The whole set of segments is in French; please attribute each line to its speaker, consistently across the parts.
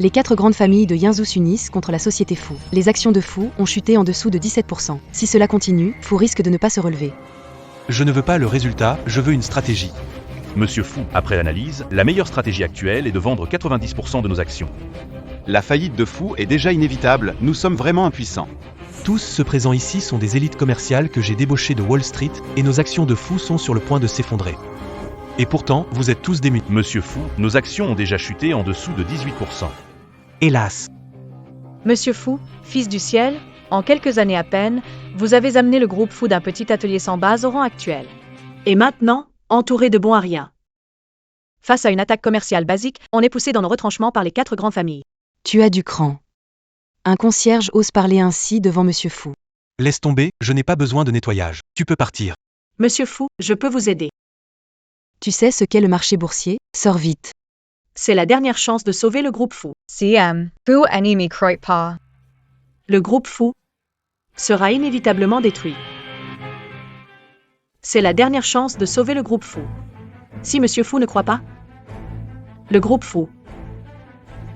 Speaker 1: Les 4 grandes familles de Yanzhou s'unissent contre la société Fu. Les actions de Fu ont chuté en dessous de 17%. Si cela continue, Fu risque de ne pas se relever.
Speaker 2: Je ne veux pas le résultat, je veux une stratégie.
Speaker 3: Monsieur Fu, après analyse, la meilleure stratégie actuelle est de vendre 90% de nos actions.
Speaker 4: La faillite de Fu est déjà inévitable, nous sommes vraiment impuissants.
Speaker 2: Tous ceux présents ici sont des élites commerciales que j'ai débauchées de Wall Street et nos actions de Fu sont sur le point de s'effondrer. Et pourtant, vous êtes tous des mutins.
Speaker 3: Monsieur Fu, nos actions ont déjà chuté en dessous de 18%.
Speaker 2: Hélas.
Speaker 5: Monsieur Fu, fils du ciel, en quelques années à peine, vous avez amené le groupe Fu d'un petit atelier sans base au rang actuel. Et maintenant, entouré de bons à rien. Face à une attaque commerciale basique, on est poussé dans nos retranchements par les 4 grandes familles.
Speaker 1: Tu as du cran. Un concierge ose parler ainsi devant Monsieur Fu.
Speaker 2: Laisse tomber, je n'ai pas besoin de nettoyage. Tu peux partir.
Speaker 5: Monsieur Fu, je peux vous aider.
Speaker 1: Tu sais ce qu'est le marché boursier? Sors vite.
Speaker 5: C'est la dernière chance de sauver le groupe Fu.
Speaker 6: CM, Fu Enemy Croipa.
Speaker 5: Le groupe Fu sera inévitablement détruit. C'est la dernière chance de sauver le groupe Fu. Si Monsieur Fu ne croit pas, le groupe Fu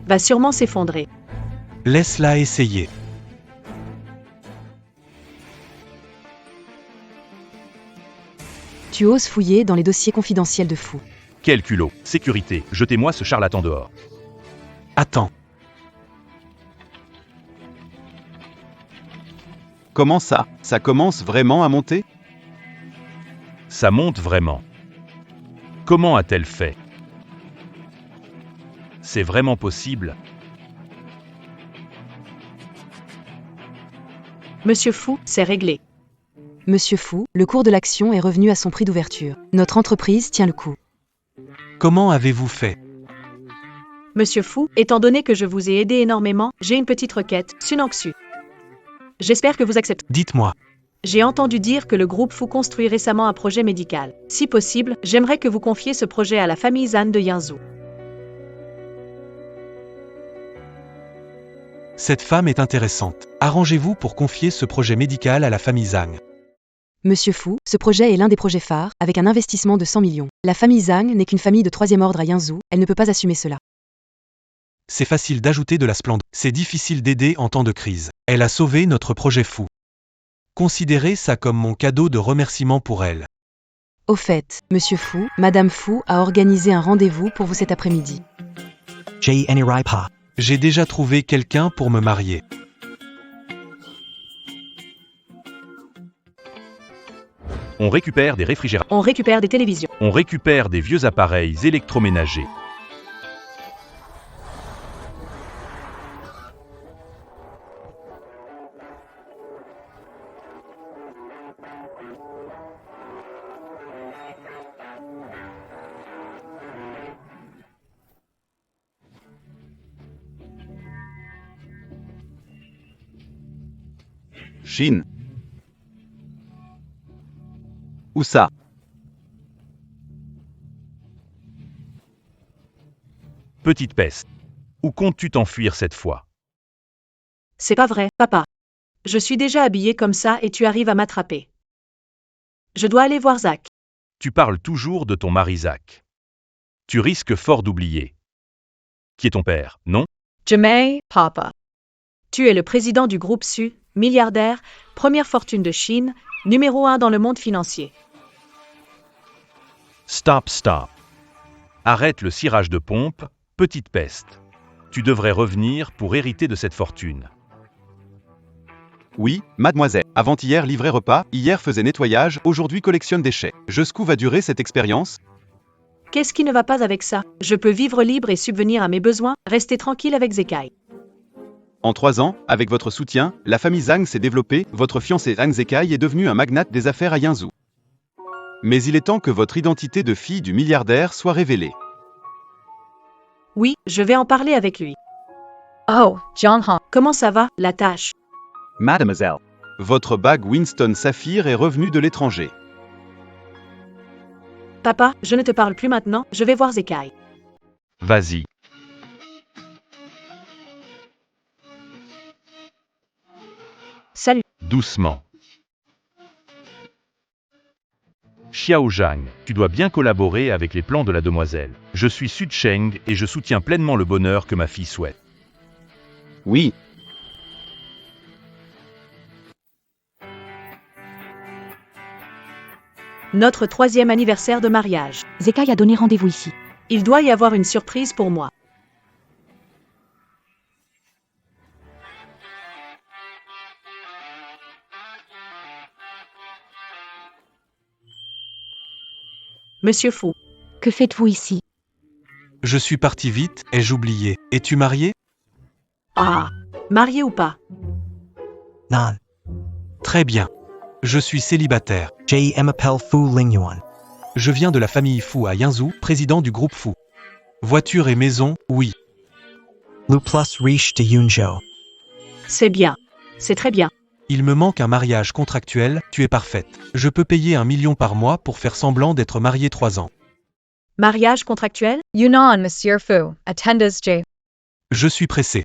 Speaker 5: va sûrement s'effondrer.
Speaker 2: Laisse-la essayer.
Speaker 1: Tu oses fouiller dans les dossiers confidentiels de Fu.
Speaker 3: Quel culot! Sécurité, jetez-moi ce charlatan dehors.
Speaker 2: Attends.
Speaker 4: Comment ça? Ça commence vraiment à monter?
Speaker 3: Ça monte vraiment. Comment a-t-elle fait? C'est vraiment possible?
Speaker 5: Monsieur Fu, c'est réglé.
Speaker 1: Monsieur Fu, le cours de l'action est revenu à son prix d'ouverture. Notre entreprise tient le coup.
Speaker 2: Comment avez-vous fait?
Speaker 5: Monsieur Fu, étant donné que je vous ai aidé énormément, j'ai une petite requête, Sunangsu. J'espère que vous acceptez.
Speaker 2: Dites-moi.
Speaker 5: J'ai entendu dire que le groupe Fu construit récemment un projet médical. Si possible, j'aimerais que vous confiez ce projet à la famille Zhan de Yanzhou.
Speaker 2: Cette femme est intéressante. Arrangez-vous pour confier ce projet médical à la famille Zhang.
Speaker 1: Monsieur Fu, ce projet est l'un des projets phares, avec un investissement de 100 millions. La famille Zhang n'est qu'une famille de 3e ordre à Yanzhou, elle ne peut pas assumer cela.
Speaker 2: C'est facile d'ajouter de la splendeur. C'est difficile d'aider en temps de crise. Elle a sauvé notre projet Fu. Considérez ça comme mon cadeau de remerciement pour elle.
Speaker 1: Au fait, Monsieur Fu, Madame Fu a organisé un rendez-vous pour vous cet après-midi.
Speaker 2: J'ai déjà trouvé quelqu'un pour me marier.
Speaker 3: On récupère des réfrigérateurs.
Speaker 5: On récupère des télévisions.
Speaker 3: On récupère des vieux appareils électroménagers.
Speaker 4: Chine. Où ça?
Speaker 3: Petite peste. Où comptes-tu t'enfuir cette fois?
Speaker 5: C'est pas vrai, papa. Je suis déjà habillée comme ça et tu arrives à m'attraper. Je dois aller voir Zach.
Speaker 3: Tu parles toujours de ton mari Zach. Tu risques fort d'oublier. Qui est ton père, non?
Speaker 6: Jimei, Papa.
Speaker 5: Tu es le président du groupe Su, milliardaire, première fortune de Chine, numéro 1 dans le monde financier.
Speaker 3: Stop. Arrête le cirage de pompe, petite peste. Tu devrais revenir pour hériter de cette fortune.
Speaker 4: Oui, mademoiselle. Avant-hier livrait repas, hier faisait nettoyage, aujourd'hui collectionne déchets. Jusqu'où va durer cette expérience?
Speaker 5: Qu'est-ce qui ne va pas avec ça? Je peux vivre libre et subvenir à mes besoins, rester tranquille avec Zekai.
Speaker 4: En 3 ans, avec votre soutien, la famille Zhang s'est développée, votre fiancé Zhang Zekai est devenu un magnate des affaires à Yanzhou. Mais il est temps que votre identité de fille du milliardaire soit révélée.
Speaker 5: Oui, je vais en parler avec lui.
Speaker 6: Oh, John Han.
Speaker 5: Comment ça va, la tâche?
Speaker 4: Mademoiselle. Votre bague Winston Saphir est revenue de l'étranger.
Speaker 5: Papa, je ne te parle plus maintenant, je vais voir Zekai.
Speaker 3: Vas-y.
Speaker 5: Salut.
Speaker 3: Doucement. Xiao Zhang, tu dois bien collaborer avec les plans de la demoiselle. Je suis Su Cheng et je soutiens pleinement le bonheur que ma fille souhaite.
Speaker 4: Oui.
Speaker 5: Notre 3e anniversaire de mariage.
Speaker 1: Zekai a donné rendez-vous ici.
Speaker 5: Il doit y avoir une surprise pour moi. Monsieur Fu,
Speaker 1: Que faites-vous ici?
Speaker 2: Je suis parti vite, ai-je oublié. Es-tu marié?
Speaker 5: ah, marié ou pas?
Speaker 7: Non.
Speaker 2: Très bien. Je suis célibataire.
Speaker 7: J. Emapel Fu Lingyuan.
Speaker 2: Je viens de la famille Fu à Yanzhou, président du groupe Fu. Voiture et maison, oui.
Speaker 7: Lu plus riche de Yunzhou.
Speaker 5: C'est bien. C'est très bien.
Speaker 2: Il me manque un mariage contractuel, tu es parfaite. Je peux payer 1 million par mois pour faire semblant d'être marié 3 ans.
Speaker 5: Mariage contractuel?
Speaker 6: Yunnan, Monsieur Fu. Attendas J.
Speaker 2: Je suis pressé.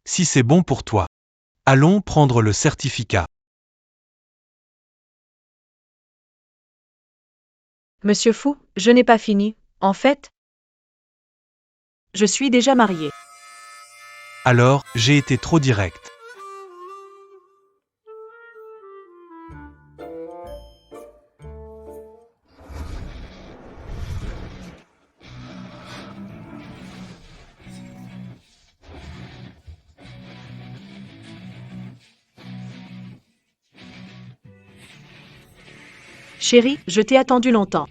Speaker 2: Si c'est bon pour toi. Allons prendre le certificat.
Speaker 5: Monsieur Fu, je n'ai pas fini. En fait, je suis déjà marié.
Speaker 2: Alors, j'ai été trop direct.
Speaker 5: Chérie, je t'ai attendu longtemps.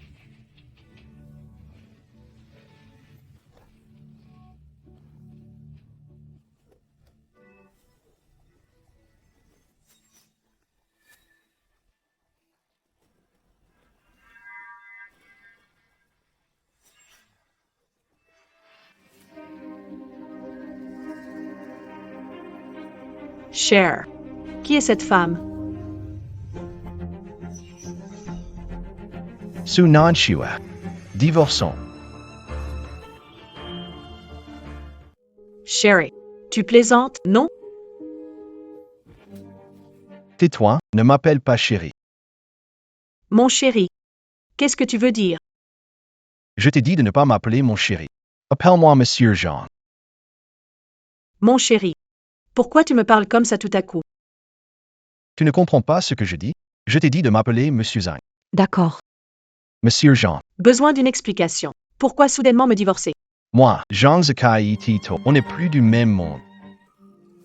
Speaker 5: Cher. Qui est cette femme?
Speaker 8: Su non Shua. Divorçons.
Speaker 5: Sherry. Tu plaisantes, non?
Speaker 8: Tais-toi, ne m'appelle pas chérie.
Speaker 5: Mon chéri. Qu'est-ce que tu veux dire?
Speaker 8: Je t'ai dit de ne pas m'appeler mon chéri. Appelle-moi Monsieur Jean.
Speaker 5: Mon chéri. Pourquoi tu me parles comme ça tout à coup?
Speaker 8: Tu ne comprends pas ce que je dis? Je t'ai dit de m'appeler Monsieur Zhang.
Speaker 1: D'accord.
Speaker 8: Monsieur Jean.
Speaker 5: Besoin d'une explication. Pourquoi soudainement me divorcer?
Speaker 8: Moi, Jean Zekai Tito, on n'est plus du même monde.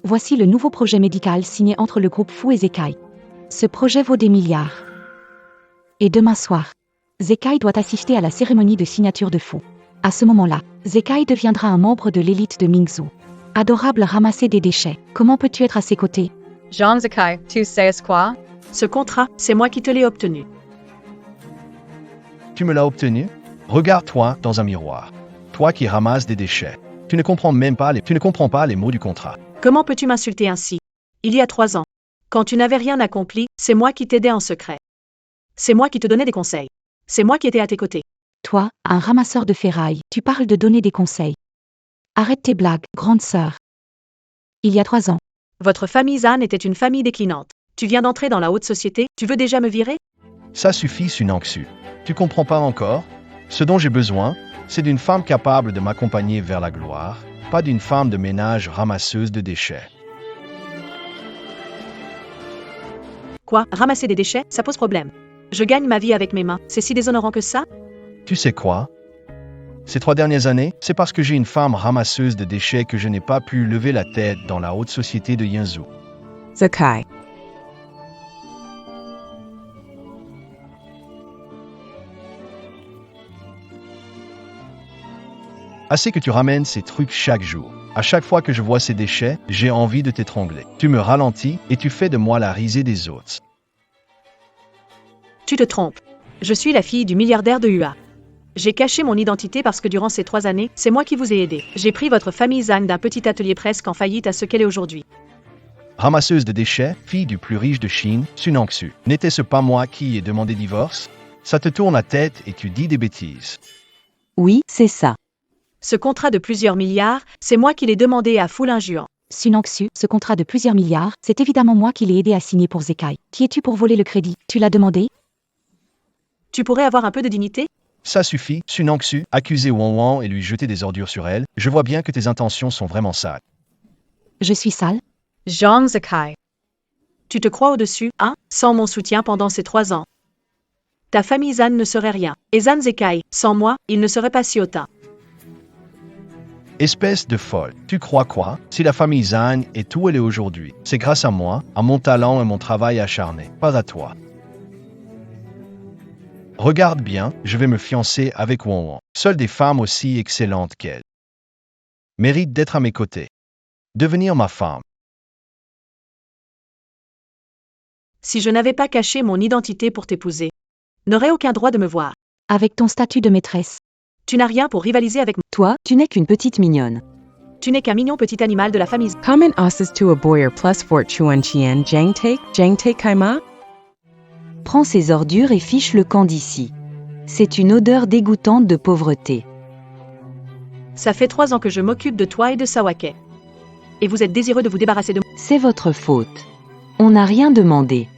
Speaker 1: Voici le nouveau projet médical signé entre le groupe Fu et Zekai. Ce projet vaut des milliards. Et demain soir, Zekai doit assister à la cérémonie de signature de Fu. À ce moment-là, Zekai deviendra un membre de l'élite de Mingzhou. Adorable ramasser des déchets. Comment peux-tu être à ses côtés?
Speaker 6: Jean Zekai, tu sais quoi?
Speaker 5: Ce contrat, c'est moi qui te l'ai obtenu.
Speaker 8: Tu me l'as obtenu? Regarde-toi dans un miroir. Toi qui ramasses des déchets. Tu ne comprends pas les mots du contrat.
Speaker 5: Comment peux-tu m'insulter ainsi? Il y a 3 ans. Quand tu n'avais rien accompli, c'est moi qui t'aidais en secret. C'est moi qui te donnais des conseils. C'est moi qui étais à tes côtés.
Speaker 1: Toi, un ramasseur de ferraille, tu parles de donner des conseils. Arrête tes blagues, grande sœur. Il y a 3 ans.
Speaker 5: Votre famille Zhan était une famille déclinante. Tu viens d'entrer dans la haute société, tu veux déjà me virer?
Speaker 8: Ça suffit, Sunangsu. Tu comprends pas encore? Ce dont j'ai besoin, c'est d'une femme capable de m'accompagner vers la gloire, pas d'une femme de ménage ramasseuse de déchets.
Speaker 5: Quoi? Ramasser des déchets, ça pose problème. Je gagne ma vie avec mes mains, c'est si déshonorant que ça?
Speaker 8: Tu sais quoi? Ces 3 dernières années, c'est parce que j'ai une femme ramasseuse de déchets que je n'ai pas pu lever la tête dans la haute société de Yanzhou.
Speaker 9: Zekai.
Speaker 8: Assez que tu ramènes ces trucs chaque jour. À chaque fois que je vois ces déchets, j'ai envie de t'étrangler. Tu me ralentis et tu fais de moi la risée des autres.
Speaker 5: Tu te trompes. Je suis la fille du milliardaire de Hua. J'ai caché mon identité parce que durant ces 3 années, c'est moi qui vous ai aidé. J'ai pris votre famille Zhang d'un petit atelier presque en faillite à ce qu'elle est aujourd'hui.
Speaker 8: Ramasseuse de déchets, fille du plus riche de Chine, Sunangsu. N'était-ce pas moi qui ai demandé divorce? Ça te tourne la tête et tu dis des bêtises.
Speaker 1: Oui, c'est ça.
Speaker 5: Ce contrat de plusieurs milliards, c'est moi qui l'ai demandé à Fu Lingjuan.
Speaker 1: Sunangsu, ce contrat de plusieurs milliards, c'est évidemment moi qui l'ai aidé à signer pour Zekai. Qui es-tu pour voler le crédit? Tu l'as demandé?
Speaker 5: Tu pourrais avoir un peu de dignité?
Speaker 8: Ça suffit, Sunangsu, accuser Wang Wang et lui jeter des ordures sur elle. Je vois bien que tes intentions sont vraiment sales.
Speaker 1: Je suis sale.
Speaker 6: Zhang Zikai.
Speaker 5: Tu te crois au-dessus, hein, sans mon soutien pendant ces 3 ans. Ta famille Zan ne serait rien. Et Zan Zekai, sans moi, il ne serait pas si hautain.
Speaker 8: Espèce de folle. Tu crois quoi? Si la famille Zhang est où elle est aujourd'hui, c'est grâce à moi, à mon talent et mon travail acharné, pas à toi. Regarde bien, je vais me fiancer avec Won Won. Seules des femmes aussi excellentes qu'elle méritent d'être à mes côtés. Devenir ma femme.
Speaker 5: Si je n'avais pas caché mon identité pour t'épouser, n'aurais aucun droit de me voir.
Speaker 1: Avec ton statut de maîtresse.
Speaker 5: Tu n'as rien pour rivaliser avec moi.
Speaker 1: Toi, tu n'es qu'une petite mignonne.
Speaker 5: Tu n'es qu'un mignon petit animal de la famille.
Speaker 9: Comment osses tu a boyer plus fort chuan chien jang te kaima?
Speaker 1: Prends ces ordures et fiche le camp d'ici. C'est une odeur dégoûtante de pauvreté.
Speaker 5: Ça fait 3 ans que je m'occupe de toi et de Sawake. Et vous êtes désireux de vous débarrasser de moi.
Speaker 1: C'est votre faute. On n'a rien demandé.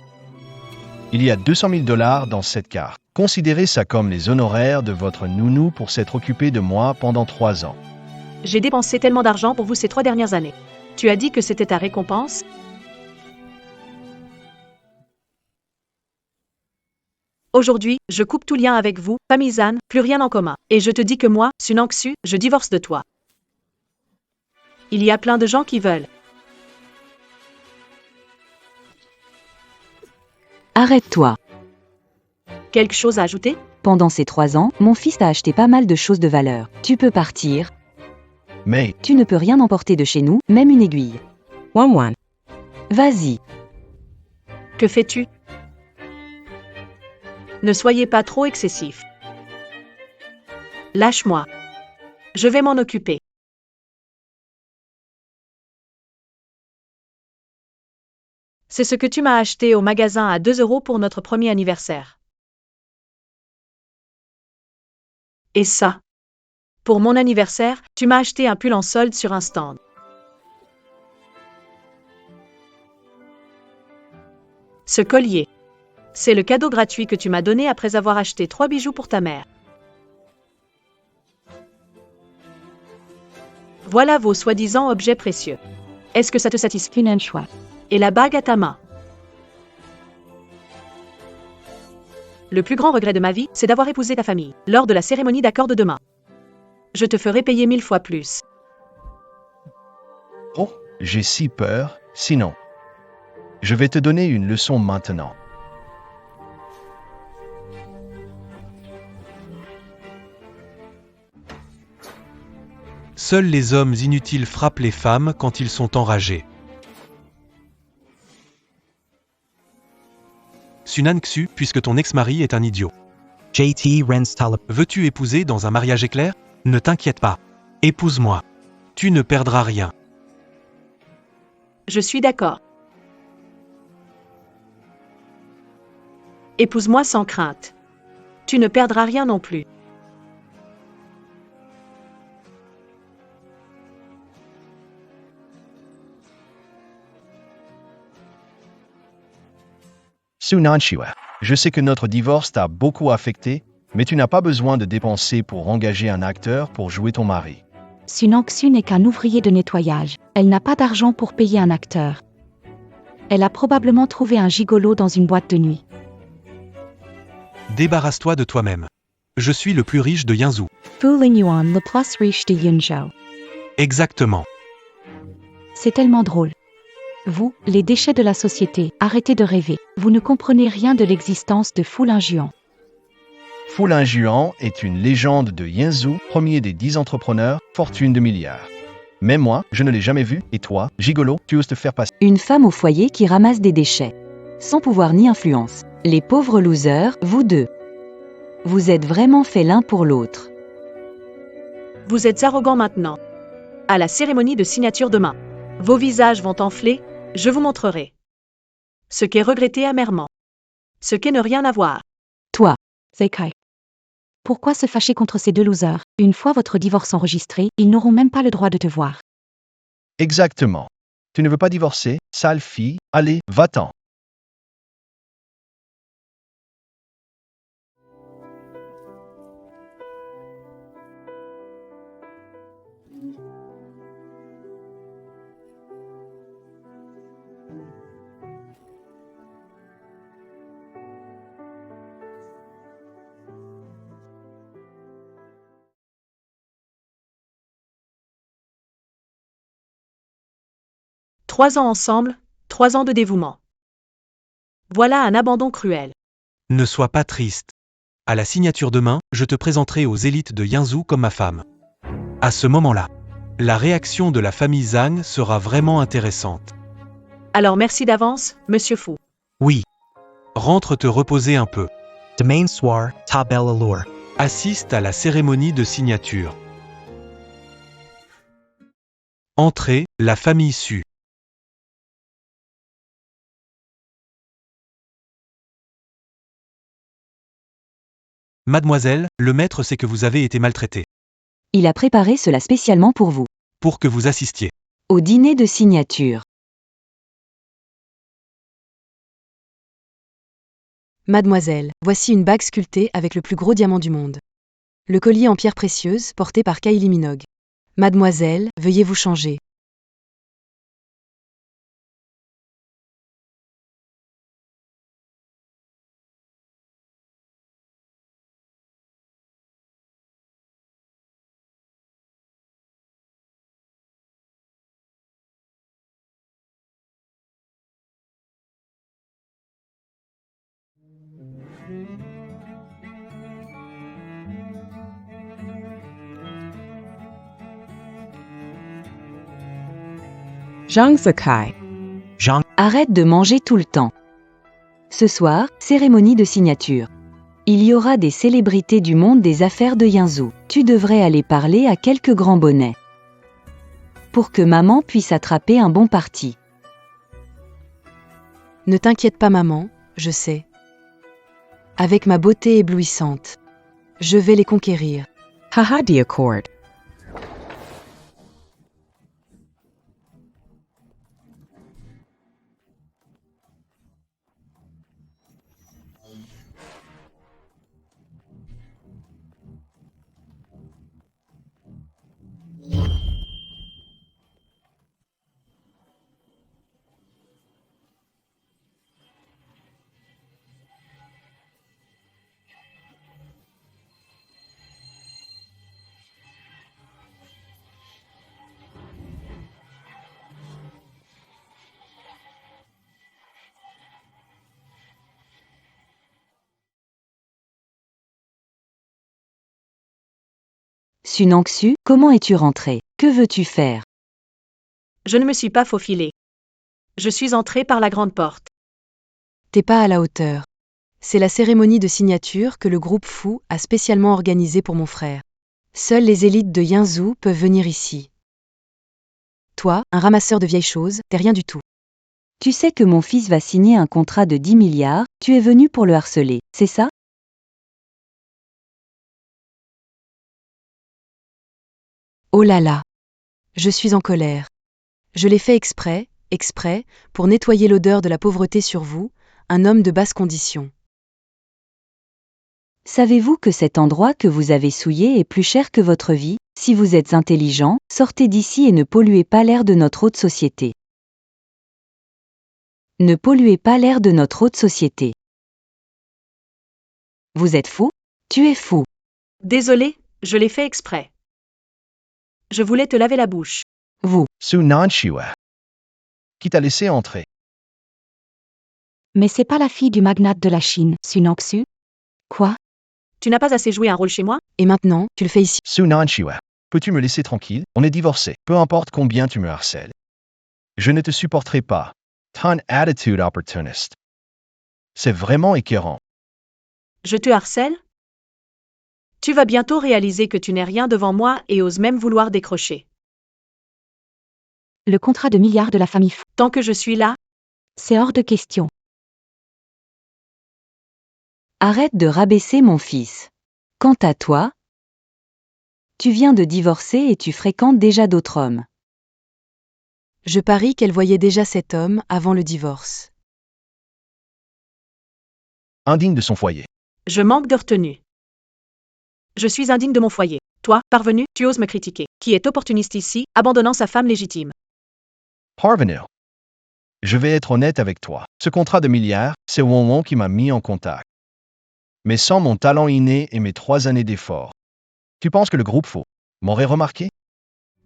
Speaker 8: Il y a 200 000 $ dans cette carte. Considérez ça comme les honoraires de votre nounou pour s'être occupé de moi pendant 3 ans.
Speaker 5: J'ai dépensé tellement d'argent pour vous ces 3 dernières années. Tu as dit que c'était ta récompense? Aujourd'hui, je coupe tout lien avec vous, famille Zan, plus rien en commun. Et je te dis que moi, Sunangsu, je divorce de toi. Il y a plein de gens qui veulent.
Speaker 1: Arrête-toi.
Speaker 5: Quelque chose à ajouter?
Speaker 1: Pendant ces 3 ans, mon fils a acheté pas mal de choses de valeur. Tu peux partir.
Speaker 8: Mais
Speaker 1: Tu ne peux rien emporter de chez nous, même une aiguille.
Speaker 9: Wan.
Speaker 1: Vas-y.
Speaker 5: Que fais-tu? Ne soyez pas trop excessif. Lâche-moi. Je vais m'en occuper. C'est ce que tu m'as acheté au magasin à 2 € pour notre premier anniversaire. Et ça? Pour mon anniversaire, tu m'as acheté un pull en solde sur un stand. Ce collier. C'est le cadeau gratuit que tu m'as donné après avoir acheté 3 bijoux pour ta mère. Voilà vos soi-disant objets précieux. Est-ce que ça te satisfait?
Speaker 1: Un choix.
Speaker 5: Et la bague à ta main. Le plus grand regret de ma vie, c'est d'avoir épousé ta famille, lors de la cérémonie d'accord de demain. Je te ferai payer 1000 fois plus.
Speaker 8: oh, j'ai si peur, sinon. Je vais te donner une leçon maintenant.
Speaker 2: Seuls les hommes inutiles frappent les femmes quand ils sont enragés. Sunanksu, puisque ton ex-mari est un idiot.
Speaker 7: JT Renstalap.
Speaker 2: Veux-tu épouser dans un mariage éclair? Ne t'inquiète pas. Épouse-moi. Tu ne perdras rien.
Speaker 5: Je suis d'accord. Épouse-moi sans crainte. Tu ne perdras rien non plus.
Speaker 8: Sunanchiwa, je sais que notre divorce t'a beaucoup affecté, mais tu n'as pas besoin de dépenser pour engager un acteur pour jouer ton mari.
Speaker 1: Sunangsu n'est qu'un ouvrier de nettoyage. Elle n'a pas d'argent pour payer un acteur. Elle a probablement trouvé un gigolo dans une boîte de nuit.
Speaker 2: Débarrasse-toi de toi-même. Je suis le plus riche de Yinzhou.
Speaker 1: Fu Lingyuan, le plus riche de Yunzhou.
Speaker 2: Exactement.
Speaker 1: C'est tellement drôle. Vous, les déchets de la société, arrêtez de rêver. Vous ne comprenez rien de l'existence de Fu Lingyuan.
Speaker 8: Fu Lingyuan est une légende de Yinzhou, premier des 10 entrepreneurs, fortune de milliards. Mais moi, je ne l'ai jamais vu, et toi, gigolo, tu oses te faire passer.
Speaker 1: Une femme au foyer qui ramasse des déchets. Sans pouvoir ni influence. Les pauvres losers, vous deux. Vous êtes vraiment faits l'un pour l'autre.
Speaker 5: Vous êtes arrogants maintenant. À la cérémonie de signature demain. Vos visages vont enfler, je vous montrerai. Ce qu'est regretter amèrement. Ce qu'est ne rien avoir.
Speaker 1: Toi, Zekai. Pourquoi se fâcher contre ces deux losers? Une fois votre divorce enregistré, ils n'auront même pas le droit de te voir.
Speaker 8: Exactement. Tu ne veux pas divorcer, sale fille, allez, va-t'en.
Speaker 5: 3 ans ensemble, 3 ans de dévouement. Voilà un abandon cruel.
Speaker 2: Ne sois pas triste. À la signature demain, je te présenterai aux élites de Yinzhou comme ma femme. À ce moment-là, la réaction de la famille Zhang sera vraiment intéressante.
Speaker 5: Alors merci d'avance, Monsieur Fu.
Speaker 2: Oui. Rentre te reposer un peu.
Speaker 7: Domain soir, ta belle allure.
Speaker 2: Assiste à la cérémonie de signature. Entrée, la famille Su. Mademoiselle, le maître sait que vous avez été maltraitée,
Speaker 1: Il a préparé cela spécialement pour vous.
Speaker 2: pour que vous assistiez.
Speaker 1: Au dîner de signature.
Speaker 10: Mademoiselle, voici une bague sculptée avec le plus gros diamant du monde. Le collier en pierre précieuse porté par Kylie Minogue. Mademoiselle, veuillez vous changer.
Speaker 9: Zhang Zikai.
Speaker 7: Zhang,
Speaker 1: Arrête de manger tout le temps. Ce soir, cérémonie de signature. Il y aura des célébrités du monde des affaires de Yinzhou. Tu devrais aller parler à quelques grands bonnets. Pour que maman puisse attraper un bon parti.
Speaker 10: Ne t'inquiète pas maman, je sais. Avec ma beauté éblouissante, je vais les conquérir.
Speaker 9: Haha the accord.
Speaker 1: Sunangsu, comment es-tu rentré? Que veux-tu faire?
Speaker 5: Je ne me suis pas faufilé. Je suis entré par la grande porte.
Speaker 10: T'es pas à la hauteur. C'est la cérémonie de signature que le groupe Fu a spécialement organisée pour mon frère. Seules les élites de Yinzhou peuvent venir ici. Toi, un ramasseur de vieilles choses, t'es rien du tout.
Speaker 1: Tu sais que mon fils va signer un contrat de 10 milliards, tu es venu pour le harceler, c'est ça?
Speaker 10: Oh là là. Je suis en colère. Je l'ai fait exprès, pour nettoyer l'odeur de la pauvreté sur vous, un homme de basse condition.
Speaker 1: Savez-vous que cet endroit que vous avez souillé est plus cher que votre vie? Si vous êtes intelligent, sortez d'ici et ne polluez pas l'air de notre haute société. Ne polluez pas l'air de notre haute société. Vous êtes fou? Tu es fou.
Speaker 5: Désolé, je l'ai fait exprès. Je voulais te laver la bouche.
Speaker 1: Vous.
Speaker 8: Su Nanshua. Qui t'a laissé entrer?
Speaker 1: Mais c'est pas la fille du magnate de la Chine, Sunangsu? Quoi?
Speaker 5: Tu n'as pas assez joué un rôle chez moi?
Speaker 10: Et maintenant, tu le fais ici.
Speaker 8: Su Nanshua. Peux-tu me laisser tranquille? On est divorcés. Peu importe combien tu me harcèles. Je ne te supporterai pas. Ton attitude opportuniste. C'est vraiment écœurant.
Speaker 5: Je te harcèle? Tu vas bientôt réaliser que tu n'es rien devant moi et oses même vouloir décrocher.
Speaker 1: Le contrat de milliards de la famille Fu.
Speaker 5: Tant que je suis là,
Speaker 1: C'est hors de question. Arrête de rabaisser mon fils. Quant à toi, tu viens de divorcer et tu fréquentes déjà d'autres hommes.
Speaker 10: Je parie qu'elle voyait déjà cet homme avant le divorce.
Speaker 8: Indigne de son foyer.
Speaker 5: je manque de retenue. Je suis indigne de mon foyer. Toi, parvenu, tu oses me critiquer. Qui est opportuniste ici, abandonnant sa femme légitime.
Speaker 8: Parvenu. Je vais être honnête avec toi. Ce contrat de milliards, c'est Won qui m'a mis en contact. Mais sans mon talent inné et mes 3 années d'efforts. Tu penses que le groupe m'aurait remarqué?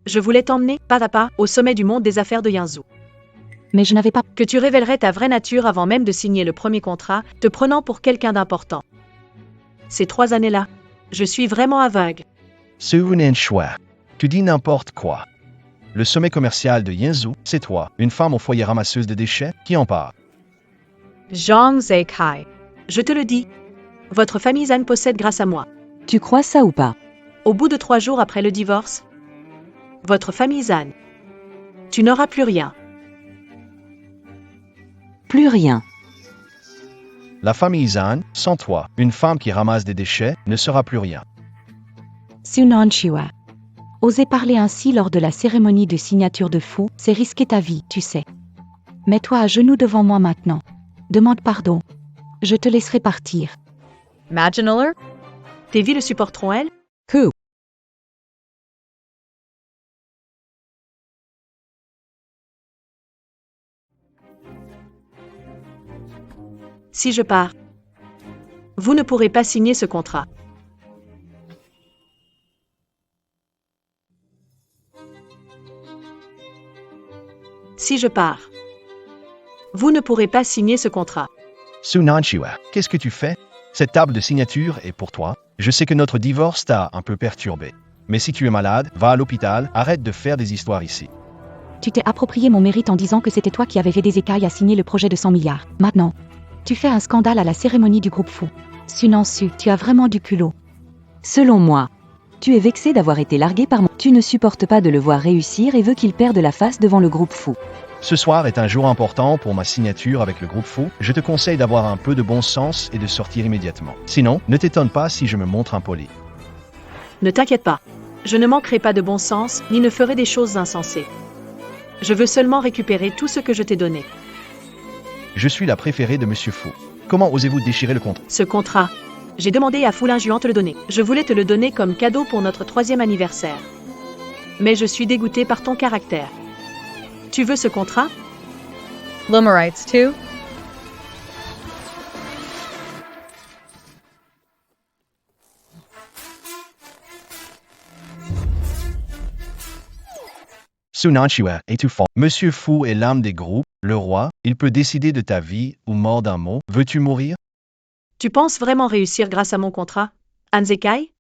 Speaker 5: Je voulais t'emmener, pas à pas, au sommet du monde des affaires de Yinzhou.
Speaker 1: Mais je n'avais pas...
Speaker 5: Que tu révélerais ta vraie nature avant même de signer le premier contrat, te prenant pour quelqu'un d'important. Ces 3 années-là, je suis vraiment aveugle.
Speaker 8: C'est un choix. Tu dis n'importe quoi. Le sommet commercial de Yanzhou, c'est toi, une femme au foyer ramasseuse de déchets, qui en parle.
Speaker 6: Zhang Zekai.
Speaker 5: Je te le dis. Votre famille Zhang possède grâce à moi.
Speaker 9: Tu crois ça ou pas?
Speaker 5: Au bout de 3 jours après le divorce, votre famille Zhang. Tu n'auras plus rien.
Speaker 9: Plus rien.
Speaker 8: La famille Zhang, sans toi, une femme qui ramasse des déchets, ne sera plus rien.
Speaker 1: Sunan Chiwa. Oser parler ainsi lors de la cérémonie de signature de Fu, c'est risquer ta vie, tu sais. Mets-toi à genoux devant moi maintenant. Demande pardon. Je te laisserai partir.
Speaker 6: Maginaler?
Speaker 5: Tes vies le supporteront, elles?
Speaker 9: Who?
Speaker 5: Si je pars, vous ne pourrez pas signer ce contrat. Si je pars, vous ne pourrez pas signer ce contrat.
Speaker 8: Sunanchiwa, qu'est-ce que tu fais? Cette table de signature est pour toi. Je sais que notre divorce t'a un peu perturbé. Mais si tu es malade, va à l'hôpital, arrête de faire des histoires ici.
Speaker 1: Tu t'es approprié mon mérite en disant que c'était toi qui avais aidé Zekai à signer le projet de 100 milliards. Maintenant, tu fais un scandale à la cérémonie du groupe Fu. Sunansu, tu as vraiment du culot.
Speaker 9: Selon moi, tu es vexé d'avoir été largué par Tu ne supportes pas de le voir réussir et veux qu'il perde la face devant le groupe Fu.
Speaker 8: Ce soir est un jour important pour ma signature avec le groupe Fu. Je te conseille d'avoir un peu de bon sens et de sortir immédiatement. Sinon, ne t'étonne pas si je me montre impoli.
Speaker 5: Ne t'inquiète pas. Je ne manquerai pas de bon sens, ni ne ferai des choses insensées. Je veux seulement récupérer tout ce que je t'ai donné.
Speaker 8: Je suis la préférée de Monsieur Fu. Comment osez-vous déchirer le contrat?
Speaker 5: Ce contrat, j'ai demandé à Foulin Juan te le donner. Je voulais te le donner comme cadeau pour notre 3e anniversaire. Mais je suis dégoûtée par ton caractère. Tu veux ce contrat?
Speaker 6: Lumerites too?
Speaker 8: Sunanchiwa, étouffant. Monsieur Fu est l'âme des groupes, le roi, il peut décider de ta vie ou mort d'un mot. Veux-tu mourir?
Speaker 5: Tu penses vraiment réussir grâce à mon contrat, Anzekai?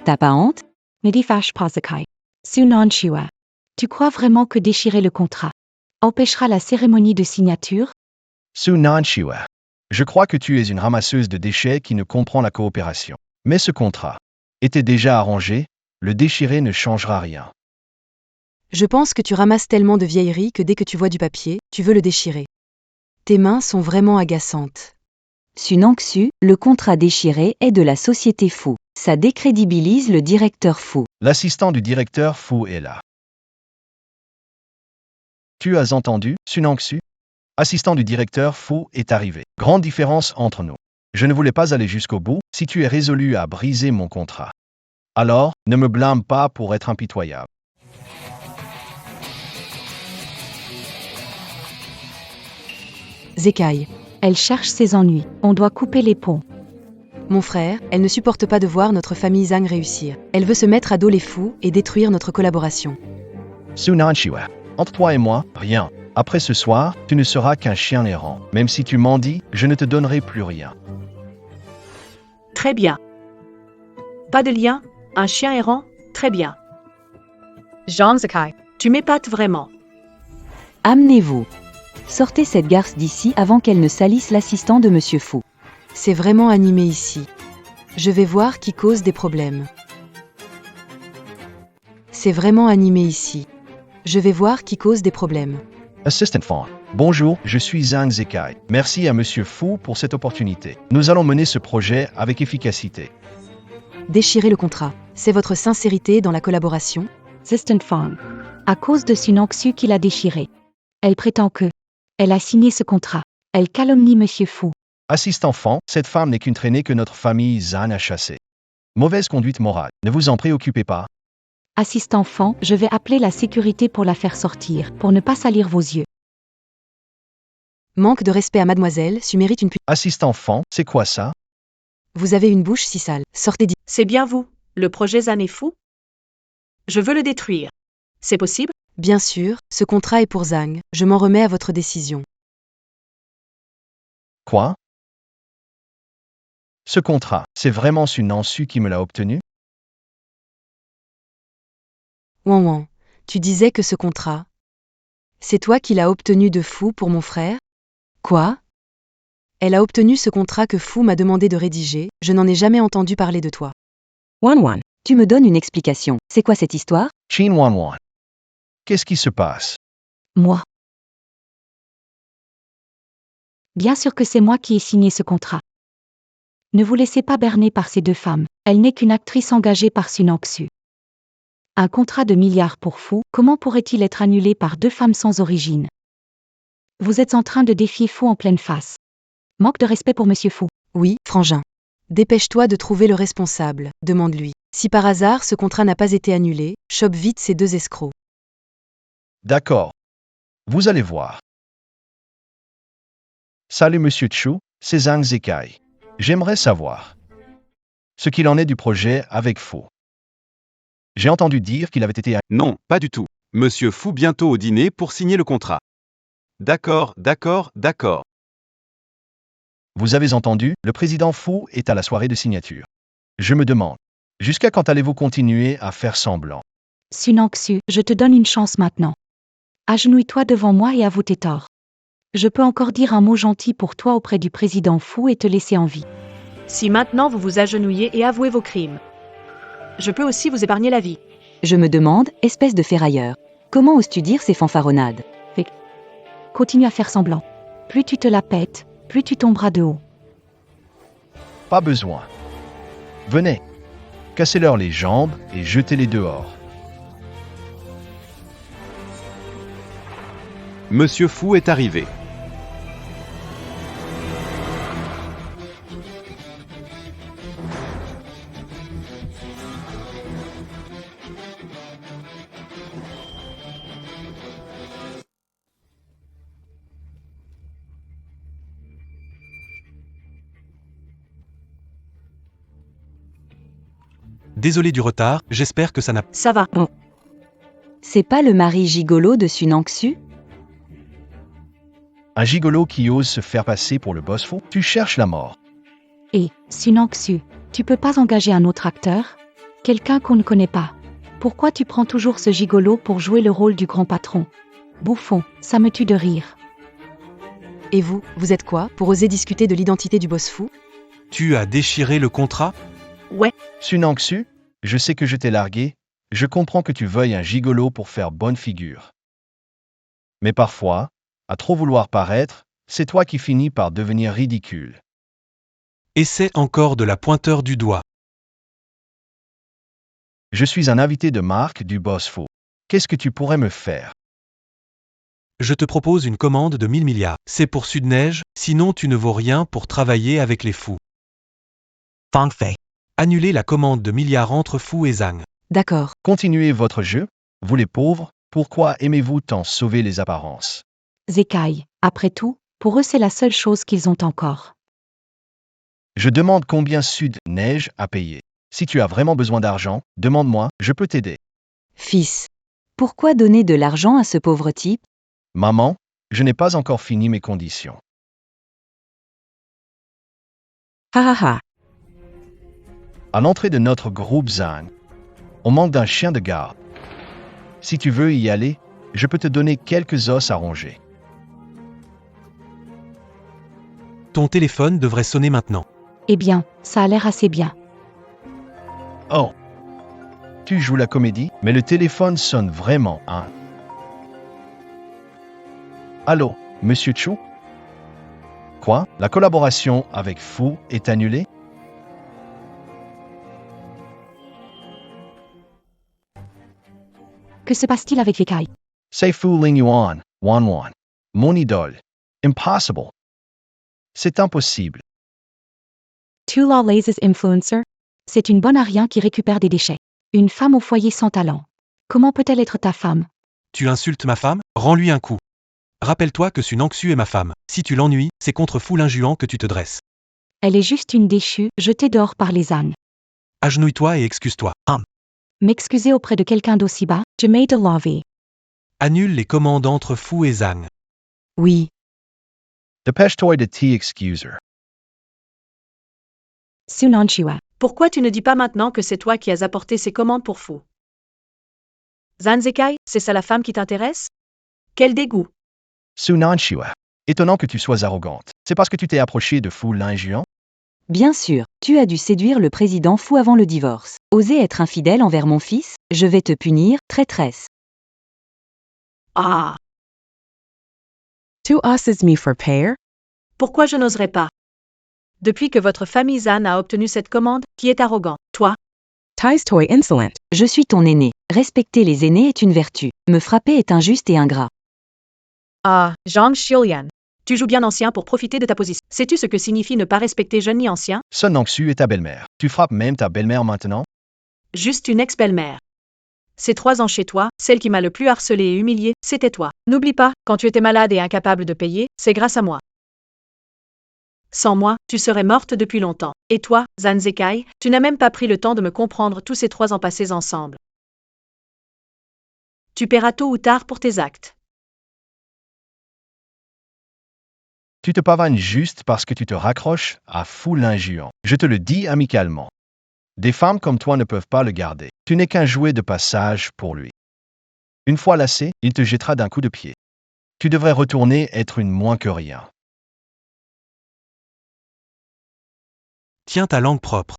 Speaker 9: T'as pas honte?
Speaker 1: Ne dis fâche pas Zekai. Sunan Chiwa. Tu crois vraiment que déchirer le contrat empêchera la cérémonie de signature?
Speaker 8: Sunanchiwa. Je crois que tu es une ramasseuse de déchets qui ne comprend la coopération. Mais ce contrat était déjà arrangé, le déchirer ne changera rien.
Speaker 10: Je pense que tu ramasses tellement de vieilleries que dès que tu vois du papier, tu veux le déchirer. Tes mains sont vraiment agaçantes.
Speaker 9: Sunangsu, le contrat déchiré est de la société Fu. Ça décrédibilise le directeur Fu.
Speaker 8: L'assistant du directeur Fu est là. Tu as entendu, Sunangsu? Assistant du directeur Fu est arrivé. Grande différence entre nous. Je ne voulais pas aller jusqu'au bout, si tu es résolu à briser mon contrat. Alors, ne me blâme pas pour être impitoyable.
Speaker 10: Zekai.
Speaker 1: Elle cherche ses ennuis. On doit couper les ponts.
Speaker 10: Mon frère, elle ne supporte pas de voir notre famille Zhang réussir. Elle veut se mettre à dos les fous et détruire notre collaboration.
Speaker 8: Sunanchiwa. Entre toi et moi, rien. Après ce soir, tu ne seras qu'un chien errant. Même si tu m'en dis, je ne te donnerai plus rien.
Speaker 5: Très bien. Pas de lien, un chien errant, très bien.
Speaker 6: Zhang Zekai.
Speaker 5: Tu m'épates vraiment.
Speaker 9: Amenez-vous. Sortez cette garce d'ici avant qu'elle ne salisse l'assistant de Monsieur Fu.
Speaker 10: C'est vraiment animé ici. Je vais voir qui cause des problèmes. C'est vraiment animé ici. Je vais voir qui cause des problèmes.
Speaker 8: Assistant Fawn. Bonjour, je suis Zhang Zekai. Merci à Monsieur Fu pour cette opportunité. Nous allons mener ce projet avec efficacité.
Speaker 10: Déchirez le contrat. C'est votre sincérité dans la collaboration?
Speaker 1: Assistant Fang. À cause de Sunangsu qui l'a déchiré. Elle prétend que elle a signé ce contrat. Elle calomnie Monsieur Fu.
Speaker 8: Assistant Fan, cette femme n'est qu'une traînée que notre famille Zhang a chassée. Mauvaise conduite morale. Ne vous en préoccupez pas.
Speaker 1: Assistant Fan, je vais appeler la sécurité pour la faire sortir, pour ne pas salir vos yeux.
Speaker 10: Manque de respect à mademoiselle, Su mérite une
Speaker 8: Assistant Fan, c'est quoi ça?
Speaker 10: Vous avez une bouche si sale. Sortez d'ici.
Speaker 5: C'est bien vous, le projet Zhang est fou? Je veux le détruire. C'est possible?
Speaker 10: Bien sûr, ce contrat est pour Zhang, je m'en remets à votre décision.
Speaker 8: Quoi? Ce contrat, c'est vraiment Su Nansu qui me l'a obtenu?
Speaker 10: Wan Wan, tu disais que ce contrat, c'est toi qui l'as obtenu de Fu pour mon frère? Quoi? Elle a obtenu ce contrat que Fu m'a demandé de rédiger, je n'en ai jamais entendu parler de toi.
Speaker 9: Wan Wan, tu me donnes une explication. C'est quoi cette histoire?
Speaker 8: Chin Wan Wan. Qu'est-ce qui se passe?
Speaker 1: Moi. Bien sûr que c'est moi qui ai signé ce contrat. Ne vous laissez pas berner par ces deux femmes. Elle n'est qu'une actrice engagée par Su Nangsu. Un contrat de milliards pour Fu, comment pourrait-il être annulé par deux femmes sans origine? Vous êtes en train de défier Fu en pleine face. Manque de respect pour Monsieur Fu.
Speaker 10: Oui, frangin. Dépêche-toi de trouver le responsable, demande-lui. Si par hasard ce contrat n'a pas été annulé, chope vite ces deux escrocs.
Speaker 8: D'accord. Vous allez voir. Salut Monsieur Chu, c'est Zhang Zekai. J'aimerais savoir ce qu'il en est du projet avec Fu. J'ai entendu dire qu'il avait été...
Speaker 4: Non, pas du tout. Monsieur Fu bientôt au dîner pour signer le contrat. D'accord, d'accord, d'accord.
Speaker 8: Vous avez entendu, le président Fu est à la soirée de signature. Je me demande, jusqu'à quand allez-vous continuer à faire semblant?
Speaker 1: Su Nangsu, je te donne une chance maintenant. Agenouille-toi devant moi et avoue tes torts. Je peux encore dire un mot gentil pour toi auprès du président Fu et te laisser en vie.
Speaker 5: Si maintenant vous vous agenouillez et avouez vos crimes, je peux aussi vous épargner la vie.
Speaker 9: Je me demande, espèce de ferrailleur, comment oses-tu dire ces fanfaronnades?
Speaker 1: Continue à faire semblant. Plus tu te la pètes, plus tu tomberas de haut.
Speaker 8: Pas besoin. Venez. Cassez-leur les jambes et jetez-les dehors.
Speaker 4: Monsieur Fu est arrivé.
Speaker 2: Désolé du retard, j'espère que ça n'a...
Speaker 5: Ça va.
Speaker 9: C'est pas le mari gigolo de Su Nangsu?
Speaker 8: Un gigolo qui ose se faire passer pour le boss Fu? Tu cherches la mort.
Speaker 1: Et, Su Nangsu, tu peux pas engager un autre acteur? Quelqu'un qu'on ne connaît pas. Pourquoi tu prends toujours ce gigolo pour jouer le rôle du grand patron? Bouffon, ça me tue de rire.
Speaker 10: Et vous, vous êtes quoi, pour oser discuter de l'identité du boss Fu?
Speaker 2: Tu as déchiré le contrat?
Speaker 5: Ouais,
Speaker 8: Su Nangsu, je sais que je t'ai largué, je comprends que tu veuilles un gigolo pour faire bonne figure. Mais parfois, à trop vouloir paraître, c'est toi qui finis par devenir ridicule.
Speaker 2: Essaie encore de la pointeur du doigt.
Speaker 8: Je suis un invité de marque du boss Fu. Qu'est-ce que tu pourrais me faire?
Speaker 2: Je te propose une commande de 1000 milliards. C'est pour Sud-Neige, sinon tu ne vaux rien pour travailler avec les fous.
Speaker 7: Fang Fei.
Speaker 2: Annuler la commande de milliards entre Fu et Zhang.
Speaker 10: D'accord.
Speaker 8: Continuez votre jeu, vous les pauvres, pourquoi aimez-vous tant sauver les apparences?
Speaker 1: Zekai, après tout, pour eux c'est la seule chose qu'ils ont encore.
Speaker 8: Je demande combien Sud-Neige a payé. Si tu as vraiment besoin d'argent, demande-moi, je peux t'aider.
Speaker 9: Fils. Pourquoi donner de l'argent à ce pauvre type?
Speaker 8: Maman, je n'ai pas encore fini mes conditions.
Speaker 9: Ha ha ha.
Speaker 8: À l'entrée de notre groupe Zhang, on manque d'un chien de garde. Si tu veux y aller, je peux te donner quelques os à ronger.
Speaker 2: Ton téléphone devrait sonner maintenant.
Speaker 1: Eh bien, ça a l'air assez bien.
Speaker 8: Oh. Tu joues la comédie, mais le téléphone sonne vraiment, hein? Allô, Monsieur Chu? Quoi? La collaboration avec Fu est annulée?
Speaker 1: Que se passe-t-il avec Zekai?
Speaker 8: C'est Fu Lingyuan, Wan Wan. Mon idole. Impossible. C'est impossible.
Speaker 1: Two Lawless Influencer? C'est une bonne à rien qui récupère des déchets. Une femme au foyer sans talent. Comment peut-elle être ta femme?
Speaker 2: Tu insultes ma femme? Rends-lui un coup. Rappelle-toi que Su Nangsu est ma femme. Si tu l'ennuies, c'est contre Fu l'injuant que tu te dresses.
Speaker 1: Elle est juste une déchue, jetée dehors par les ânes.
Speaker 2: Agenouille-toi et excuse-toi.
Speaker 1: M'excuser auprès de quelqu'un d'aussi bas, je made a lobby.
Speaker 2: Annule les commandes entre Fu et Zhang.
Speaker 10: Oui.
Speaker 8: Dépêche-toi de t'y excuser.
Speaker 1: Sunanchiwa.
Speaker 5: Pourquoi tu ne dis pas maintenant que c'est toi qui as apporté ces commandes pour Fu? Zanzekai, c'est ça la femme qui t'intéresse? Quel dégoût!
Speaker 8: Sunanshiwa. Étonnant que tu sois arrogante. C'est parce que tu t'es approché de Fu Linjuan?
Speaker 9: Bien sûr, tu as dû séduire le président Fu avant le divorce. Oser être infidèle envers mon fils, je vais te punir, traîtresse.
Speaker 5: Ah!
Speaker 10: Tu oses me for pair?
Speaker 5: Pourquoi je n'oserais pas? Depuis que votre famille Zan a obtenu cette commande, qui est arrogant? Toi?
Speaker 10: Tais toi insolent.
Speaker 9: Je suis ton aîné. Respecter les aînés est une vertu. Me frapper est injuste et ingrat.
Speaker 6: Ah, Zhang Xiulian.
Speaker 5: Tu joues bien ancien pour profiter de ta position. Sais-tu ce que signifie ne pas respecter jeune ni ancien?
Speaker 8: Sun Nongsu est ta belle-mère. Tu frappes même ta belle-mère maintenant?
Speaker 5: Juste une ex-belle-mère. Ces 3 ans chez toi, celle qui m'a le plus harcelé et humilié, c'était toi. N'oublie pas, quand tu étais malade et incapable de payer, c'est grâce à moi. Sans moi, tu serais morte depuis longtemps. Et toi, Zanzekai, tu n'as même pas pris le temps de me comprendre tous ces 3 ans passés ensemble. Tu paieras tôt ou tard pour tes actes.
Speaker 8: Tu te pavanes juste parce que tu te raccroches à Fu Linjuan. Je te le dis amicalement. Des femmes comme toi ne peuvent pas le garder. Tu n'es qu'un jouet de passage pour lui. Une fois lassé, il te jettera d'un coup de pied. Tu devrais retourner être une moins que rien.
Speaker 2: Tiens ta langue propre.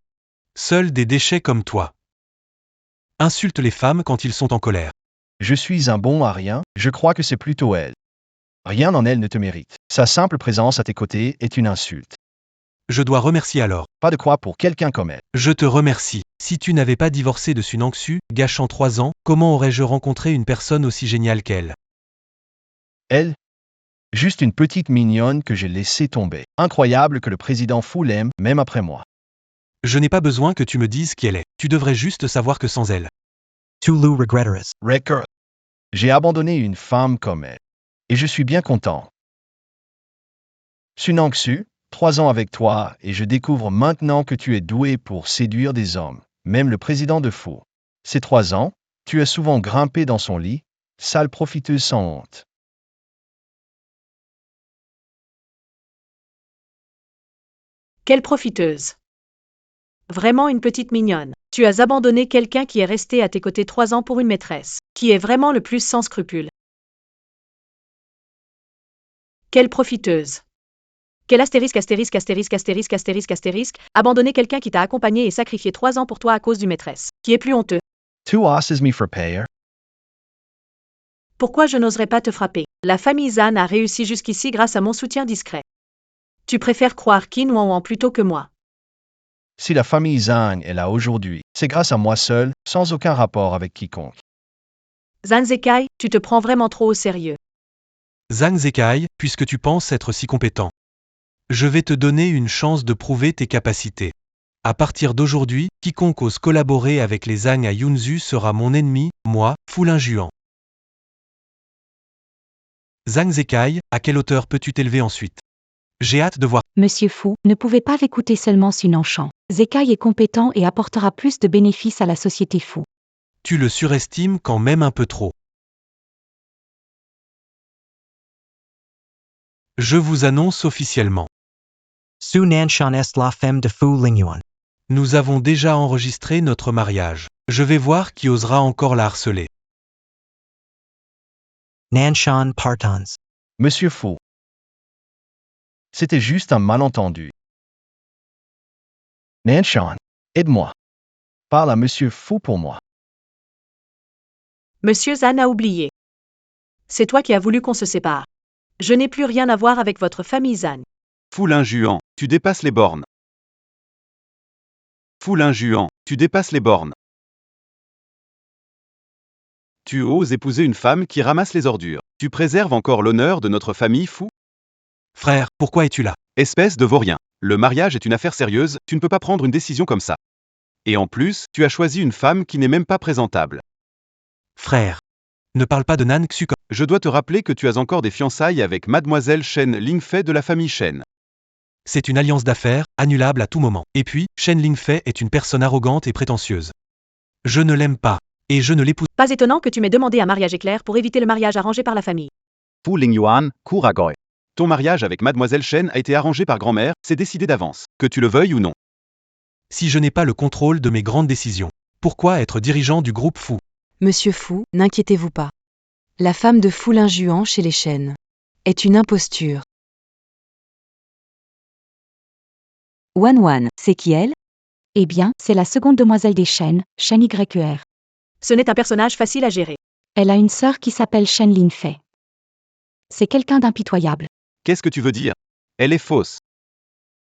Speaker 2: Seuls des déchets comme toi. Insulte les femmes quand ils sont en colère.
Speaker 8: Je suis un bon à rien, je crois que c'est plutôt elle. Rien en elle ne te mérite. Sa simple présence à tes côtés est une insulte.
Speaker 2: Je dois remercier alors.
Speaker 8: Pas de quoi pour quelqu'un comme elle.
Speaker 2: Je te remercie. Si tu n'avais pas divorcé de Sunangsu, gâchant 3 ans, comment aurais-je rencontré une personne aussi géniale qu'elle?
Speaker 8: Elle? Juste une petite mignonne que j'ai laissée tomber. Incroyable que le président Fu l'aime, même après moi.
Speaker 2: Je n'ai pas besoin que tu me dises qui elle est. Tu devrais juste savoir que sans elle.
Speaker 7: Tu le regretteras.
Speaker 8: Record. J'ai abandonné une femme comme elle. Et je suis bien content. Sunangsu, 3 ans avec toi, et je découvre maintenant que tu es doué pour séduire des hommes, même le président de Fu. Ces 3 ans, tu as souvent grimpé dans son lit, sale profiteuse sans honte.
Speaker 5: Quelle profiteuse! Vraiment une petite mignonne. Tu as abandonné quelqu'un qui est resté à tes côtés 3 ans pour une maîtresse, qui est vraiment le plus sans scrupules. Quelle profiteuse! Quel astérisque, abandonner quelqu'un qui t'a accompagné et sacrifié 3 ans pour toi à cause d'une maîtresse, qui est plus honteux.
Speaker 8: Tu oses me for pair?
Speaker 5: Pourquoi je n'oserais pas te frapper? La famille Zan a réussi jusqu'ici grâce à mon soutien discret. Tu préfères croire Qin Wanwan plutôt que moi.
Speaker 8: Si la famille Zhang est là aujourd'hui, c'est grâce à moi seul, sans aucun rapport avec quiconque.
Speaker 5: Zanzekai, tu te prends vraiment trop au sérieux.
Speaker 2: Zhang Zekai, puisque tu penses être si compétent. Je vais te donner une chance de prouver tes capacités. À partir d'aujourd'hui, quiconque ose collaborer avec les Zhang à Yunzu sera mon ennemi, moi, Fu Linjuan. Zhang Zekai, à quelle hauteur peux-tu t'élever ensuite? J'ai hâte de voir.
Speaker 1: Monsieur Fu, ne pouvez pas écouter seulement Sunanchan. Zekai est compétent et apportera plus de bénéfices à la société Fu.
Speaker 2: Tu le surestimes quand même un peu trop. Je vous annonce officiellement.
Speaker 7: Su Nanshan est la femme de Fu Lingyuan.
Speaker 2: Nous avons déjà enregistré notre mariage. Je vais voir qui osera encore la harceler.
Speaker 7: Nanshan partons.
Speaker 8: Monsieur Fu. C'était juste un malentendu. Nanshan, aide-moi. Parle à Monsieur Fu pour moi.
Speaker 5: Monsieur Zan a oublié. C'est toi qui as voulu qu'on se sépare. Je n'ai plus rien à voir avec votre famille Zan.
Speaker 4: Fu Linjuan, tu dépasses les bornes. Fu Linjuan, tu dépasses les bornes. Tu oses épouser une femme qui ramasse les ordures. Tu préserves encore l'honneur de notre famille, Fu?
Speaker 2: Frère, pourquoi es-tu là?
Speaker 4: Espèce de vaurien. Le mariage est une affaire sérieuse, tu ne peux pas prendre une décision comme ça. Et en plus, tu as choisi une femme qui n'est même pas présentable.
Speaker 2: Frère. Ne parle pas de Nan Xu comme...
Speaker 4: Je dois te rappeler que tu as encore des fiançailles avec mademoiselle Shen Lingfei de la famille Shen.
Speaker 2: C'est une alliance d'affaires, annulable à tout moment. Et puis, Shen Lingfei est une personne arrogante et prétentieuse. Je ne l'aime pas. Et je ne l'épouse.
Speaker 5: Pas étonnant que tu m'aies demandé un mariage éclair pour éviter le mariage arrangé par la famille.
Speaker 4: Fu Lingyuan, Kuragoy. Ton mariage avec Mademoiselle Shen a été arrangé par grand-mère, c'est décidé d'avance, que tu le veuilles ou non.
Speaker 2: Si je n'ai pas le contrôle de mes grandes décisions, pourquoi être dirigeant du groupe Fu?
Speaker 10: Monsieur Fu, n'inquiétez-vous pas. La femme de Fu Lingyuan chez les Shen est une imposture.
Speaker 9: Wan, c'est qui elle?
Speaker 1: Eh bien, c'est la seconde demoiselle des Shen, Shen YER.
Speaker 5: Ce n'est un personnage facile à gérer.
Speaker 1: Elle a une sœur qui s'appelle Shen Linfei. C'est quelqu'un d'impitoyable.
Speaker 4: Qu'est-ce que tu veux dire? Elle est fausse.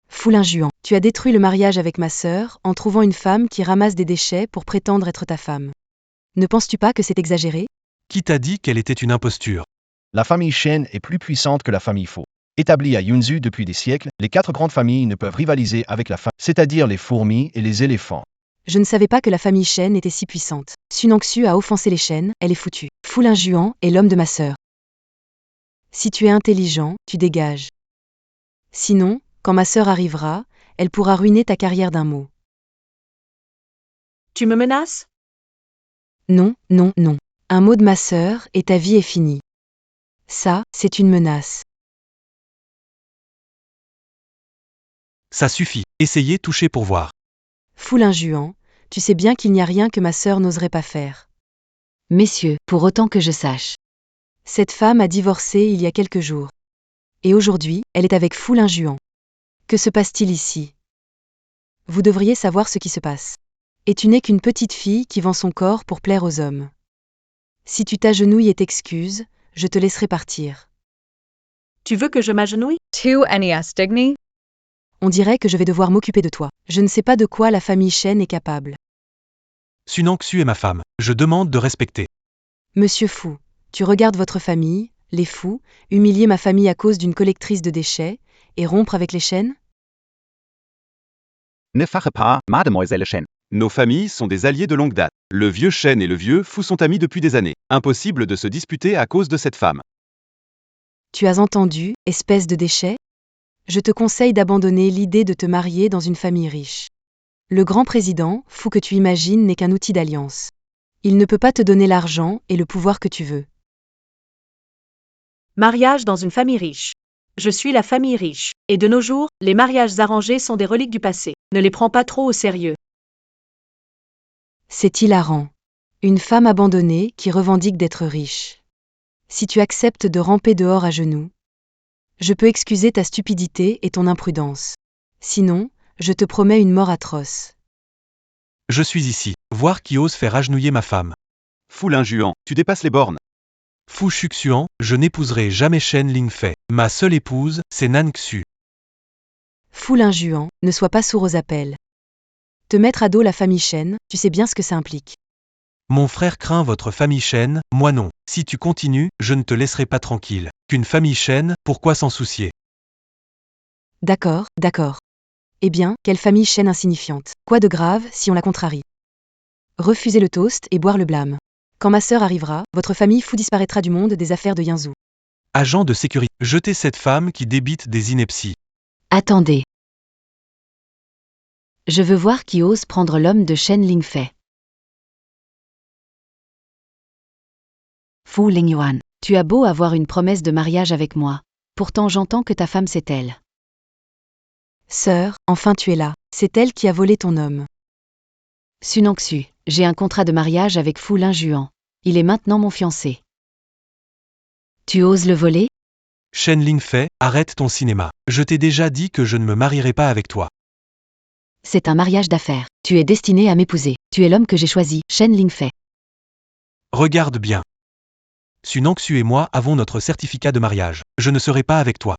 Speaker 10: Fu Lingyuan, tu as détruit le mariage avec ma sœur en trouvant une femme qui ramasse des déchets pour prétendre être ta femme. Ne penses-tu pas que c'est exagéré?
Speaker 2: Qui t'a dit qu'elle était une imposture?
Speaker 8: La famille Shen est plus puissante que la famille Fu. Établie à Yunzhu depuis des siècles, les 4 grandes familles ne peuvent rivaliser avec la famille, c'est-à-dire les fourmis et les éléphants.
Speaker 10: Je ne savais pas que la famille Shen était si puissante. Sunangsu a offensé les Shen, elle est foutue. Fu Lingyuan est l'homme de ma sœur. Si tu es intelligent, tu dégages. Sinon, quand ma sœur arrivera, elle pourra ruiner ta carrière d'un mot.
Speaker 5: Tu me menaces?
Speaker 10: Non. Un mot de ma sœur et ta vie est finie. Ça, c'est une menace.
Speaker 2: Ça suffit, essayez toucher pour voir.
Speaker 10: Fu Lingyuan, tu sais bien qu'il n'y a rien que ma sœur n'oserait pas faire.
Speaker 9: Messieurs, pour autant que je sache.
Speaker 10: Cette femme a divorcé il y a quelques jours. Et aujourd'hui, elle est avec Fu Lingyuan. Que se passe-t-il ici? Vous devriez savoir ce qui se passe. Et tu n'es qu'une petite fille qui vend son corps pour plaire aux hommes. Si tu t'agenouilles et t'excuses, je te laisserai partir.
Speaker 5: Tu veux que je m'agenouille?
Speaker 6: Tu NES Digny?
Speaker 10: On dirait que je vais devoir m'occuper de toi. Je ne sais pas de quoi la famille Shen est capable.
Speaker 2: Sunangsu est ma femme, je demande de respecter.
Speaker 10: Monsieur Fu, tu regardes votre famille, les Fu, humilier ma famille à cause d'une collectrice de déchets, et rompre avec les Shen?
Speaker 4: Ne fache pas, Mademoiselle Shen. Nos familles sont des alliés de longue date. Le vieux Shen et le vieux Fu sont amis depuis des années. Impossible de se disputer à cause de cette femme.
Speaker 10: Tu as entendu, espèce de déchet? Je te conseille d'abandonner l'idée de te marier dans une famille riche. Le grand président, Fu que tu imagines, n'est qu'un outil d'alliance. Il ne peut pas te donner l'argent et le pouvoir que tu veux.
Speaker 5: Mariage dans une famille riche. Je suis la famille riche. Et de nos jours, les mariages arrangés sont des reliques du passé. Ne les prends pas trop au sérieux.
Speaker 10: C'est hilarant. Une femme abandonnée qui revendique d'être riche. Si tu acceptes de ramper dehors à genoux, je peux excuser ta stupidité et ton imprudence. Sinon, je te promets une mort atroce.
Speaker 2: Je suis ici, voir qui ose faire agenouiller ma femme.
Speaker 4: Fu Lingyuan, tu dépasses les bornes.
Speaker 2: Fu Shuxuan, je n'épouserai jamais Shen Lingfei. Ma seule épouse, c'est Nan Xu.
Speaker 10: Fu Lingyuan, ne sois pas sourd aux appels. Te mettre à dos la famille Shen, tu sais bien ce que ça implique.
Speaker 2: Mon frère craint votre famille Shen, moi non. Si tu continues, je ne te laisserai pas tranquille. Qu'une famille Shen, pourquoi s'en soucier?
Speaker 10: D'accord. Eh bien, quelle famille Shen insignifiante. Quoi de grave si on la contrarie? Refuser le toast et boire le blâme. Quand ma sœur arrivera, votre famille Fu disparaîtra du monde des affaires de Yunzhu.
Speaker 2: Agent de sécurité, jetez cette femme qui débite des inepties.
Speaker 9: Attendez. Je veux voir qui ose prendre l'homme de Shen Lingfei. Fu Lingyuan, tu as beau avoir une promesse de mariage avec moi. Pourtant j'entends que ta femme c'est elle.
Speaker 10: Sœur, enfin tu es là. C'est elle qui a volé ton homme.
Speaker 9: Sunangsu, j'ai un contrat de mariage avec Fu Lingyuan. Il est maintenant mon fiancé. Tu oses le voler?
Speaker 2: Shen Lingfei, arrête ton cinéma. Je t'ai déjà dit que je ne me marierai pas avec toi.
Speaker 9: C'est un mariage d'affaires. Tu es destiné à m'épouser. Tu es l'homme que j'ai choisi, Shen Lingfei.
Speaker 2: Regarde bien. Sunangsu et moi avons notre certificat de mariage. Je ne serai pas avec toi.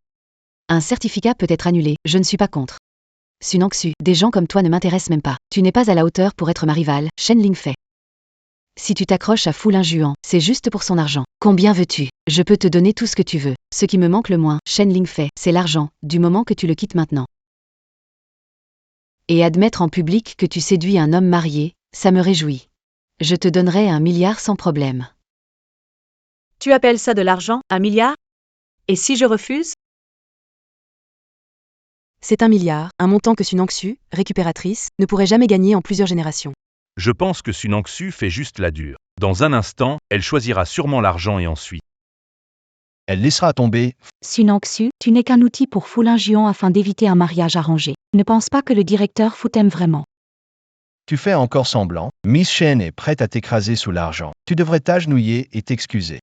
Speaker 9: Un certificat peut être annulé, je ne suis pas contre. Sunangsu, des gens comme toi ne m'intéressent même pas. Tu n'es pas à la hauteur pour être ma rivale, Shen Lingfei. Si tu t'accroches à Fu Lingyuan, c'est juste pour son argent. Combien veux-tu? Je peux te donner tout ce que tu veux. Ce qui me manque le moins, Shen Lingfei, c'est l'argent, du moment que tu le quittes maintenant. Et admettre en public que tu séduis un homme marié, ça me réjouit. Je te donnerai 1 milliard sans problème.
Speaker 5: Tu appelles ça de l'argent, 1 milliard? Et si je refuse?
Speaker 10: C'est 1 milliard, un montant que Sunangsu, récupératrice, ne pourrait jamais gagner en plusieurs générations.
Speaker 3: Je pense que Sunangsu fait juste la dure. Dans un instant, elle choisira sûrement l'argent et ensuite.
Speaker 8: Elle laissera tomber.
Speaker 1: Sunangsu, tu n'es qu'un outil pour Fu Lingjuan afin d'éviter un mariage arrangé. Ne pense pas que le directeur Fu t'aime vraiment.
Speaker 8: Tu fais encore semblant. Miss Shen est prête à t'écraser sous l'argent. Tu devrais t'agenouiller et t'excuser.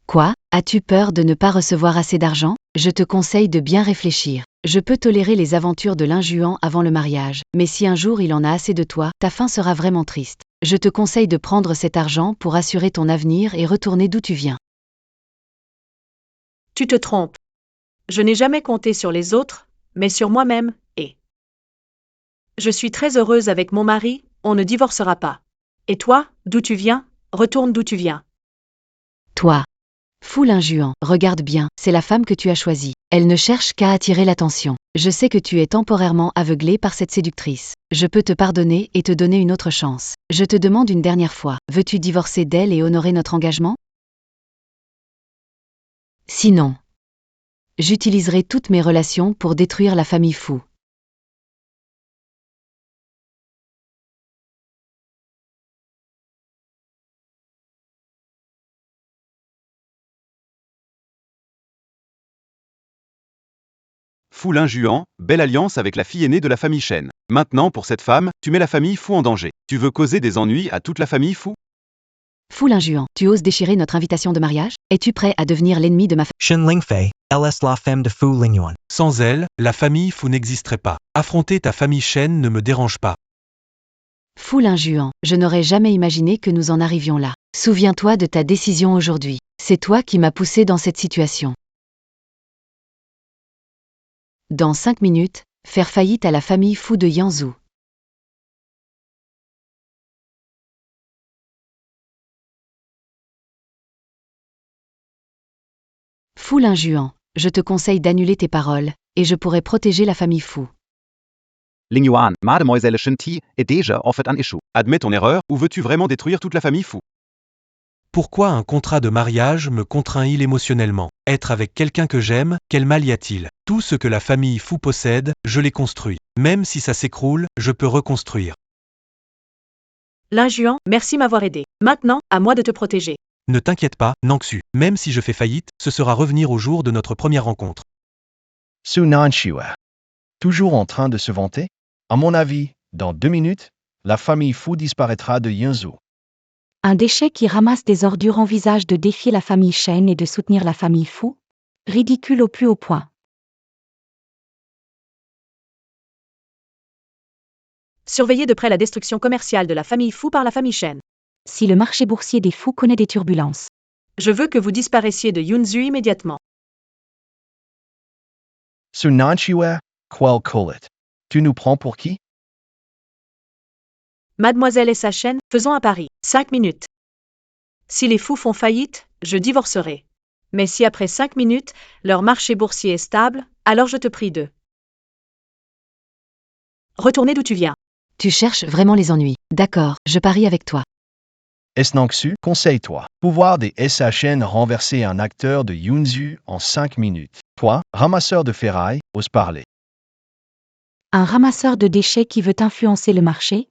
Speaker 9: Quoi? As-tu peur de ne pas recevoir assez d'argent? Je te conseille de bien réfléchir. Je peux tolérer les aventures de Lingjuan avant le mariage, mais si un jour il en a assez de toi, ta fin sera vraiment triste. Je te conseille de prendre cet argent pour assurer ton avenir et retourner d'où tu viens.
Speaker 5: Tu te trompes. Je n'ai jamais compté sur les autres, mais sur moi-même, et je suis très heureuse avec mon mari, on ne divorcera pas. Et toi, d'où tu viens? Retourne d'où tu viens.
Speaker 9: Toi. Fu Lingjuan, regarde bien, c'est la femme que tu as choisie. Elle ne cherche qu'à attirer l'attention. Je sais que tu es temporairement aveuglé par cette séductrice. Je peux te pardonner et te donner une autre chance. Je te demande une dernière fois, veux-tu divorcer d'elle et honorer notre engagement? Sinon, j'utiliserai toutes mes relations pour détruire la famille Fu.
Speaker 4: Fu Lingjuan, belle alliance avec la fille aînée de la famille Shen. Maintenant, pour cette femme, tu mets la famille Fu en danger. Tu veux causer des ennuis à toute la famille Fu?
Speaker 9: Fu Lingjuan, tu oses déchirer notre invitation de mariage? Es-tu prêt à devenir l'ennemi de ma famille?
Speaker 7: Shen Lingfei, LS la femme de Fu Lingyuan.
Speaker 2: Sans elle, la famille Fu n'existerait pas. Affronter ta famille Shen ne me dérange pas.
Speaker 9: Fu Lingjuan, je n'aurais jamais imaginé que nous en arrivions là. Souviens-toi de ta décision aujourd'hui. C'est toi qui m'as poussé dans cette situation. Dans 5 minutes, faire faillite à la famille Fu de Yanzhou. Fu Lingjuan, je te conseille d'annuler tes paroles, et je pourrais protéger la famille Fu.
Speaker 11: Lingyuan, mademoiselle Shen-Ti est déjà offert un issue.
Speaker 4: Admets ton erreur, ou veux-tu vraiment détruire toute la famille Fu?
Speaker 2: Pourquoi un contrat de mariage me contraint-il émotionnellement? Être avec quelqu'un que j'aime, quel mal y a-t-il? Tout ce que la famille Fu possède, je l'ai construit. Même si ça s'écroule, je peux reconstruire.
Speaker 5: Lingjuan, merci m'avoir aidé. Maintenant, à moi de te protéger.
Speaker 2: Ne t'inquiète pas, Nangsu. Même si je fais faillite, ce sera revenir au jour de notre première rencontre.
Speaker 8: Su Nanshua. Toujours en train de se vanter? À mon avis, dans 2 minutes, la famille Fu disparaîtra de Yanzhou.
Speaker 1: Un déchet qui ramasse des ordures envisage de défier la famille Shen et de soutenir la famille Fu? Ridicule au plus haut point.
Speaker 5: Surveillez de près la destruction commerciale de la famille Fu par la famille Shen.
Speaker 1: Si le marché boursier des Fu connaît des turbulences.
Speaker 5: Je veux que vous disparaissiez de Yunzhu immédiatement.
Speaker 8: Su Nanshua, Quel Colet. Tu nous prends pour qui?
Speaker 5: Mademoiselle et sa Shen, faisons à Paris. 5 minutes. Si les Fu font faillite, je divorcerai. Mais si après 5 minutes, leur marché boursier est stable, alors je te prie de retourner d'où tu viens.
Speaker 9: Tu cherches vraiment les ennuis. D'accord, je parie avec toi.
Speaker 8: Esnangsu, conseille-toi. Pouvoir des SHN renverser un acteur de Yunzhu en 5 minutes. Toi, ramasseur de ferraille, ose parler.
Speaker 1: Un ramasseur de déchets qui veut influencer le marché?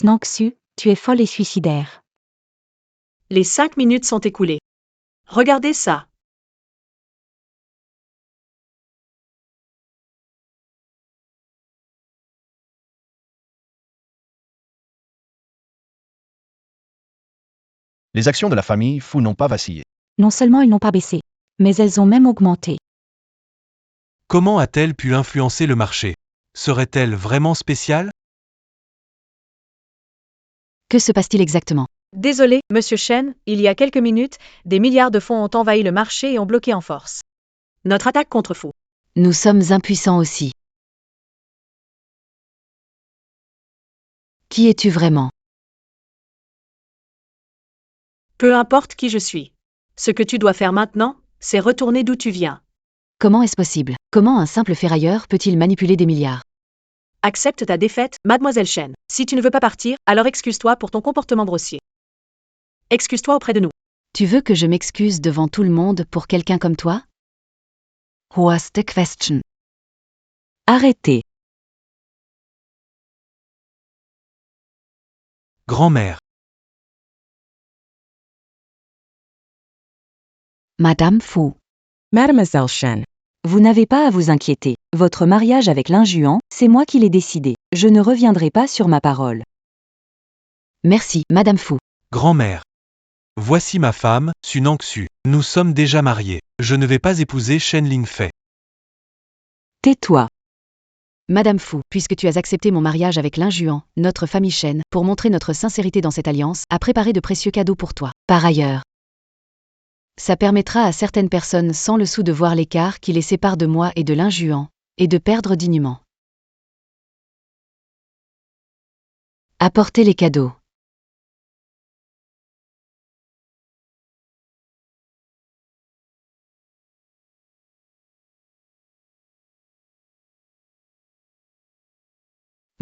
Speaker 1: Nangsu, tu es folle et suicidaire.
Speaker 5: Les 5 minutes sont écoulées. Regardez ça.
Speaker 8: Les actions de la famille Fu n'ont pas vacillé.
Speaker 1: Non seulement ils n'ont pas baissé, mais elles ont même augmenté.
Speaker 2: Comment a-t-elle pu influencer le marché? Serait-elle vraiment spéciale?
Speaker 9: Que se passe-t-il exactement?
Speaker 5: Désolé, Monsieur Shen, il y a quelques minutes, des milliards de fonds ont envahi le marché et ont bloqué en force notre attaque contre Fu.
Speaker 9: Nous sommes impuissants aussi. Qui es-tu vraiment?
Speaker 5: Peu importe qui je suis. Ce que tu dois faire maintenant, c'est retourner d'où tu viens.
Speaker 9: Comment est-ce possible? Comment un simple ferrailleur peut-il manipuler des milliards?
Speaker 5: Accepte ta défaite, Mademoiselle Shen. Si tu ne veux pas partir, alors excuse-toi pour ton comportement grossier. Excuse-toi auprès de nous.
Speaker 9: Tu veux que je m'excuse devant tout le monde pour quelqu'un comme toi? What's the question?
Speaker 1: Arrêtez.
Speaker 2: Grand-mère.
Speaker 1: Madame Fu.
Speaker 6: Mademoiselle Shen.
Speaker 1: Vous n'avez pas à vous inquiéter. Votre mariage avec Linjuan, c'est moi qui l'ai décidé. Je ne reviendrai pas sur ma parole.
Speaker 9: Merci, Madame Fu.
Speaker 2: Grand-mère. Voici ma femme, Su Nangsu. Nous sommes déjà mariés. Je ne vais pas épouser Shen Lingfei.
Speaker 1: Tais-toi.
Speaker 9: Madame Fu, puisque tu as accepté mon mariage avec Linjuan, notre famille Shen, pour montrer notre sincérité dans cette alliance, a préparé de précieux cadeaux pour toi. Par ailleurs, ça permettra à certaines personnes sans le sou de voir l'écart qui les sépare de moi et de Linjuan, et de perdre dignement. Apportez les cadeaux.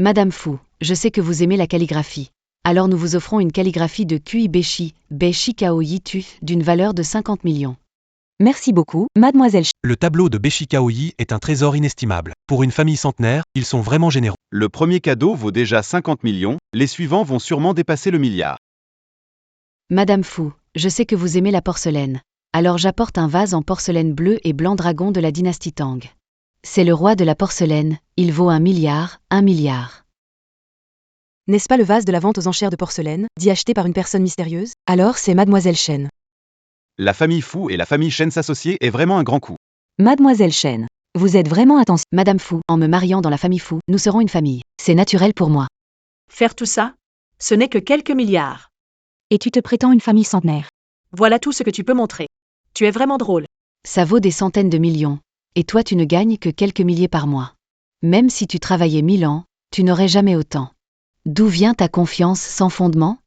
Speaker 9: Madame Fu, je sais que vous aimez la calligraphie. Alors nous vous offrons une calligraphie de Kui Beshi, Beshi Kao Yitu, d'une valeur de 50 millions.
Speaker 1: Merci beaucoup, mademoiselle.
Speaker 2: Le tableau de Beshikaoyi est un trésor inestimable. Pour une famille centenaire, ils sont vraiment généreux.
Speaker 4: Le premier cadeau vaut déjà 50 millions, les suivants vont sûrement dépasser le milliard.
Speaker 9: Madame Fu, je sais que vous aimez la porcelaine. Alors j'apporte un vase en porcelaine bleue et blanc dragon de la dynastie Tang. C'est le roi de la porcelaine, il vaut 1 milliard, 1 milliard.
Speaker 10: N'est-ce pas le vase de la vente aux enchères de porcelaine, dit acheté par une personne mystérieuse? Alors c'est Mademoiselle Shen.
Speaker 4: La famille Fu et la famille Shen s'associer est vraiment un grand coup.
Speaker 1: Mademoiselle Shen, vous êtes vraiment attention.
Speaker 9: Madame Fu, en me mariant dans la famille Fu, nous serons une famille. C'est naturel pour moi.
Speaker 5: Faire tout ça? Ce n'est que quelques milliards.
Speaker 1: Et tu te prétends une famille centenaire.
Speaker 5: Voilà tout ce que tu peux montrer. Tu es vraiment drôle.
Speaker 9: Ça vaut des centaines de millions. Et toi tu ne gagnes que quelques milliers par mois. Même si tu travaillais 1000 ans, tu n'aurais jamais autant. D'où vient ta confiance sans fondement?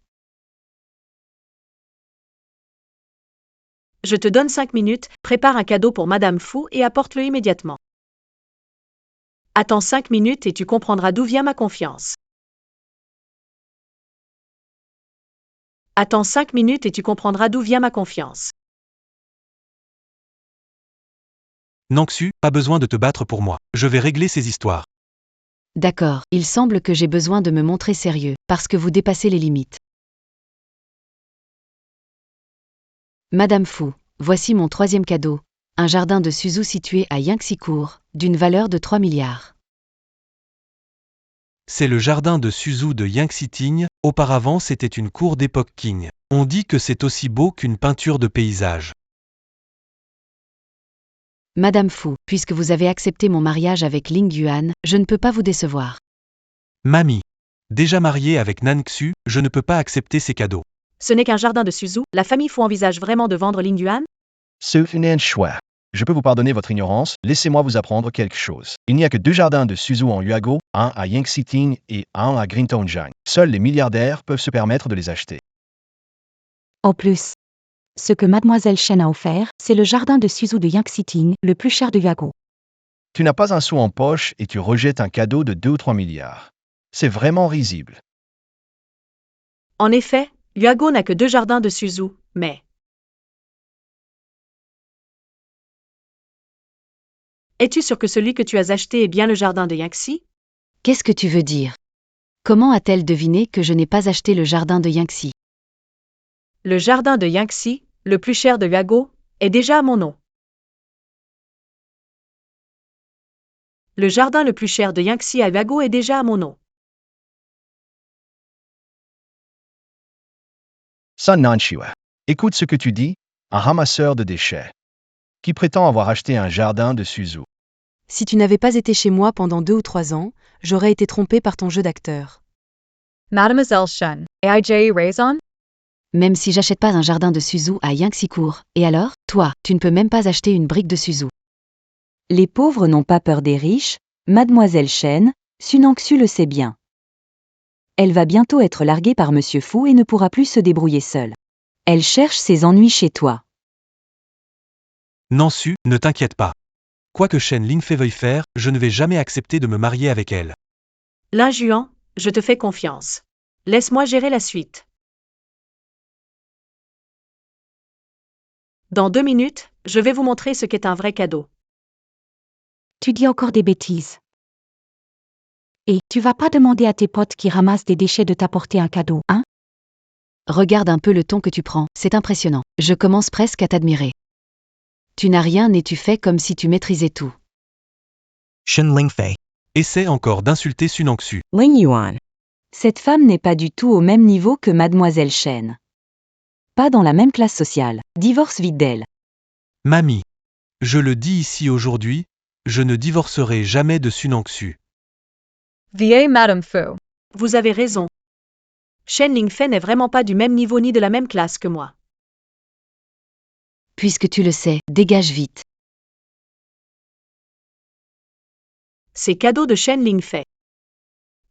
Speaker 5: Je te donne 5 minutes, prépare un cadeau pour Madame Fu et apporte-le immédiatement. Attends 5 minutes et tu comprendras d'où vient ma confiance. Attends 5 minutes et tu comprendras d'où vient ma confiance.
Speaker 2: Nangsu, pas besoin de te battre pour moi. Je vais régler ces histoires.
Speaker 9: D'accord, il semble que j'ai besoin de me montrer sérieux, parce que vous dépassez les limites. Madame Fu, voici mon troisième cadeau, un jardin de Suzu situé à Yangtze-Cour, d'une valeur de 3 milliards.
Speaker 2: C'est le jardin de Suzu de Yangtze-Ting, auparavant c'était une cour d'époque Qing. On dit que c'est aussi beau qu'une peinture de paysage.
Speaker 9: Madame Fu, puisque vous avez accepté mon mariage avec Ling Yuan, je ne peux pas vous décevoir.
Speaker 2: Mamie. Déjà mariée avec Nangsu, je ne peux pas accepter ces cadeaux.
Speaker 5: Ce n'est qu'un jardin de Suzu, la famille Fu envisage vraiment de vendre Lingyuan?
Speaker 8: C'est un choix. Je peux vous pardonner votre ignorance, laissez-moi vous apprendre quelque chose. Il n'y a que 2 jardins de Suzu en Yuago, un à Yangtze-Ting et un à Greentownjiang. Seuls les milliardaires peuvent se permettre de les acheter.
Speaker 1: En plus, ce que mademoiselle Shen a offert, c'est le jardin de Suzu de Yangtze-Ting, le plus cher de Yuago.
Speaker 8: Tu n'as pas un sou en poche et tu rejettes un cadeau de 2 ou 3 milliards. C'est vraiment risible.
Speaker 5: En effet, Yuago n'a que 2 jardins de Suzu, mais... Es-tu sûr que celui que tu as acheté est bien le jardin de Yangtze?
Speaker 9: Qu'est-ce que tu veux dire? Comment a-t-elle deviné que je n'ai pas acheté le jardin de Yangtze?
Speaker 5: Le jardin de Yangtze, le plus cher de Yuago, est déjà à mon nom. Le jardin le plus cher de Yangtze à Yuago est déjà à mon nom.
Speaker 8: Sun Nanshua. Écoute ce que tu dis, un ramasseur de déchets, qui prétend avoir acheté un jardin de Suzu.
Speaker 10: Si tu n'avais pas été chez moi pendant 2 ou 3 ans, j'aurais été trompée par ton jeu d'acteur.
Speaker 6: Mademoiselle Shen. AIJ Raison?
Speaker 9: Même si j'achète pas un jardin de Suzu à Yangtze-Cour, et alors, toi, tu ne peux même pas acheter une brique de Suzu.
Speaker 1: Les pauvres n'ont pas peur des riches, mademoiselle Shen, Su Nangsu le sait bien. Elle va bientôt être larguée par monsieur Fu et ne pourra plus se débrouiller seule. Elle cherche ses ennuis chez toi.
Speaker 2: Nangsu, ne t'inquiète pas. Quoi que Shen Lingfei veuille faire, je ne vais jamais accepter de me marier avec elle.
Speaker 5: Linjuan, je te fais confiance. Laisse-moi gérer la suite. Dans 2 minutes, je vais vous montrer ce qu'est un vrai cadeau.
Speaker 1: Tu dis encore des bêtises. Et tu vas pas demander à tes potes qui ramassent des déchets de t'apporter un cadeau, hein?
Speaker 9: Regarde un peu le ton que tu prends, c'est impressionnant. Je commence presque à t'admirer. Tu n'as rien et tu fais comme si tu maîtrisais tout.
Speaker 7: Shin Lingfei.
Speaker 2: Essaie encore d'insulter Sunangsu.
Speaker 6: Ling Yuan.
Speaker 1: Cette femme n'est pas du tout au même niveau que Mademoiselle Shen. Pas dans la même classe sociale. Divorce vite d'elle.
Speaker 2: Mamie. Je le dis ici aujourd'hui, je ne divorcerai jamais de Sunangsu.
Speaker 6: VA Madame Fu.
Speaker 5: Vous avez raison. Shen Lingfei n'est vraiment pas du même niveau ni de la même classe que moi.
Speaker 9: Puisque tu le sais, dégage vite.
Speaker 5: C'est cadeau de Shen Lingfei.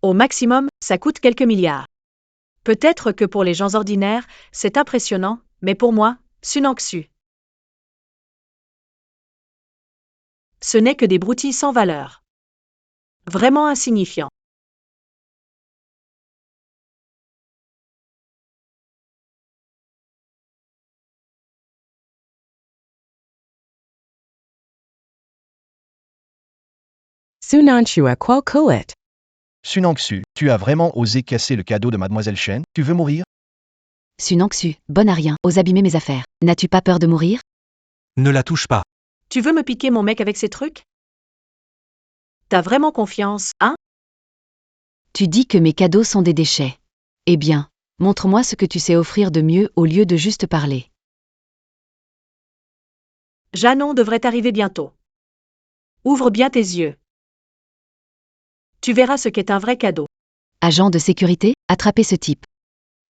Speaker 5: Au maximum, ça coûte quelques milliards. Peut-être que pour les gens ordinaires, c'est impressionnant, mais pour moi, Sunangsu. Ce n'est que des broutilles sans valeur. Vraiment insignifiants.
Speaker 6: Sunanchua Qual Kulit.
Speaker 8: Sunangsu, tu as vraiment osé casser le cadeau de Mademoiselle Shen? Tu veux mourir?
Speaker 9: Sunangsu, bonne à rien, ose abîmer mes affaires. N'as-tu pas peur de mourir?
Speaker 2: Ne la touche pas.
Speaker 5: Tu veux me piquer mon mec avec ces trucs? T'as vraiment confiance, hein?
Speaker 9: Tu dis que mes cadeaux sont des déchets. Eh bien, montre-moi ce que tu sais offrir de mieux au lieu de juste parler.
Speaker 5: Janon devrait arriver bientôt. Ouvre bien tes yeux. Tu verras ce qu'est un vrai cadeau.
Speaker 9: Agent de sécurité, attrapez ce type.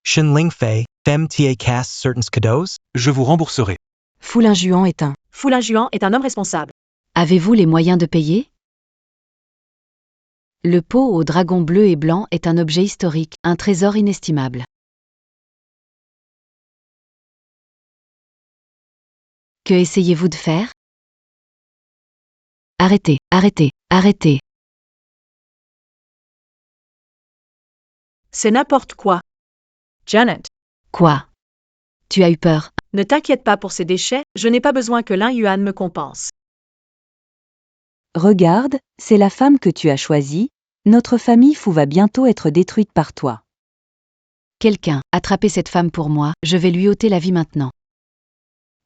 Speaker 7: Shin Lingfei, Fem Ta Cast Certains Cadeaux.
Speaker 2: Je vous rembourserai.
Speaker 10: Foulin Juan est un.
Speaker 5: Foulin Juan est un homme responsable.
Speaker 9: Avez-vous les moyens de payer? Le pot au dragon bleu et blanc est un objet historique, un trésor inestimable. Que essayez-vous de faire? Arrêtez, arrêtez, arrêtez.
Speaker 5: C'est n'importe quoi.
Speaker 6: Janet.
Speaker 9: Quoi? Tu as eu peur?
Speaker 5: Ne t'inquiète pas pour ces déchets, je n'ai pas besoin que Lin Yuan me compense.
Speaker 1: Regarde, c'est la femme que tu as choisie. Notre famille Fu va bientôt être détruite par toi.
Speaker 9: Quelqu'un, attrapez cette femme pour moi, je vais lui ôter la vie maintenant.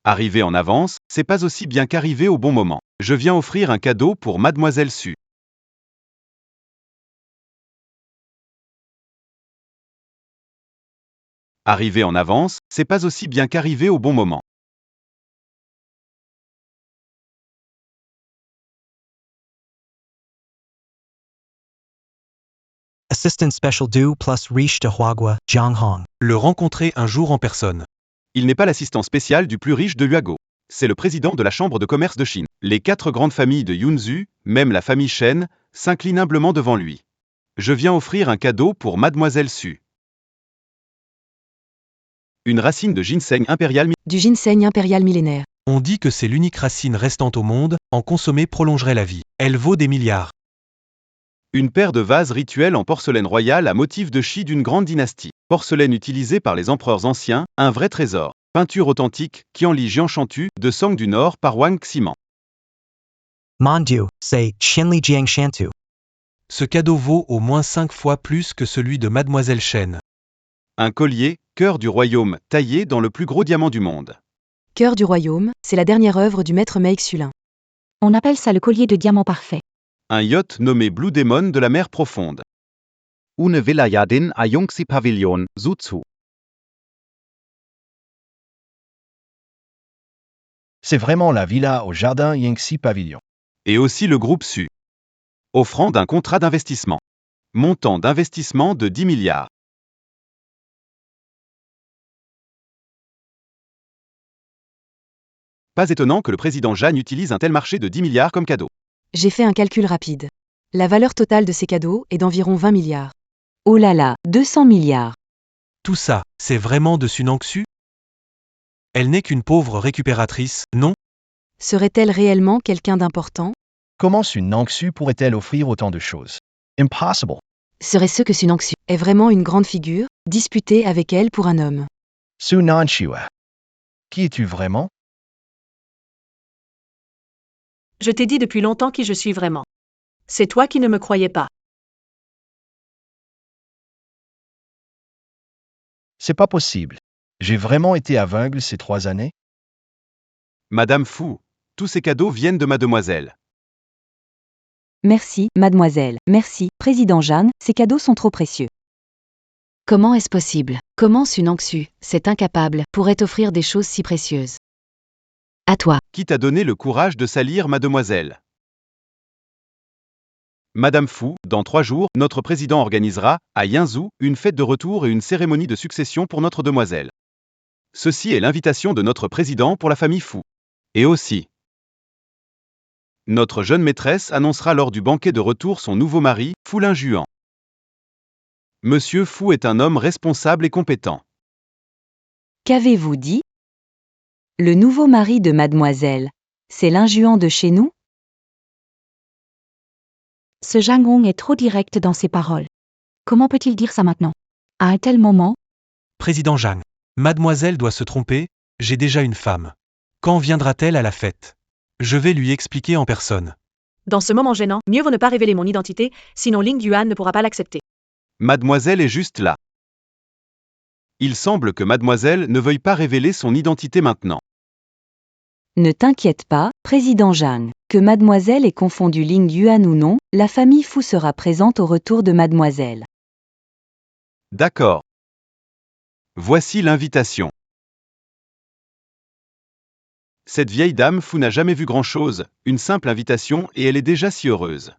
Speaker 4: Arriver en avance, c'est pas aussi bien qu'arriver au bon moment. Je viens offrir un cadeau pour Mademoiselle Su. Arriver en avance, c'est pas aussi bien qu'arriver au bon moment.
Speaker 7: Assistant Special Du plus Riche de Huagua, Jiang Hong.
Speaker 2: Le rencontrer un jour en personne.
Speaker 4: Il n'est pas l'assistant spécial du plus riche de Huago. C'est le président de la Chambre de commerce de Chine. Les 4 grandes familles de Yunzu, même la famille Shen, s'inclinent humblement devant lui. Je viens offrir un cadeau pour Mademoiselle Su. Une racine de ginseng impérial.
Speaker 10: Du ginseng impérial millénaire.
Speaker 2: On dit que c'est l'unique racine restante au monde, en consommer prolongerait la vie. Elle vaut des milliards.
Speaker 4: Une paire de vases rituels en porcelaine royale à motif de Shi d'une grande dynastie. Porcelaine utilisée par les empereurs anciens, un vrai trésor. Peinture authentique, Qianli Jianshantu, de Song du Nord par Wang Ximan.
Speaker 7: Mondiu, c'est Shinli Jiang Shantu.
Speaker 2: Ce cadeau vaut au moins 5 fois plus que celui de Mademoiselle Shen.
Speaker 4: Un collier, cœur du royaume, taillé dans le plus gros diamant du monde.
Speaker 10: Cœur du royaume, c'est la dernière œuvre du maître Meixulin.
Speaker 1: On appelle ça le collier de diamant parfait.
Speaker 4: Un yacht nommé Blue Demon de la mer profonde.
Speaker 11: Une Villa Yadin a Yongxi Pavilion, Suzhou.
Speaker 8: C'est vraiment la villa au jardin Yangtze Pavilion.
Speaker 4: Et aussi le groupe Su. Offrant d'un contrat d'investissement. Montant d'investissement de 10 milliards. Pas étonnant que le président Jeanne utilise un tel marché de 10 milliards comme cadeau.
Speaker 10: J'ai fait un calcul rapide. La valeur totale de ces cadeaux est d'environ 20 milliards.
Speaker 1: Oh là là, 200 milliards.
Speaker 2: Tout ça, c'est vraiment de Sunangsu? Elle n'est qu'une pauvre récupératrice, non?
Speaker 10: Serait-elle réellement quelqu'un d'important?
Speaker 8: Comment Sunangsu pourrait-elle offrir autant de choses? Impossible.
Speaker 9: Serait-ce que Sunangsu
Speaker 10: Est vraiment une grande figure, disputer avec elle pour un homme.
Speaker 8: Sunanshua. Qui es-tu vraiment?
Speaker 5: Je t'ai dit depuis longtemps qui je suis vraiment. C'est toi qui ne me croyais pas.
Speaker 8: C'est pas possible. J'ai vraiment été aveugle ces 3 années?
Speaker 4: Madame Fu, tous ces cadeaux viennent de mademoiselle.
Speaker 1: Merci, mademoiselle. Merci, président Jeanne, ces cadeaux sont trop précieux.
Speaker 9: Comment est-ce possible? Comment Sunangsu, cet incapable, pourrait offrir des choses si précieuses? À toi.
Speaker 4: Qui t'a donné le courage de salir mademoiselle? Madame Fu, dans 3 jours, notre président organisera, à Yinzhou, une fête de retour et une cérémonie de succession pour notre demoiselle. Ceci est l'invitation de notre président pour la famille Fu. Et aussi, notre jeune maîtresse annoncera lors du banquet de retour son nouveau mari, Fu Lingjuan. Monsieur Fu est un homme responsable et compétent.
Speaker 1: Qu'avez-vous dit? Le nouveau mari de mademoiselle, c'est Lingjuan de chez nous? Ce Zhang Hong est trop direct dans ses paroles. Comment peut-il dire ça maintenant? À un tel moment?
Speaker 2: Président Zhang. Mademoiselle doit se tromper, j'ai déjà une femme. Quand viendra-t-elle à la fête? Je vais lui expliquer en personne.
Speaker 5: Dans ce moment gênant, mieux vaut ne pas révéler mon identité, sinon Ling Yuan ne pourra pas l'accepter.
Speaker 4: Mademoiselle est juste là. Il semble que mademoiselle ne veuille pas révéler son identité maintenant.
Speaker 1: Ne t'inquiète pas, président Zhang. Que mademoiselle ait confondu Ling Yuan ou non, la famille Fu sera présente au retour de mademoiselle.
Speaker 4: D'accord. Voici l'invitation. Cette vieille dame Fu n'a jamais vu grand-chose, une simple invitation et elle est déjà si heureuse.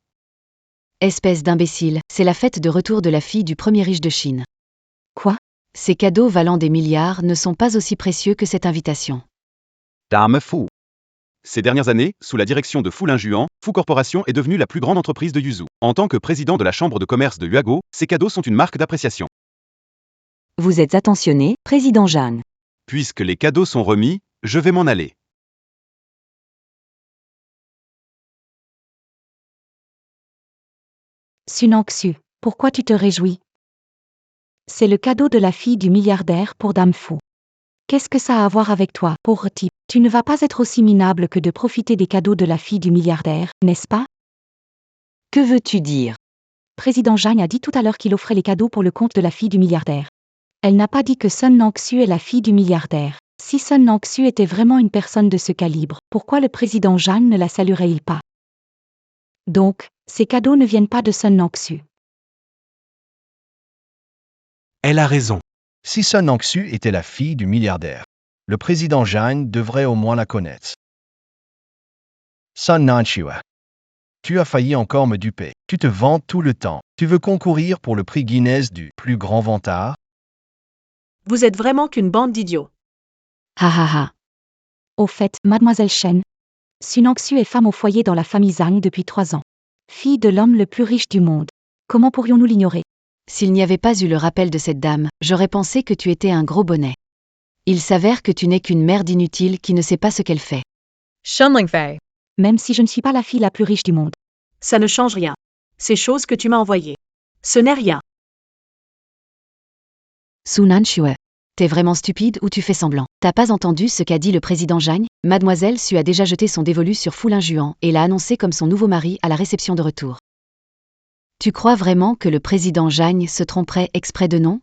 Speaker 9: Espèce d'imbécile, c'est la fête de retour de la fille du premier riche de Chine.
Speaker 1: Quoi?
Speaker 9: Ces cadeaux valant des milliards ne sont pas aussi précieux que cette invitation.
Speaker 11: Dame Fu.
Speaker 4: Ces dernières années, sous la direction de Fu Lingjuan, Fu Corporation est devenue la plus grande entreprise de Yuzhou. En tant que président de la chambre de commerce de Huago, ces cadeaux sont une marque d'appréciation.
Speaker 1: Vous êtes attentionné, président Zhang.
Speaker 4: Puisque les cadeaux sont remis, je vais m'en aller.
Speaker 1: Sunangsu, pourquoi tu te réjouis? C'est le cadeau de la fille du milliardaire pour Dame Fu. Qu'est-ce que ça a à voir avec toi, pauvre type? Tu ne vas pas être aussi minable que de profiter des cadeaux de la fille du milliardaire, n'est-ce pas? Que veux-tu dire? Président Zhang a dit tout à l'heure qu'il offrait les cadeaux pour le compte de la fille du milliardaire. Elle n'a pas dit que Sun Nangsu est la fille du milliardaire. Si Sun Nangsu était vraiment une personne de ce calibre, pourquoi le président Zhang ne la saluerait-il pas? Donc, ces cadeaux ne viennent pas de Sun Nangsu.
Speaker 2: Elle a raison.
Speaker 8: Si Sun Nangsu était la fille du milliardaire, le président Zhang devrait au moins la connaître. Sun Nanshua. Tu as failli encore me duper. Tu te vantes tout le temps. Tu veux concourir pour le prix Guinness du plus grand vantard?
Speaker 5: Vous êtes vraiment qu'une bande d'idiots.
Speaker 9: Ha ha ha.
Speaker 1: Au fait, mademoiselle Shen, Sunangsu est femme au foyer dans la famille Zhang depuis 3 ans. Fille de l'homme le plus riche du monde. Comment pourrions-nous l'ignorer?
Speaker 9: S'il n'y avait pas eu le rappel de cette dame, j'aurais pensé que tu étais un gros bonnet. Il s'avère que tu n'es qu'une merde inutile qui ne sait pas ce qu'elle fait.
Speaker 6: Shen Lingfei.
Speaker 1: Même si je ne suis pas la fille la plus riche du monde.
Speaker 5: Ça ne change rien. Ces choses que tu m'as envoyées. Ce n'est rien.
Speaker 9: Sunan Shue. T'es vraiment stupide ou tu fais semblant? T'as pas entendu ce qu'a dit le président Zhang? Mademoiselle Su a déjà jeté son dévolu sur Fu Lingjuan et l'a annoncé comme son nouveau mari à la réception de retour. Tu crois vraiment que le président Zhang se tromperait exprès de nom?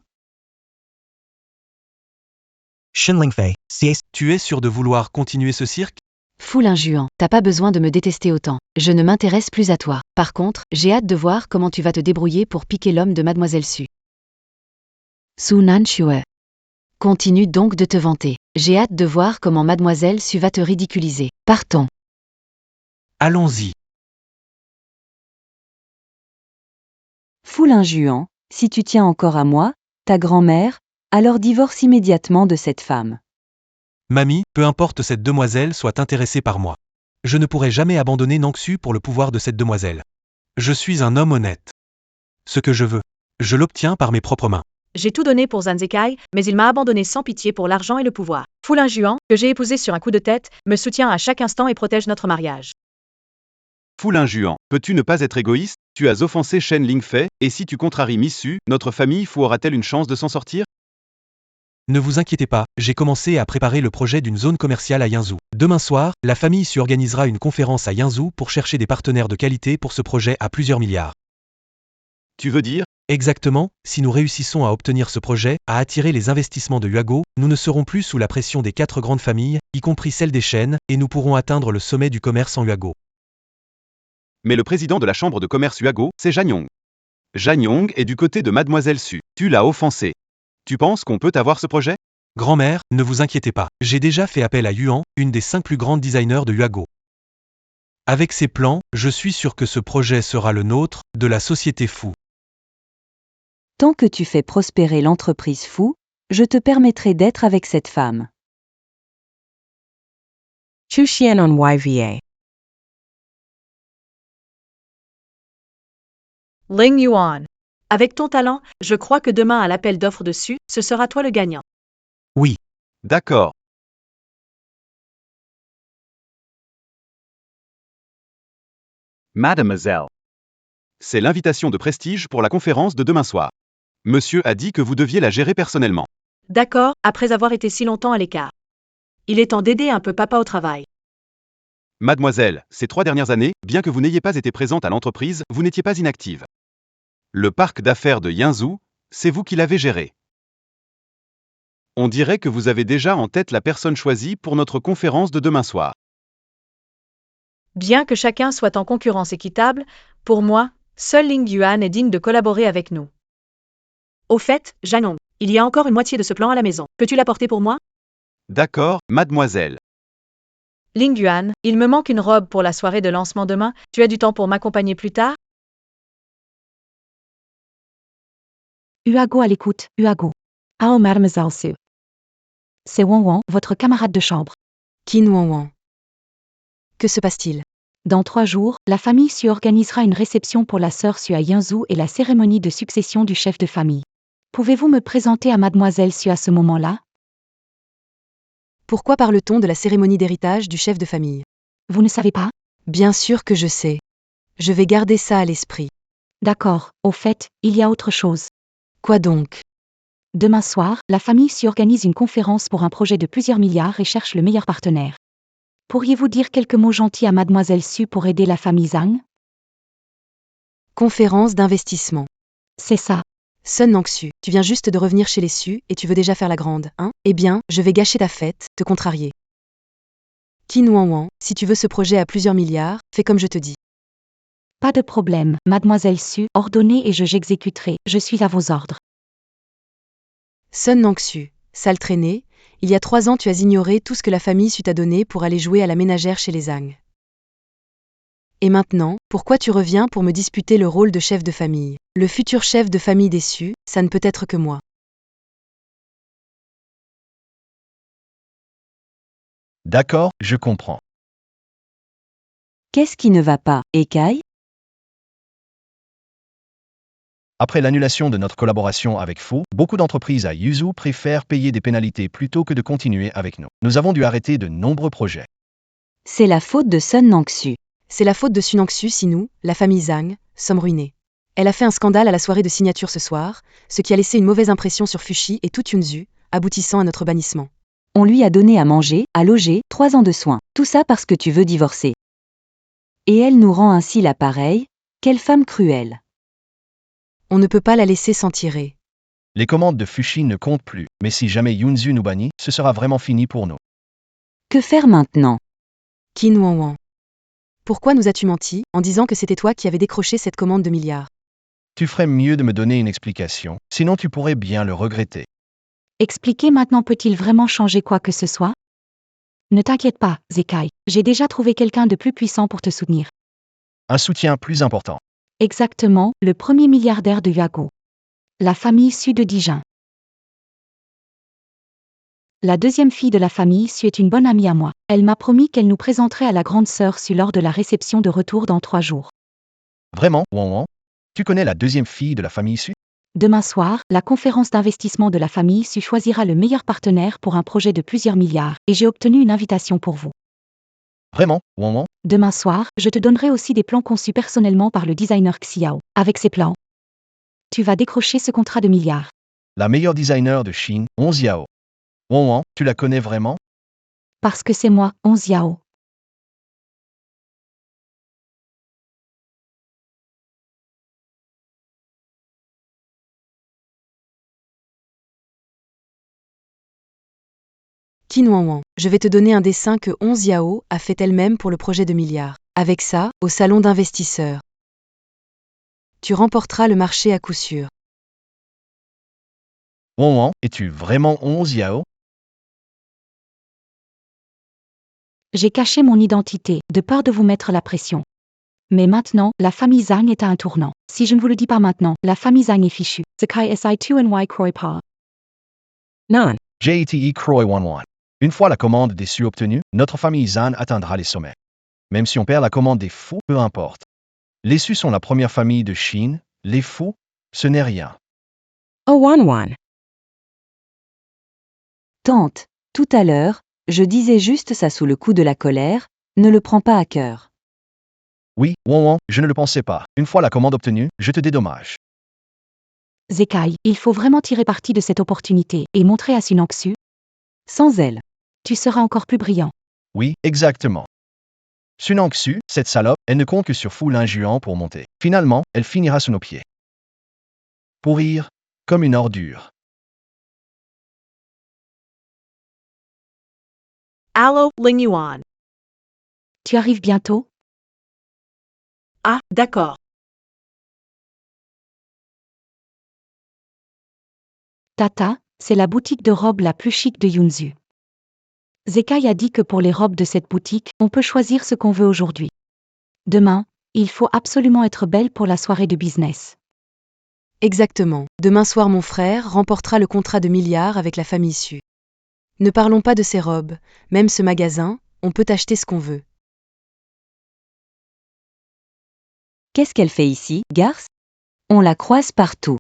Speaker 7: Shen Lingfei, c'est
Speaker 2: Tu es sûr de vouloir continuer ce cirque?
Speaker 9: Fu Lingjuan, t'as pas besoin de me détester autant. Je ne m'intéresse plus à toi. Par contre, j'ai hâte de voir comment tu vas te débrouiller pour piquer l'homme de Mademoiselle Su. Sunan Shue. Continue donc de te vanter. J'ai hâte de voir comment Mademoiselle Su va te ridiculiser. Partons.
Speaker 2: Allons-y.
Speaker 1: Fu Lingjuan, si tu tiens encore à moi, ta grand-mère, alors divorce immédiatement de cette femme.
Speaker 2: Mamie, peu importe cette demoiselle soit intéressée par moi. Je ne pourrai jamais abandonner Nangsu pour le pouvoir de cette demoiselle. Je suis un homme honnête. Ce que je veux, je l'obtiens par mes propres mains.
Speaker 5: J'ai tout donné pour Zanzekai, mais il m'a abandonné sans pitié pour l'argent et le pouvoir. Fu Lingjuan, que j'ai épousé sur un coup de tête, me soutient à chaque instant et protège notre mariage.
Speaker 4: Fu Lingjuan, peux-tu ne pas être égoïste? Tu as offensé Shen Lingfei, et si tu contraries Missu, notre famille Fu aura-t-elle une chance de s'en sortir?
Speaker 2: Ne vous inquiétez pas, j'ai commencé à préparer le projet d'une zone commerciale à Yinzhou. Demain soir, la famille Su organisera une conférence à Yinzhou pour chercher des partenaires de qualité pour ce projet à plusieurs milliards.
Speaker 4: Tu veux dire?
Speaker 2: Exactement, si nous réussissons à obtenir ce projet, à attirer les investissements de Huago, nous ne serons plus sous la pression des 4 grandes familles, y compris celle des chaînes, et nous pourrons atteindre le sommet du commerce en Huago.
Speaker 4: Mais le président de la chambre de commerce Huago, c'est Jan Yong. Jan Yong est du côté de Mademoiselle Su. Tu l'as offensé. Tu penses qu'on peut avoir ce projet?
Speaker 2: Grand-mère, ne vous inquiétez pas, j'ai déjà fait appel à Yuan, une des 5 plus grandes designers de Huago. Avec ses plans, je suis sûr que ce projet sera le nôtre, de la société Fu.
Speaker 12: Tant que tu fais prospérer l'entreprise Fu, je te permettrai d'être avec cette femme.
Speaker 6: Chu Xian on YVA.
Speaker 5: Ling Yuan. Avec ton talent, je crois que demain à l'appel d'offres dessus, ce sera toi le gagnant.
Speaker 2: Oui.
Speaker 4: D'accord.
Speaker 11: Mademoiselle.
Speaker 4: C'est l'invitation de prestige pour la conférence de demain soir. Monsieur a dit que vous deviez la gérer personnellement.
Speaker 5: D'accord, après avoir été si longtemps à l'écart. Il est temps d'aider un peu papa au travail.
Speaker 4: Mademoiselle, ces 3 dernières années, bien que vous n'ayez pas été présente à l'entreprise, vous n'étiez pas inactive. Le parc d'affaires de Yinzhou, c'est vous qui l'avez géré. On dirait que vous avez déjà en tête la personne choisie pour notre conférence de demain soir.
Speaker 5: Bien que chacun soit en concurrence équitable, pour moi, seul Ling Yuan est digne de collaborer avec nous. Au fait, Janong, il y a encore une moitié de ce plan à la maison. Peux-tu l'apporter pour moi?
Speaker 4: D'accord, mademoiselle.
Speaker 5: Ling Yuan, il me manque une robe pour la soirée de lancement demain. Tu as du temps pour m'accompagner plus tard?
Speaker 1: Huago à l'écoute, Huago. Ah, mademoiselle Su. C'est Wan, votre camarade de chambre.
Speaker 10: Qin Wan. Que se passe-t-il?
Speaker 1: Dans 3 jours, la famille Su organisera une réception pour la sœur Su à Yinzhou et la cérémonie de succession du chef de famille. Pouvez-vous me présenter à mademoiselle Su à ce moment-là?
Speaker 10: Pourquoi parle-t-on de la cérémonie d'héritage du chef de famille?
Speaker 1: Vous ne savez pas?
Speaker 10: Bien sûr que je sais. Je vais garder ça à l'esprit.
Speaker 1: D'accord, au fait, il y a autre chose.
Speaker 10: Quoi donc?
Speaker 1: Demain soir, la famille Su organise une conférence pour un projet de plusieurs milliards et cherche le meilleur partenaire. Pourriez-vous dire quelques mots gentils à mademoiselle Su pour aider la famille Zhang?
Speaker 10: Conférence d'investissement.
Speaker 1: C'est ça.
Speaker 10: Sun Nangsu, tu viens juste de revenir chez les Su et tu veux déjà faire la grande, hein? Eh bien, je vais gâcher ta fête, te contrarier. Qin Wan, si tu veux ce projet à plusieurs milliards, fais comme je te dis.
Speaker 1: Pas de problème, mademoiselle Su, ordonnez et j'exécuterai, je suis à vos ordres.
Speaker 10: Sun Nangsu, sale traînée, il y a 3 ans tu as ignoré tout ce que la famille Su t'a donné pour aller jouer à la ménagère chez les Zhang. Et maintenant, pourquoi tu reviens pour me disputer le rôle de chef de famille? Le futur chef de famille des Su, ça ne peut être que moi.
Speaker 8: D'accord, je comprends.
Speaker 12: Qu'est-ce qui ne va pas, Ekai?
Speaker 8: Après l'annulation de notre collaboration avec Fu, beaucoup d'entreprises à Yuzhou préfèrent payer des pénalités plutôt que de continuer avec nous. Nous avons dû arrêter de nombreux projets.
Speaker 12: C'est la faute de Sun Nangsu.
Speaker 10: C'est la faute de Sun Nangsu si nous, la famille Zhang, sommes ruinés. Elle a fait un scandale à la soirée de signature ce soir, ce qui a laissé une mauvaise impression sur Fushi et toute Yunzu, aboutissant à notre bannissement.
Speaker 12: On lui a donné à manger, à loger, 3 ans de soins. Tout ça parce que tu veux divorcer. Et elle nous rend ainsi l'appareil? Quelle femme cruelle.
Speaker 10: On ne peut pas la laisser s'en tirer.
Speaker 8: Les commandes de Fushi ne comptent plus, mais si jamais Yunzu nous bannit, ce sera vraiment fini pour nous.
Speaker 12: Que faire maintenant?
Speaker 10: Qin Wan. Pourquoi nous as-tu menti, en disant que c'était toi qui avais décroché cette commande de milliards?
Speaker 8: Tu ferais mieux de me donner une explication, sinon tu pourrais bien le regretter.
Speaker 1: Expliquer maintenant peut-il vraiment changer quoi que ce soit? Ne t'inquiète pas, Zekai, j'ai déjà trouvé quelqu'un de plus puissant pour te soutenir.
Speaker 8: Un soutien plus important.
Speaker 1: Exactement, le premier milliardaire de Huago. La famille Su de Dijon. La deuxième fille de la famille Su est une bonne amie à moi. Elle m'a promis qu'elle nous présenterait à la grande sœur Su lors de la réception de retour dans 3 jours.
Speaker 8: Vraiment, Wan? Tu connais la deuxième fille de la famille Su?
Speaker 1: Demain soir, la conférence d'investissement de la famille Su choisira le meilleur partenaire pour un projet de plusieurs milliards, et j'ai obtenu une invitation pour vous.
Speaker 8: Vraiment, Wan?
Speaker 1: Demain soir, je te donnerai aussi des plans conçus personnellement par le designer Xiao. Avec ces plans, tu vas décrocher ce contrat de milliards.
Speaker 8: La meilleure designer de Chine, Onziao. Wan, tu la connais vraiment?
Speaker 1: Parce que c'est moi, Onziao.
Speaker 10: Qin Wanwan, je vais te donner un dessin que 11 Yao a fait elle-même pour le projet de milliards. Avec ça, au salon d'investisseurs. Tu remporteras le marché à coup sûr.
Speaker 8: Wanwan, es-tu vraiment 11 Yao?
Speaker 1: J'ai caché mon identité, de peur de vous mettre la pression. Mais maintenant, la famille Zhang est à un tournant. Si je ne vous le dis pas maintenant, la famille Zhang est fichue. Zekai Si2NY Croy Pa.
Speaker 6: None.
Speaker 8: JETE Croy Wanwan. Une fois la commande des su obtenue, notre famille Zhan atteindra les sommets. Même si on perd la commande des fous, peu importe. Les Su sont la première famille de Chine, les fous, ce n'est rien.
Speaker 6: Oh, Wanwan.
Speaker 12: Tante, tout à l'heure, je disais juste ça sous le coup de la colère, ne le prends pas à cœur.
Speaker 8: Oui, Wanwan, je ne le pensais pas. Une fois la commande obtenue, je te dédommage.
Speaker 1: Zekai, il faut vraiment tirer parti de cette opportunité et montrer à Sunangsu.
Speaker 12: Sans elle.
Speaker 1: Tu seras encore plus brillant.
Speaker 8: Oui, exactement. Sunangsu, cette salope, elle ne compte que sur Fu Lingjuan pour monter. Finalement, elle finira sous nos pieds. Pourrir, comme une ordure.
Speaker 5: Allo Lingyuan.
Speaker 1: Tu arrives bientôt?
Speaker 5: Ah, d'accord.
Speaker 1: Tata, c'est la boutique de robes la plus chic de Yunzu. Zekai a dit que pour les robes de cette boutique, on peut choisir ce qu'on veut aujourd'hui. Demain, il faut absolument être belle pour la soirée de business.
Speaker 10: Exactement. Demain soir, mon frère remportera le contrat de milliards avec la famille Su. Ne parlons pas de ces robes. Même ce magasin, on peut acheter ce qu'on veut.
Speaker 12: Qu'est-ce qu'elle fait ici, garce? On la croise partout.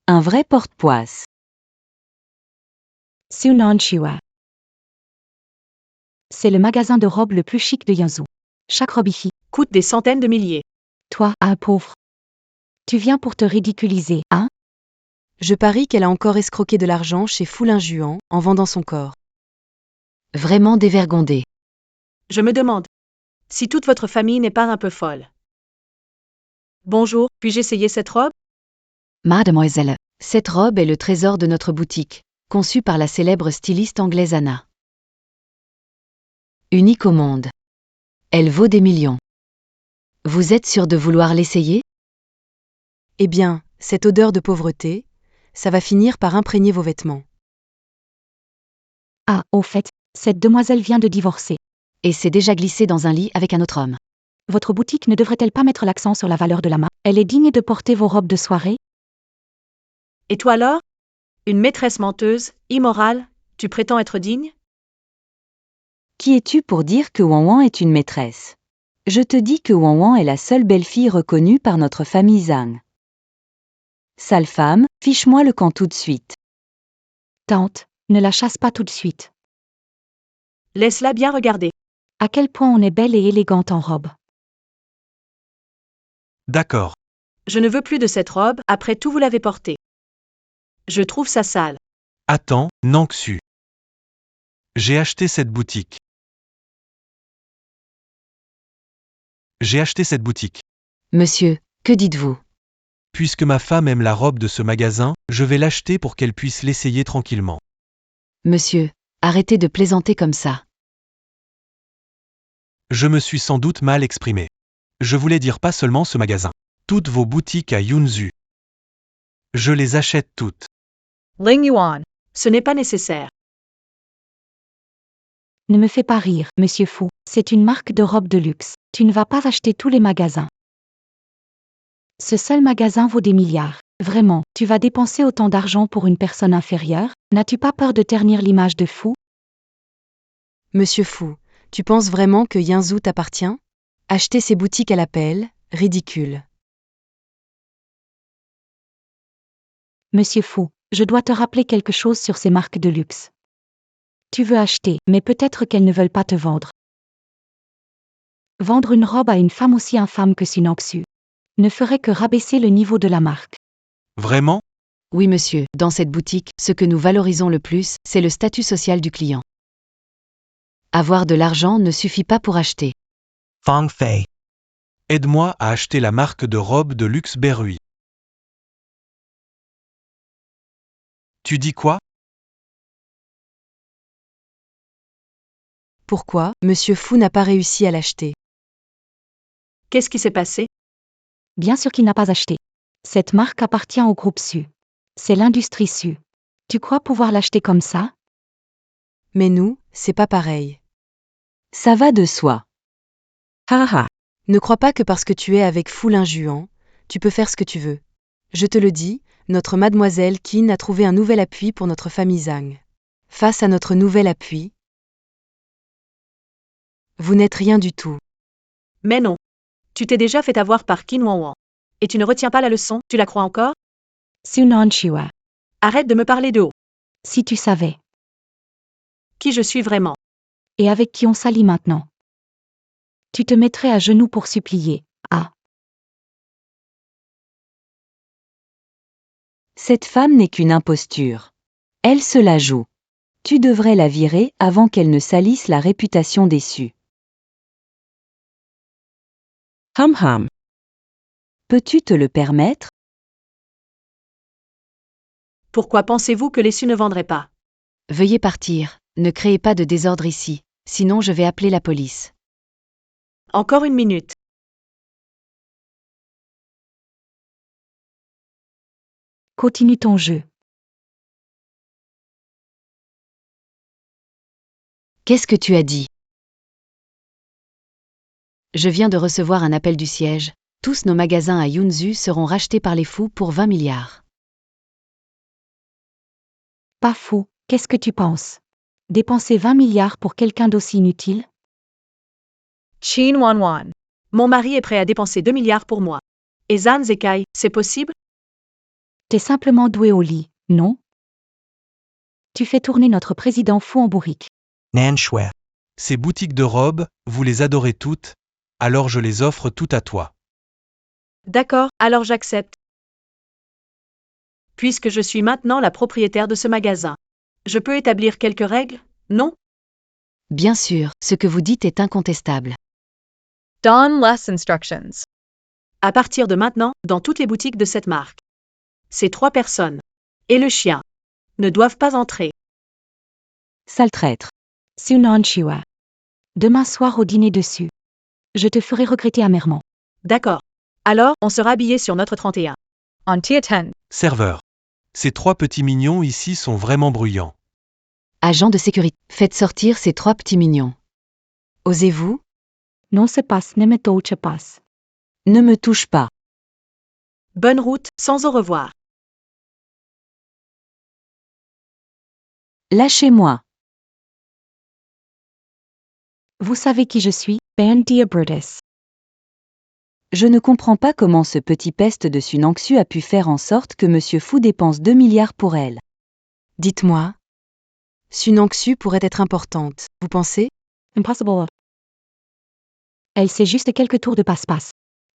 Speaker 12: Un vrai porte-poisse.
Speaker 1: Sunanchua. C'est le magasin de robes le plus chic de Yunzu. Chaque robe ici
Speaker 5: Coûte des centaines de milliers.
Speaker 1: Toi, un pauvre. Tu viens pour te ridiculiser, hein?
Speaker 10: Je parie qu'elle a encore escroqué de l'argent chez Fu Lingjuan en vendant son corps.
Speaker 9: Vraiment dévergondé.
Speaker 5: Je me demande si toute votre famille n'est pas un peu folle. Bonjour, puis-je essayer cette robe?
Speaker 9: Mademoiselle, cette robe est le trésor de notre boutique, conçue par la célèbre styliste anglaise Anna. Unique au monde. Elle vaut des millions. Vous êtes sûr de vouloir l'essayer?
Speaker 10: Eh bien, cette odeur de pauvreté, ça va finir par imprégner vos vêtements.
Speaker 1: Ah, au fait, cette demoiselle vient de divorcer.
Speaker 9: Et s'est déjà glissée dans un lit avec un autre homme.
Speaker 1: Votre boutique ne devrait-elle pas mettre l'accent sur la valeur de la marque? Elle est digne de porter vos robes de soirée?
Speaker 5: Et toi alors? Une maîtresse menteuse, immorale, tu prétends être digne?
Speaker 12: Qui es-tu pour dire que Wanwan est une maîtresse? Je te dis que Wanwan est la seule belle-fille reconnue par notre famille Zhang. Sale femme, fiche-moi le camp tout de suite.
Speaker 1: Tante, ne la chasse pas tout de suite.
Speaker 5: Laisse-la bien regarder.
Speaker 1: À quel point on est belle et élégante en robe.
Speaker 2: D'accord.
Speaker 5: Je ne veux plus de cette robe, après tout vous l'avez portée. Je trouve ça sale.
Speaker 2: Attends, Nangsu. J'ai acheté cette boutique. J'ai acheté cette boutique.
Speaker 9: Monsieur, que dites-vous?
Speaker 2: Puisque ma femme aime la robe de ce magasin, je vais l'acheter pour qu'elle puisse l'essayer tranquillement.
Speaker 9: Monsieur, arrêtez de plaisanter comme ça.
Speaker 2: Je me suis sans doute mal exprimé. Je voulais dire pas seulement ce magasin. Toutes vos boutiques à Yunzu. Je les achète toutes.
Speaker 5: Lingyuan, ce n'est pas nécessaire.
Speaker 1: Ne me fais pas rire, monsieur Fu. C'est une marque de robe de luxe. Tu ne vas pas acheter tous les magasins. Ce seul magasin vaut des milliards. Vraiment, tu vas dépenser autant d'argent pour une personne inférieure? N'as-tu pas peur de ternir l'image de Fu?
Speaker 10: Monsieur Fu, tu penses vraiment que Yunzu t'appartient? Acheter ces boutiques à l'appel, ridicule.
Speaker 1: Monsieur Fu, je dois te rappeler quelque chose sur ces marques de luxe. Tu veux acheter, mais peut-être qu'elles ne veulent pas te vendre. Vendre une robe à une femme aussi infâme que Sunangsu ne ferait que rabaisser le niveau de la marque.
Speaker 2: Vraiment?
Speaker 9: Oui monsieur, dans cette boutique, ce que nous valorisons le plus, c'est le statut social du client. Avoir de l'argent ne suffit pas pour acheter.
Speaker 7: Fang Fei.
Speaker 2: Aide-moi à acheter la marque de robe de luxe Berui. Tu dis quoi?
Speaker 10: Pourquoi Monsieur Fu n'a pas réussi à l'acheter?
Speaker 5: Qu'est-ce qui s'est passé?
Speaker 1: Bien sûr qu'il n'a pas acheté. Cette marque appartient au groupe Su. C'est l'industrie Su. Tu crois pouvoir l'acheter comme ça?
Speaker 10: Mais nous, c'est pas pareil.
Speaker 12: Ça va de soi.
Speaker 6: Ha ha.
Speaker 10: Ne crois pas que parce que tu es avec Fu Linjuan, tu peux faire ce que tu veux. Je te le dis, notre mademoiselle Qin a trouvé un nouvel appui pour notre famille Zhang. Face à notre nouvel appui, vous n'êtes rien du tout.
Speaker 5: Mais non. Tu t'es déjà fait avoir par Qin Wanwan. Et tu ne retiens pas la leçon, tu la crois encore?
Speaker 1: Sunan Chiwa.
Speaker 5: Arrête de me parler de haut.
Speaker 1: Si tu savais.
Speaker 5: Qui je suis vraiment.
Speaker 1: Et avec qui on s'allie maintenant? Tu te mettrais à genoux pour supplier. Ah.
Speaker 12: Cette femme n'est qu'une imposture. Elle se la joue. Tu devrais la virer avant qu'elle ne salisse la réputation des Su.
Speaker 6: Hum hum.
Speaker 12: Peux-tu te le permettre?
Speaker 5: Pourquoi pensez-vous que les Su ne vendraient pas?
Speaker 9: Veuillez partir, ne créez pas de désordre ici, sinon je vais appeler la police.
Speaker 5: Encore une minute.
Speaker 1: Continue ton jeu.
Speaker 9: Qu'est-ce que tu as dit? Je viens de recevoir un appel du siège. Tous nos magasins à Yunzu seront rachetés par les fous pour 20 milliards.
Speaker 1: Pas fou, qu'est-ce que tu penses? Dépenser 20 milliards pour quelqu'un d'aussi inutile?
Speaker 5: Qin Wanwan. Mon mari est prêt à dépenser 2 milliards pour moi. Et Zhang Zekai, c'est possible?
Speaker 1: T'es simplement doué au lit, non? Tu fais tourner notre président fou en bourrique.
Speaker 7: Nan Shui.
Speaker 2: Ces boutiques de robes, vous les adorez toutes, alors je les offre toutes à toi.
Speaker 5: D'accord, alors j'accepte. Puisque je suis maintenant la propriétaire de ce magasin. Je peux établir quelques règles, non?
Speaker 9: Bien sûr, ce que vous dites est incontestable.
Speaker 5: Don less instructions. À partir de maintenant, dans toutes les boutiques de cette marque. Ces 3 personnes. Et le chien. Ne doivent pas entrer.
Speaker 12: Sale traître.
Speaker 1: Sunan Chiwa. Demain soir au dîner dessus. Je te ferai regretter amèrement.
Speaker 5: D'accord. Alors, on sera habillés sur notre 31. On tier 10.
Speaker 2: Serveur. Ces 3 petits mignons ici sont vraiment bruyants.
Speaker 9: Agent de sécurité, faites sortir ces 3 petits mignons.
Speaker 10: Osez-vous?
Speaker 1: Non se passe, ne me touche pas.
Speaker 12: Ne me touche pas.
Speaker 5: Bonne route, sans au revoir.
Speaker 12: Lâchez-moi.
Speaker 1: Vous savez qui je suis, Bandia Brutus.
Speaker 12: Je ne comprends pas comment ce petit peste de Sunangsu a pu faire en sorte que Monsieur Fu dépense 2 milliards pour elle.
Speaker 10: Dites-moi. Sunangsu pourrait être importante, vous pensez?
Speaker 1: Impossible. Elle sait juste quelques tours de passe-passe.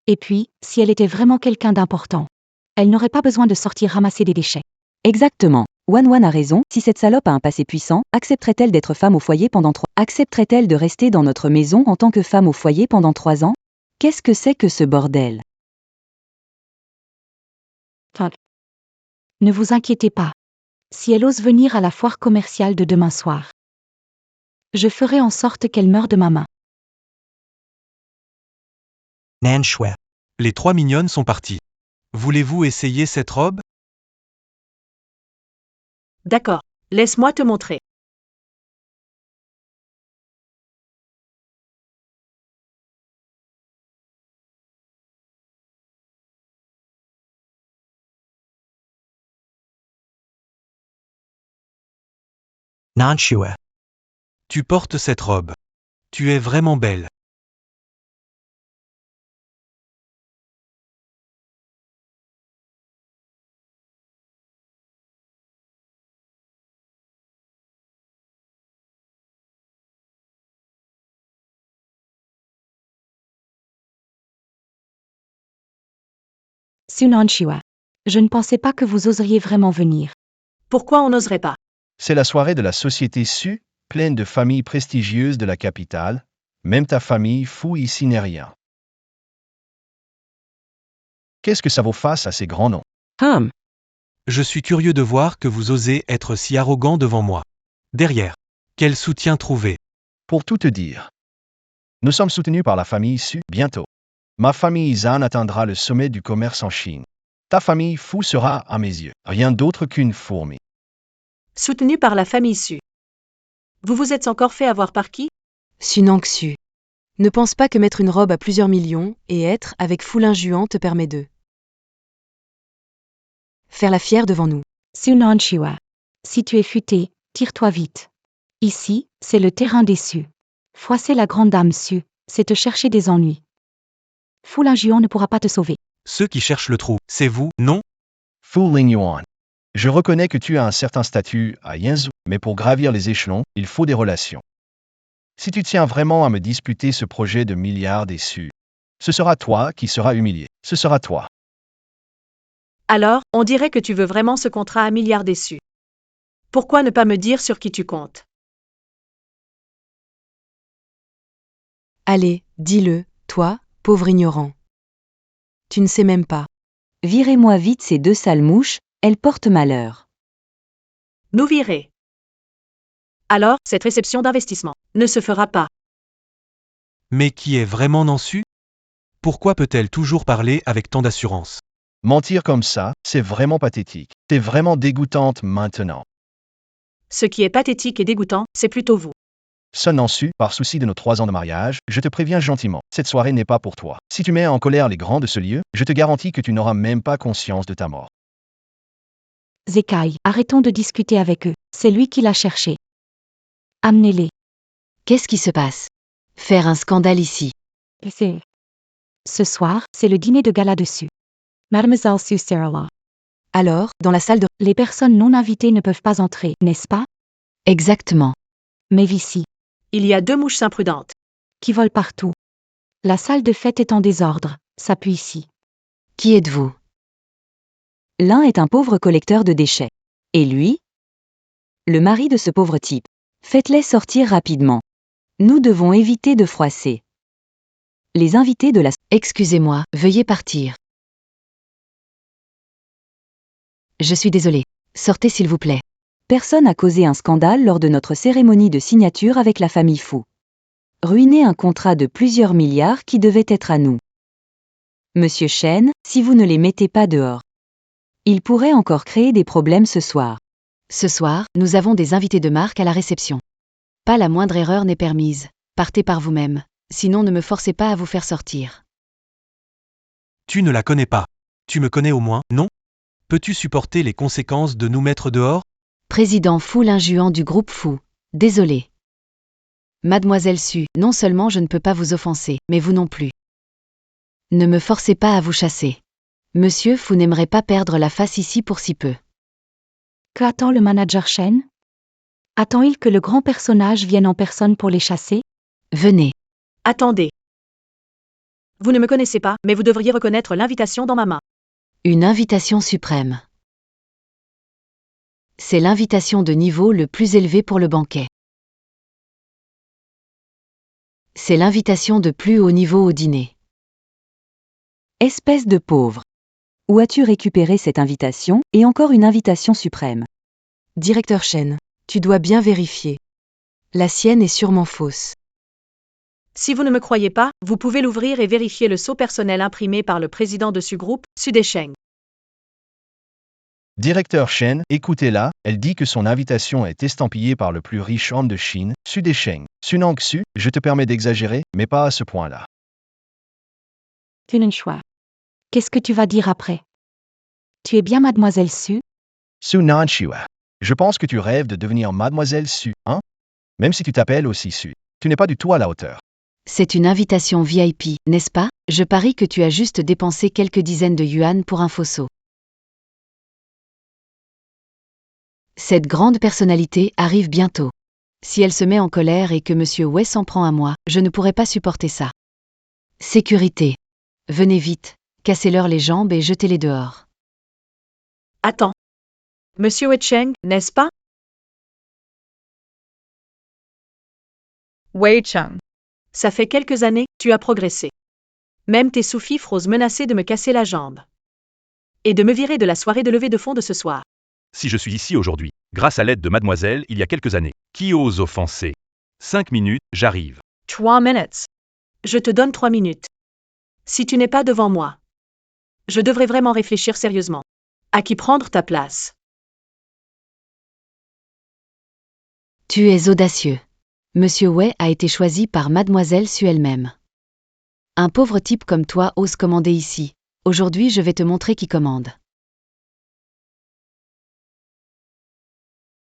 Speaker 1: Et puis, si elle était vraiment quelqu'un d'important, elle n'aurait pas besoin de sortir ramasser des déchets.
Speaker 12: Exactement. Wan a raison, si cette salope a un passé puissant, accepterait-elle d'être femme au foyer pendant 3 ans? Accepterait-elle de rester dans notre maison en tant que femme au foyer pendant 3 ans? Qu'est-ce que c'est que ce bordel?
Speaker 1: Ne vous inquiétez pas. Si elle ose venir à la foire commerciale de demain soir, je ferai en sorte qu'elle meure de ma main.
Speaker 7: Nan Shui.
Speaker 2: Les 3 mignonnes sont parties. Voulez-vous essayer cette robe?
Speaker 5: D'accord. Laisse-moi te montrer.
Speaker 7: Nan Shui.
Speaker 2: Tu portes cette robe. Tu es vraiment belle.
Speaker 1: Sunan Chiwa. Je ne pensais pas que vous oseriez vraiment venir.
Speaker 5: Pourquoi on n'oserait pas?
Speaker 8: C'est la soirée de la société Su, pleine de familles prestigieuses de la capitale. Même ta famille Fu ici n'est rien. Qu'est-ce que ça vaut face à ces grands noms?
Speaker 6: Hum.
Speaker 2: Je suis curieux de voir que vous osez être si arrogant devant moi. Derrière. Quel soutien trouver?
Speaker 8: Pour tout te dire, nous sommes soutenus par la famille Su bientôt. Ma famille Zhang atteindra le sommet du commerce en Chine. Ta famille Fu sera, à mes yeux, rien d'autre qu'une fourmi.
Speaker 5: Soutenu par la famille Su. Vous vous êtes encore fait avoir par qui?
Speaker 10: Sunangsu. Ne pense pas que mettre une robe à plusieurs millions et être avec Foulin Juan te permet de faire la fière devant nous.
Speaker 1: Sunan Shua. Si tu es futé, tire-toi vite. Ici, c'est le terrain des Su. Froisser la grande dame Su, c'est te chercher des ennuis. Foulin Juan ne pourra pas te sauver.
Speaker 2: Ceux qui cherchent le trou, c'est vous, non?
Speaker 8: Fu Lingyuan. Je reconnais que tu as un certain statut à Yanzhou, mais pour gravir les échelons, il faut des relations. Si tu tiens vraiment à me disputer ce projet de milliards des Su, ce sera toi qui seras humilié. Ce sera toi.
Speaker 5: Alors, on dirait que tu veux vraiment ce contrat à milliards déçus. Pourquoi ne pas me dire sur qui tu comptes?
Speaker 10: Allez, dis-le, toi, pauvre ignorant. Tu ne sais même pas.
Speaker 12: Virez-moi vite ces deux sales mouches, elles portent malheur.
Speaker 5: Nous virer. Alors, cette réception d'investissement ne se fera pas.
Speaker 2: Mais qui est vraiment Nansu? Pourquoi peut-elle toujours parler avec tant d'assurance?
Speaker 8: Mentir comme ça, c'est vraiment pathétique. T'es vraiment dégoûtante maintenant.
Speaker 5: Ce qui est pathétique et dégoûtant, c'est plutôt vous.
Speaker 8: Sun Nansu, par souci de nos 3 ans de mariage, je te préviens gentiment, cette soirée n'est pas pour toi. Si tu mets en colère les grands de ce lieu, je te garantis que tu n'auras même pas conscience de ta mort.
Speaker 1: Zekai, arrêtons de discuter avec eux. C'est lui qui l'a cherché. Amenez-les.
Speaker 9: Qu'est-ce qui se passe? Faire un scandale ici.
Speaker 1: C'est. Ce soir, c'est le dîner de gala dessus. Mademoiselle Su Sarala.
Speaker 10: Alors, dans la salle de...
Speaker 1: Les personnes non invitées ne peuvent pas entrer, n'est-ce pas?
Speaker 9: Exactement.
Speaker 1: Mais Vici.
Speaker 5: Il y a 2 mouches imprudentes.
Speaker 1: Qui volent partout. La salle de fête est en désordre. Ça pue ici.
Speaker 9: Qui êtes-vous?
Speaker 12: L'un est un pauvre collecteur de déchets. Et lui? Le mari de ce pauvre type. Faites-les sortir rapidement. Nous devons éviter de froisser. Les invités de la...
Speaker 9: Excusez-moi, veuillez partir. Je suis désolée. Sortez s'il vous plaît.
Speaker 12: Personne a causé un scandale lors de notre cérémonie de signature avec la famille Fu. Ruiner un contrat de plusieurs milliards qui devait être à nous. Monsieur Shen, si vous ne les mettez pas dehors. Il pourrait encore créer des problèmes ce soir.
Speaker 9: Ce soir, nous avons des invités de marque à la réception. Pas la moindre erreur n'est permise. Partez par vous-même. Sinon ne me forcez pas à vous faire sortir.
Speaker 2: Tu ne la connais pas. Tu me connais au moins, non? Peux-tu supporter les conséquences de nous mettre dehors?
Speaker 9: Président Foulin Juan du groupe Fu. Désolé. Mademoiselle Su, non seulement je ne peux pas vous offenser, mais vous non plus. Ne me forcez pas à vous chasser. Monsieur Fu n'aimerait pas perdre la face ici pour si peu.
Speaker 1: Que attend le manager Shen? Attend-il que le grand personnage vienne en personne pour les chasser?
Speaker 9: Venez.
Speaker 5: Attendez. Vous ne me connaissez pas, mais vous devriez reconnaître l'invitation dans ma main.
Speaker 9: Une invitation suprême. C'est l'invitation de niveau le plus élevé pour le banquet. C'est l'invitation de plus haut niveau au dîner.
Speaker 12: Espèce de pauvre. Où as-tu récupéré cette invitation, et encore une invitation suprême?
Speaker 10: Directeur Shen, tu dois bien vérifier. La sienne est sûrement fausse.
Speaker 5: Si vous ne me croyez pas, vous pouvez l'ouvrir et vérifier le sceau personnel imprimé par le président de ce groupe, Su Desheng.
Speaker 8: Directeur Shen, écoutez-la, elle dit que son invitation est estampillée par le plus riche homme de Chine, Su Desheng. Sunangsu, je te permets d'exagérer, mais pas à ce point-là.
Speaker 1: Tunenshua. Qu'est-ce que tu vas dire après? Tu es bien Mademoiselle Su?
Speaker 8: Sunanshua. Je pense que tu rêves de devenir Mademoiselle Su, hein? Même si tu t'appelles aussi Su. Tu n'es pas du tout à la hauteur.
Speaker 9: C'est une invitation VIP, n'est-ce pas? Je parie que tu as juste dépensé quelques dizaines de yuan pour un faux sceau. Cette grande personnalité arrive bientôt. Si elle se met en colère et que Monsieur Wei s'en prend à moi, je ne pourrai pas supporter ça. Sécurité. Venez vite, cassez-leur les jambes et jetez-les dehors.
Speaker 5: Attends. Monsieur Wei Cheng, n'est-ce pas? Wei Cheng. Ça fait quelques années, tu as progressé. Même tes sous-fifres osent menacer de me casser la jambe. Et de me virer de la soirée de levée de fonds de ce soir.
Speaker 3: Si je suis ici aujourd'hui, grâce à l'aide de mademoiselle il y a quelques années, qui ose offenser? 5 minutes, j'arrive.
Speaker 5: 3 minutes. Je te donne 3 minutes. Si tu n'es pas devant moi, je devrais vraiment réfléchir sérieusement. À qui prendre ta place?
Speaker 9: Tu es audacieux. Monsieur Wei a été choisi par Mademoiselle Su elle-même. Un pauvre type comme toi ose commander ici. Aujourd'hui, je vais te montrer qui commande.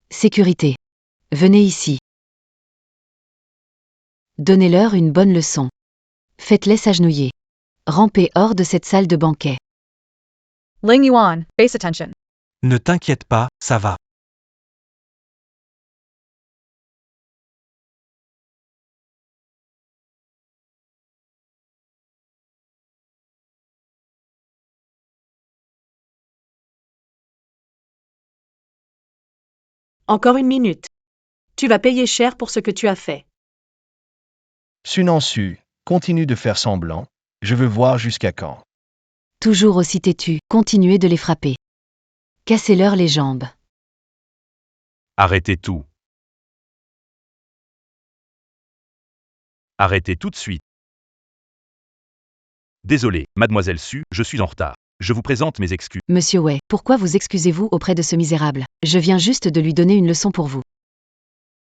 Speaker 9: Sécurité. Venez ici. Donnez-leur une bonne leçon. Faites-les s'agenouiller. Rampez hors de cette salle de banquet.
Speaker 5: Ling Yuan, face attention.
Speaker 2: Ne t'inquiète pas, ça va.
Speaker 5: Encore 1 minute. Tu vas payer cher pour ce que tu as fait.
Speaker 8: Su, continue de faire semblant. Je veux voir jusqu'à quand.
Speaker 9: Toujours aussi têtu, continuez de les frapper. Cassez-leur les jambes.
Speaker 3: Arrêtez tout. Arrêtez tout de suite. Désolé, mademoiselle Su, je suis en retard. Je vous présente mes excuses.
Speaker 9: Monsieur Wei, pourquoi vous excusez-vous auprès de ce misérable? Je viens juste de lui donner une leçon pour vous.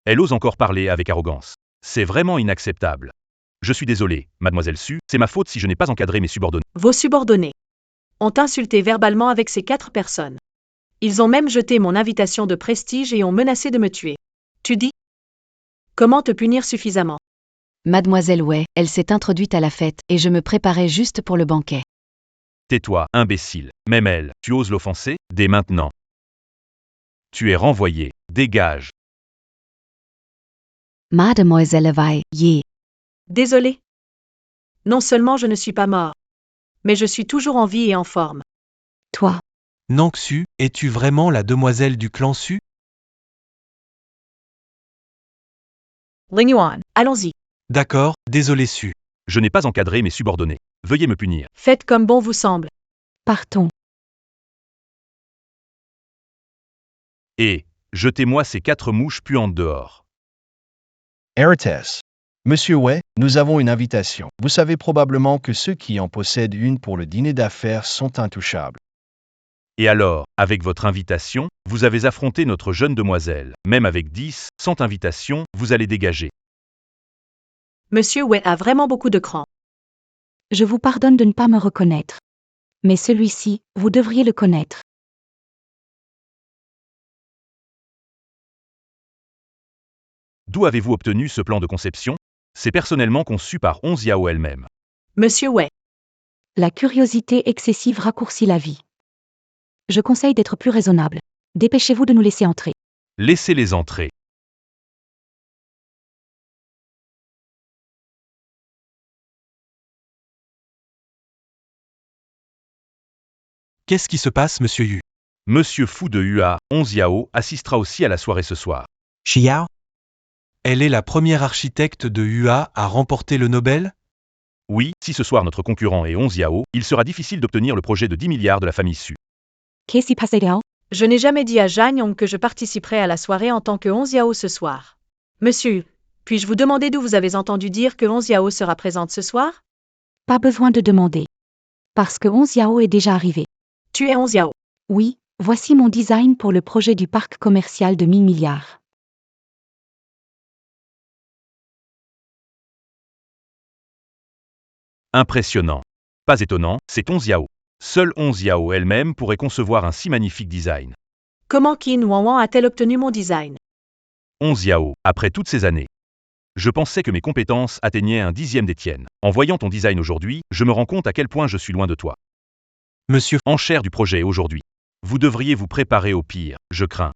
Speaker 3: Elle ose encore parler avec arrogance. C'est vraiment inacceptable. Je suis désolé, mademoiselle Su, c'est ma faute si je n'ai pas encadré mes subordonnés.
Speaker 5: Vos subordonnés ont insulté verbalement avec ces 4 personnes. Ils ont même jeté mon invitation de prestige et ont menacé de me tuer. Tu dis? Comment te punir suffisamment?
Speaker 9: Mademoiselle Wei, elle s'est introduite à la fête, et je me préparais juste pour le banquet.
Speaker 3: Tais-toi, imbécile. Même elle, tu oses l'offenser? Dès maintenant. Tu es renvoyé. Dégage.
Speaker 1: Mademoiselle Wei, yeah.
Speaker 5: Désolé. Non seulement je ne suis pas mort, mais je suis toujours en vie et en forme.
Speaker 1: Toi.
Speaker 2: Nangsu, es-tu vraiment la demoiselle du clan Su?
Speaker 5: Ling Yuan, allons-y.
Speaker 2: D'accord, désolé Su.
Speaker 3: Je n'ai pas encadré mes subordonnés. Veuillez me punir.
Speaker 5: Faites comme bon vous semble.
Speaker 1: Partons.
Speaker 3: Et, jetez-moi ces 4 mouches puantes dehors.
Speaker 8: Arites. Monsieur Wei, nous avons une invitation. Vous savez probablement que ceux qui en possèdent une pour le dîner d'affaires sont intouchables.
Speaker 3: Et alors, avec votre invitation, vous avez affronté notre jeune demoiselle. Même avec 10, sans invitation, vous allez dégager.
Speaker 5: Monsieur Wei a vraiment beaucoup de cran.
Speaker 1: Je vous pardonne de ne pas me reconnaître. Mais celui-ci, vous devriez le connaître.
Speaker 3: D'où avez-vous obtenu ce plan de conception? C'est personnellement conçu par Onze Yao elle-même.
Speaker 5: Monsieur Wei.
Speaker 1: La curiosité excessive raccourcit la vie. Je conseille d'être plus raisonnable. Dépêchez-vous de nous laisser entrer.
Speaker 3: Laissez-les entrer.
Speaker 2: Qu'est-ce qui se passe, monsieur Yu?
Speaker 3: Monsieur Fu de Hua, Onze Yao, assistera aussi à la soirée ce soir.
Speaker 7: Xiao?
Speaker 2: Elle est la première architecte de Hua à remporter le Nobel?
Speaker 3: Oui, si ce soir notre concurrent est Onze Yao, il sera difficile d'obtenir le projet de 10 milliards de la famille Su.
Speaker 1: Qu'est-ce qui passe, Dao?
Speaker 5: Je n'ai jamais dit à Zhang Yong que je participerai à la soirée en tant que Onze Yao ce soir. Monsieur, puis-je vous demander d'où vous avez entendu dire que Onze Yao sera présente ce soir?
Speaker 1: Pas besoin de demander. Parce que Onze Yao est déjà arrivé.
Speaker 5: Tu es Onze Yao.
Speaker 1: Oui, voici mon design pour le projet du parc commercial de 1000 milliards.
Speaker 3: Impressionnant. Pas étonnant, c'est Onze Yao. Seule Onze Yao elle-même pourrait concevoir un si magnifique design.
Speaker 5: Comment Qin Wanwan a-t-elle obtenu mon design?
Speaker 3: Onze Yao, après toutes ces années. Je pensais que mes compétences atteignaient un 10e des tiennes. En voyant ton design aujourd'hui, je me rends compte à quel point je suis loin de toi.
Speaker 2: Monsieur,
Speaker 3: Enchère du projet aujourd'hui. Vous devriez vous préparer au pire, je crains.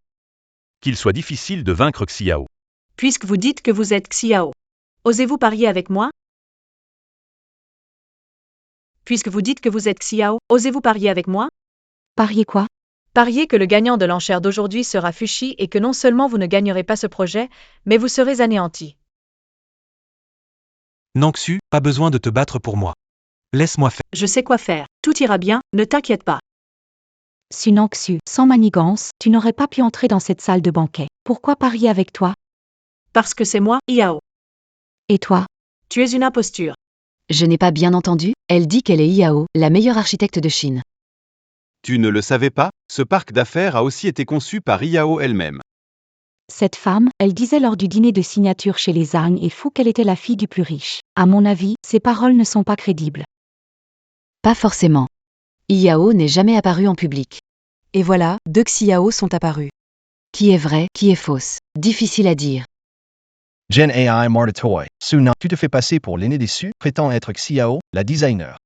Speaker 3: Qu'il soit difficile de vaincre Xiao.
Speaker 5: Puisque vous dites que vous êtes Xiao, osez-vous parier avec moi? Puisque vous dites que vous êtes Xiao, osez-vous parier avec moi?
Speaker 1: Pariez quoi?
Speaker 5: Pariez que le gagnant de l'enchère d'aujourd'hui sera Fushi et que non seulement vous ne gagnerez pas ce projet, mais vous serez anéanti.
Speaker 2: Nangsu, pas besoin de te battre pour moi. Laisse-moi faire.
Speaker 5: Je sais quoi faire. Tout ira bien, ne t'inquiète pas.
Speaker 1: Sunangsu, sans manigance, tu n'aurais pas pu entrer dans cette salle de banquet. Pourquoi parier avec toi?
Speaker 5: Parce que c'est moi, Yao.
Speaker 1: Et toi?
Speaker 5: Tu es une imposture.
Speaker 9: Je n'ai pas bien entendu, elle dit qu'elle est Yao, la meilleure architecte de Chine.
Speaker 4: Tu ne le savais pas? Ce parc d'affaires a aussi été conçu par Yao elle-même.
Speaker 1: Cette femme, elle disait lors du dîner de signature chez les Zhang et Fu qu'elle était la fille du plus riche. À mon avis, ces paroles ne sont pas crédibles.
Speaker 9: Pas forcément. Yao n'est jamais apparue en public.
Speaker 10: Et voilà, 2 Xiao sont apparus.
Speaker 9: Qui est vrai, qui est fausse? Difficile à dire.
Speaker 8: Gen AI Martatoy, Suna, tu te fais passer pour l'aîné déçu, prétend être Xiao, la designer.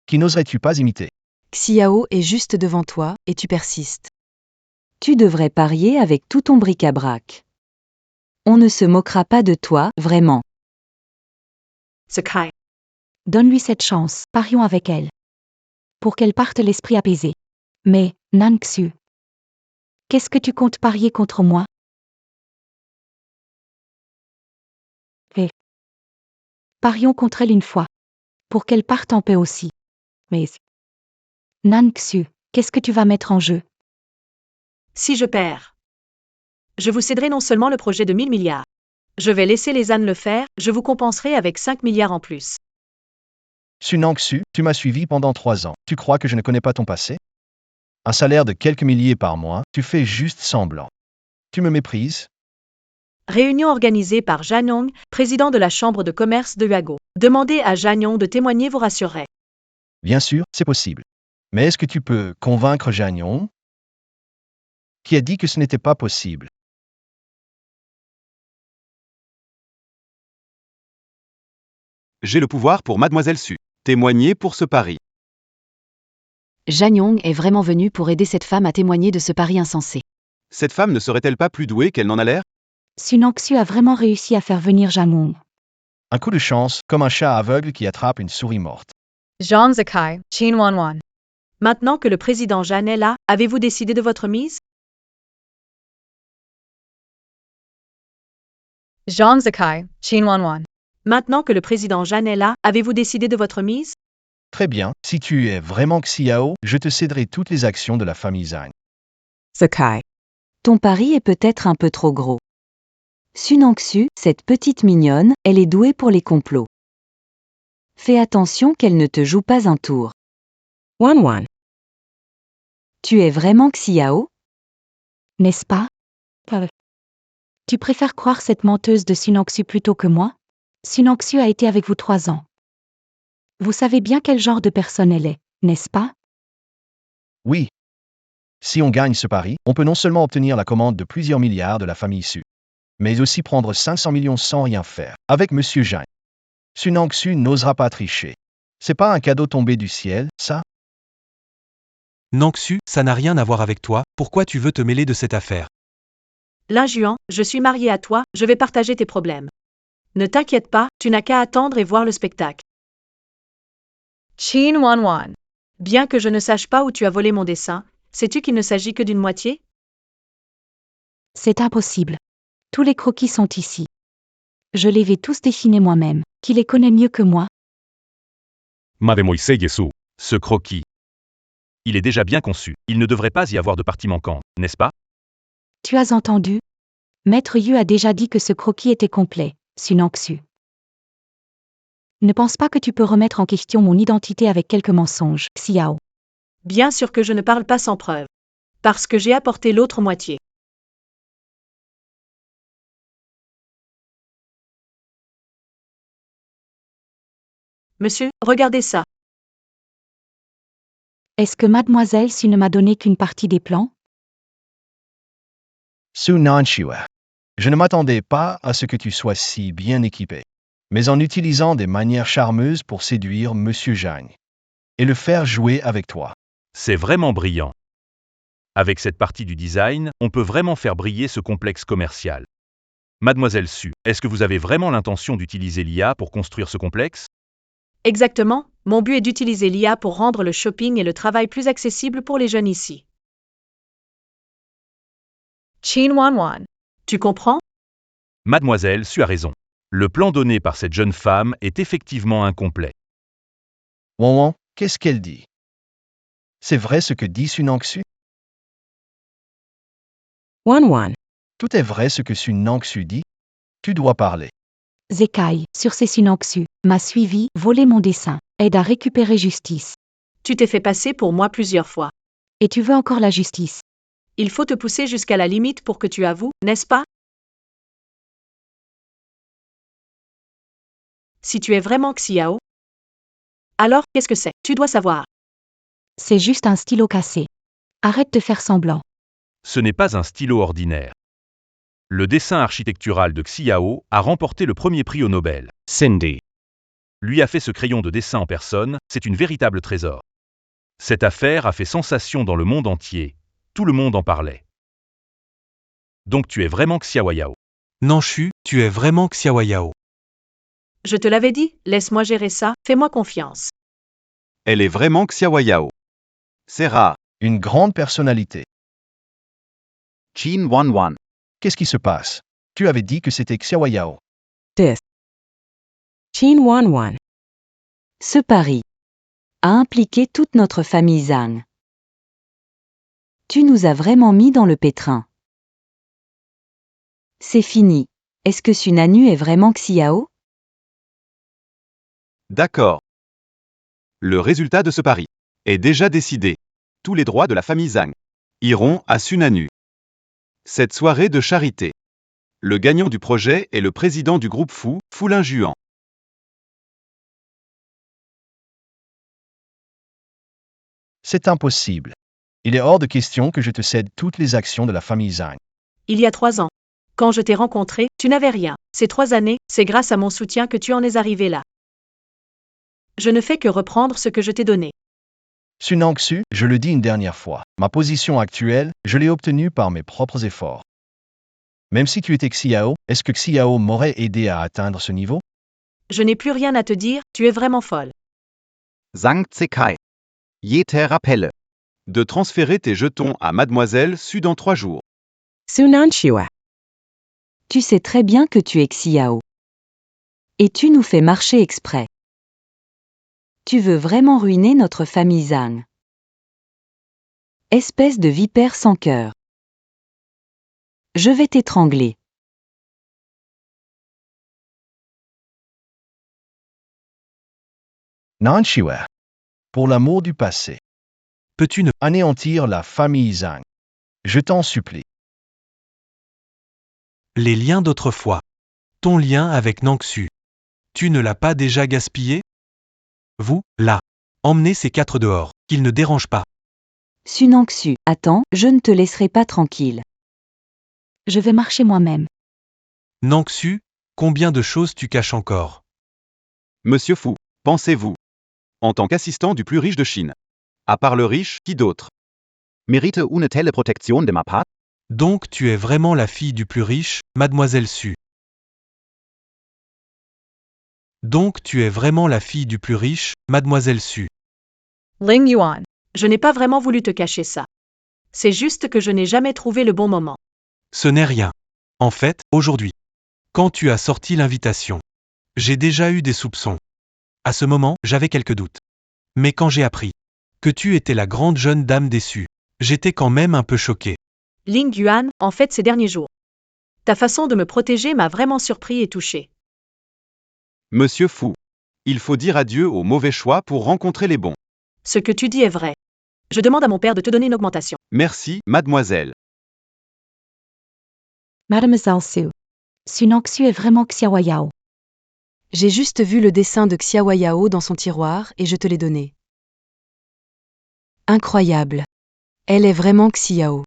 Speaker 8: Qui n'oserais-tu pas imiter?
Speaker 10: Xiao est juste devant toi, et tu persistes.
Speaker 12: Tu devrais parier avec tout ton bric-à-brac. On ne se moquera pas de toi, vraiment.
Speaker 5: Zekai.
Speaker 1: Donne-lui cette chance, parions avec elle. Pour qu'elle parte l'esprit apaisé. Mais, Nanxu, qu'est-ce que tu comptes parier contre moi? Parions contre elle une fois. Pour qu'elle parte en paix aussi. Mais, Nanxu, qu'est-ce que tu vas mettre en jeu?
Speaker 5: Si je perds, je vous céderai non seulement le projet de 1000 milliards. Je vais laisser les ânes le faire, je vous compenserai avec 5 milliards en plus.
Speaker 8: Sunangsu, tu m'as suivi pendant 3 ans. Tu crois que je ne connais pas ton passé? Un salaire de quelques milliers par mois, tu fais juste semblant. Tu me méprises?
Speaker 5: Réunion organisée par Janong, président de la Chambre de commerce de Huago. Demandez à Janong de témoigner vous rassurerai.
Speaker 8: Bien sûr, c'est possible. Mais est-ce que tu peux convaincre Jagnon? Qui a dit que ce n'était pas possible?
Speaker 4: J'ai le pouvoir pour Mademoiselle Su. Témoigner pour ce pari.
Speaker 9: Janyong est vraiment venu pour aider cette femme à témoigner de ce pari insensé.
Speaker 4: Cette femme ne serait-elle pas plus douée qu'elle n'en a l'air?
Speaker 1: Sunangsu a vraiment réussi à faire venir Jamong.
Speaker 8: Un coup de chance, comme un chat aveugle qui attrape une souris morte.
Speaker 5: Zhang Zekai, Qin Wanwan. Maintenant que le président Jean est là, avez-vous décidé de votre mise? Zhang Zekai, Qin Wanwan. Maintenant que le président Jean est là, avez-vous décidé de votre mise?
Speaker 8: Très bien, si tu es vraiment Xiao, je te céderai toutes les actions de la famille Zhang.
Speaker 6: Sakai.
Speaker 12: Ton pari est peut-être un peu trop gros. Sunangsu, cette petite mignonne, elle est douée pour les complots. Fais attention qu'elle ne te joue pas un tour.
Speaker 6: Wanwan.
Speaker 12: Tu es vraiment Xiao?
Speaker 1: N'est-ce pas? Tu préfères croire cette menteuse de Sunangsu plutôt que moi? Sunangsu a été avec vous 3 ans. Vous savez bien quel genre de personne elle est, n'est-ce pas?
Speaker 8: Oui. Si on gagne ce pari, on peut non seulement obtenir la commande de plusieurs milliards de la famille Su, mais aussi prendre 500 millions sans rien faire, avec Monsieur Zhang. Sunangsu n'osera pas tricher. C'est pas un cadeau tombé du ciel, ça?
Speaker 2: Nangsu, ça n'a rien à voir avec toi, pourquoi tu veux te mêler de cette affaire?
Speaker 5: L'injuan, je suis marié à toi, je vais partager tes problèmes. Ne t'inquiète pas, tu n'as qu'à attendre et voir le spectacle. Qin Wanwan. Bien que je ne sache pas où tu as volé mon dessin, sais-tu qu'il ne s'agit que d'une moitié?
Speaker 1: C'est impossible. Tous les croquis sont ici. Je les vais tous dessiner moi-même. Qui les connaît mieux que moi?
Speaker 3: Mademoiselle Yesu. Ce croquis. Il est déjà bien conçu, il ne devrait pas y avoir de partie manquante, n'est-ce pas?
Speaker 1: Tu as entendu? Maître Yu a déjà dit que ce croquis était complet, Sunangsu. Ne pense pas que tu peux remettre en question mon identité avec quelques mensonges, Xiao.
Speaker 5: Bien sûr que je ne parle pas sans preuve. Parce que j'ai apporté l'autre moitié. Monsieur, regardez ça.
Speaker 1: Est-ce que mademoiselle Su ne m'a donné qu'une partie des plans?
Speaker 8: Su Nanshua. Je ne m'attendais pas à ce que tu sois si bien équipé, mais en utilisant des manières charmeuses pour séduire Monsieur Zhang et le faire jouer avec toi.
Speaker 3: C'est vraiment brillant. Avec cette partie du design, on peut vraiment faire briller ce complexe commercial. Mademoiselle Su, est-ce que vous avez vraiment l'intention d'utiliser l'IA pour construire ce complexe?
Speaker 5: Exactement, mon but est d'utiliser l'IA pour rendre le shopping et le travail plus accessibles pour les jeunes ici. Qin Wanwan. Tu comprends?
Speaker 3: Mademoiselle Su a raison. Le plan donné par cette jeune femme est effectivement incomplet.
Speaker 8: Wanwan, qu'est-ce qu'elle dit? C'est vrai ce que dit Sunangsu?
Speaker 6: Wanwan.
Speaker 8: Tout est vrai ce que Sunangsu dit? Tu dois parler.
Speaker 1: Zekai, sur ces Sunangsu, m'a suivi, volé mon dessin, aide à récupérer justice.
Speaker 5: Tu t'es fait passer pour moi plusieurs fois.
Speaker 1: Et tu veux encore la justice?
Speaker 5: Il faut te pousser jusqu'à la limite pour que tu avoues, n'est-ce pas? Si tu es vraiment Xiao, alors qu'est-ce que c'est? Tu dois savoir.
Speaker 1: C'est juste un stylo cassé. Arrête de faire semblant.
Speaker 3: Ce n'est pas un stylo ordinaire. Le dessin architectural de Xiao a remporté le premier prix au Nobel.
Speaker 11: Cindy.
Speaker 3: Lui a fait ce crayon de dessin en personne, c'est une véritable trésor. Cette affaire a fait sensation dans le monde entier. Tout le monde en parlait. Donc tu es vraiment Xiao Yao.
Speaker 2: Nanshu, tu es vraiment Xiaoyao.
Speaker 5: Je te l'avais dit, laisse-moi gérer ça, fais-moi confiance.
Speaker 4: Elle est vraiment Xiaoyao. C'est rare.
Speaker 8: Une grande personnalité.
Speaker 11: Chin Wan Wan.
Speaker 8: Qu'est-ce qui se passe? Tu avais dit que c'était Xiaoyao.
Speaker 6: This. Chin Wan Wan.
Speaker 12: Ce pari a impliqué toute notre famille Zhang. Tu nous as vraiment mis dans le pétrin. C'est fini. Est-ce que Sunanu est vraiment Xiao?
Speaker 4: D'accord. Le résultat de ce pari est déjà décidé. Tous les droits de la famille Zhang iront à Sunanu. Cette soirée de charité. Le gagnant du projet est le président du groupe Fu, Fulin Juan.
Speaker 8: C'est impossible. Il est hors de question que je te cède toutes les actions de la famille Zhang.
Speaker 5: Il y a 3 ans. Quand je t'ai rencontré, tu n'avais rien. Ces 3 années, c'est grâce à mon soutien que tu en es arrivé là. Je ne fais que reprendre ce que je t'ai donné.
Speaker 8: Sunangsu, je le dis une dernière fois, ma position actuelle, je l'ai obtenue par mes propres efforts. Même si tu étais Xiao, est-ce que Xiao m'aurait aidé à atteindre ce niveau?
Speaker 5: Je n'ai plus rien à te dire, tu es vraiment folle.
Speaker 11: Zhang Zekai. Jete Rappelle.
Speaker 4: De transférer tes jetons à Mademoiselle Su dans 3 jours.
Speaker 6: Sunanshua.
Speaker 12: Tu sais très bien que tu es Xiao. Et tu nous fais marcher exprès. Tu veux vraiment ruiner notre famille Zhang. Espèce de vipère sans cœur. Je vais t'étrangler.
Speaker 8: Nanshiwa. Pour l'amour du passé.
Speaker 2: Peux-tu ne...
Speaker 8: Anéantir la famille Zhang. Je t'en supplie.
Speaker 2: Les liens d'autrefois. Ton lien avec Nangsu. Tu ne l'as pas déjà gaspillé? Vous, là. Emmenez ces 4 dehors, qu'ils ne dérangent pas.
Speaker 12: Sunangsu, attends, je ne te laisserai pas tranquille.
Speaker 1: Je vais marcher moi-même.
Speaker 2: Nangsu, combien de choses tu caches encore?
Speaker 4: Monsieur Fu, pensez-vous? En tant qu'assistant du plus riche de Chine. À part le riche, qui d'autre?
Speaker 11: Mérite une telle protection de ma part?
Speaker 2: Donc tu es vraiment la fille du plus riche, Mademoiselle Su. Donc tu es vraiment la fille du plus riche, Mademoiselle Su.
Speaker 5: Ling Yuan. Je n'ai pas vraiment voulu te cacher ça. C'est juste que je n'ai jamais trouvé le bon moment.
Speaker 2: Ce n'est rien. En fait, aujourd'hui. Quand tu as sorti l'invitation. J'ai déjà eu des soupçons. À ce moment, j'avais quelques doutes. Mais quand j'ai appris que tu étais la grande jeune dame déçue, j'étais quand même un peu choqué.
Speaker 5: Ling Yuan, en fait ces derniers jours. Ta façon de me protéger m'a vraiment surpris et touché.
Speaker 4: Monsieur Fu. Il faut dire adieu aux mauvais choix pour rencontrer les bons.
Speaker 5: Ce que tu dis est vrai. Je demande à mon père de te donner une augmentation.
Speaker 4: Merci, mademoiselle.
Speaker 1: Mademoiselle Su. Sunangsu est vraiment Xiaoyao.
Speaker 10: J'ai juste vu le dessin de Xiaoyao dans son tiroir et je te l'ai donné. Incroyable. Elle est vraiment Xiao.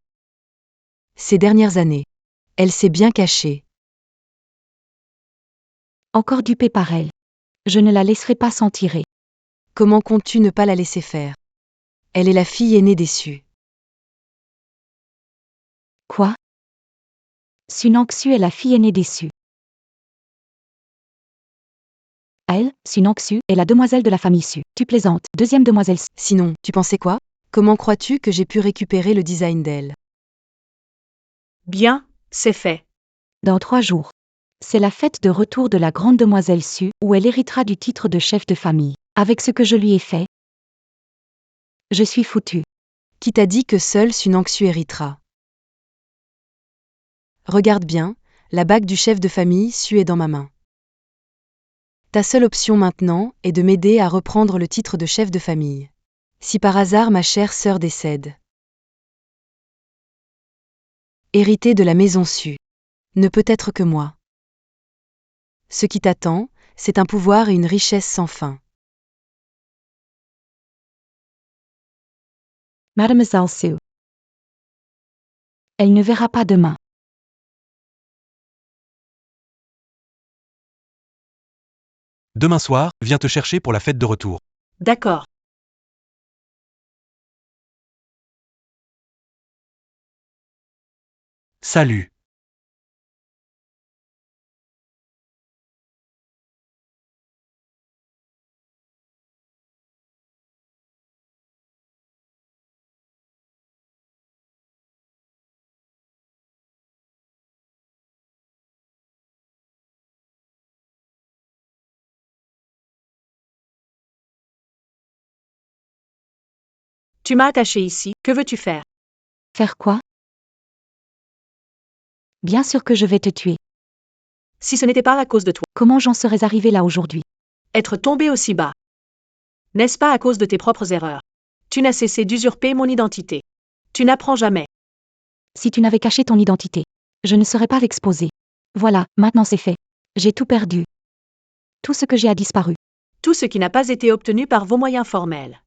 Speaker 10: Ces dernières années, elle s'est bien cachée.
Speaker 1: Encore dupée par elle. Je ne la laisserai pas s'en tirer.
Speaker 10: Comment comptes-tu ne pas la laisser faire? Elle est la fille aînée déçue.
Speaker 1: Quoi? Sunangsu est la fille aînée déçue. Elle, Sunangsu, est la demoiselle de la famille Su. Tu plaisantes, deuxième demoiselle Su.
Speaker 10: Sinon, tu pensais quoi? Comment crois-tu que j'ai pu récupérer le design d'elle?
Speaker 5: Bien, c'est fait.
Speaker 1: Dans 3 jours. C'est la fête de retour de la grande demoiselle Su, où elle héritera du titre de chef de famille. Avec ce que je lui ai fait, je suis foutue.
Speaker 10: Qui t'a dit que seule Sunangsu héritera? Regarde bien, la bague du chef de famille Su est dans ma main. Ta seule option maintenant est de m'aider à reprendre le titre de chef de famille. Si par hasard ma chère sœur décède. Hériter de la maison Su ne peut être que moi. Ce qui t'attend, c'est un pouvoir et une richesse sans fin.
Speaker 1: Mademoiselle Sue. Elle ne verra pas demain.
Speaker 2: Demain soir, viens te chercher pour la fête de retour.
Speaker 5: D'accord.
Speaker 2: Salut.
Speaker 5: Tu m'as attaché ici, que veux-tu faire?
Speaker 1: Faire quoi? Bien sûr que je vais te tuer.
Speaker 5: Si ce n'était pas à cause de toi,
Speaker 1: Comment j'en serais arrivé là aujourd'hui?
Speaker 5: être tombé aussi bas. N'est-ce pas à cause de tes propres erreurs? Tu n'as cessé d'usurper mon identité. Tu n'apprends jamais.
Speaker 1: Si tu n'avais caché ton identité, je ne serais pas exposé. Voilà, maintenant c'est fait. J'ai tout perdu. Tout ce que j'ai a disparu.
Speaker 5: Tout ce qui n'a pas été obtenu par vos moyens formels.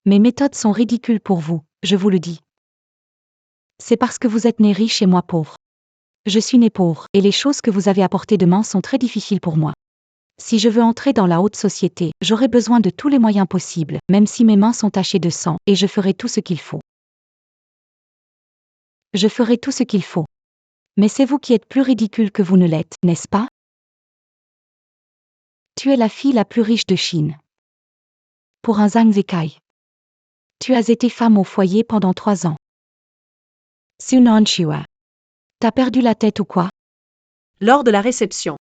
Speaker 1: Mes méthodes sont ridicules pour vous, je vous le dis. C'est parce que vous êtes né riche et moi pauvre. Je suis né pauvre, et les choses que vous avez apportées demain sont très difficiles pour moi. Si je veux entrer dans la haute société, j'aurai besoin de tous les moyens possibles, même si mes mains sont tachées de sang, et je ferai tout ce qu'il faut. Je ferai tout ce qu'il faut. Mais c'est vous qui êtes plus ridicule que vous ne l'êtes, n'est-ce pas? Tu es la fille la plus riche de Chine. Pour un Zhang Zekai. Tu as été femme au foyer pendant 3 ans. Sunan Chua. T'as perdu la tête ou quoi?
Speaker 5: Lors de la réception,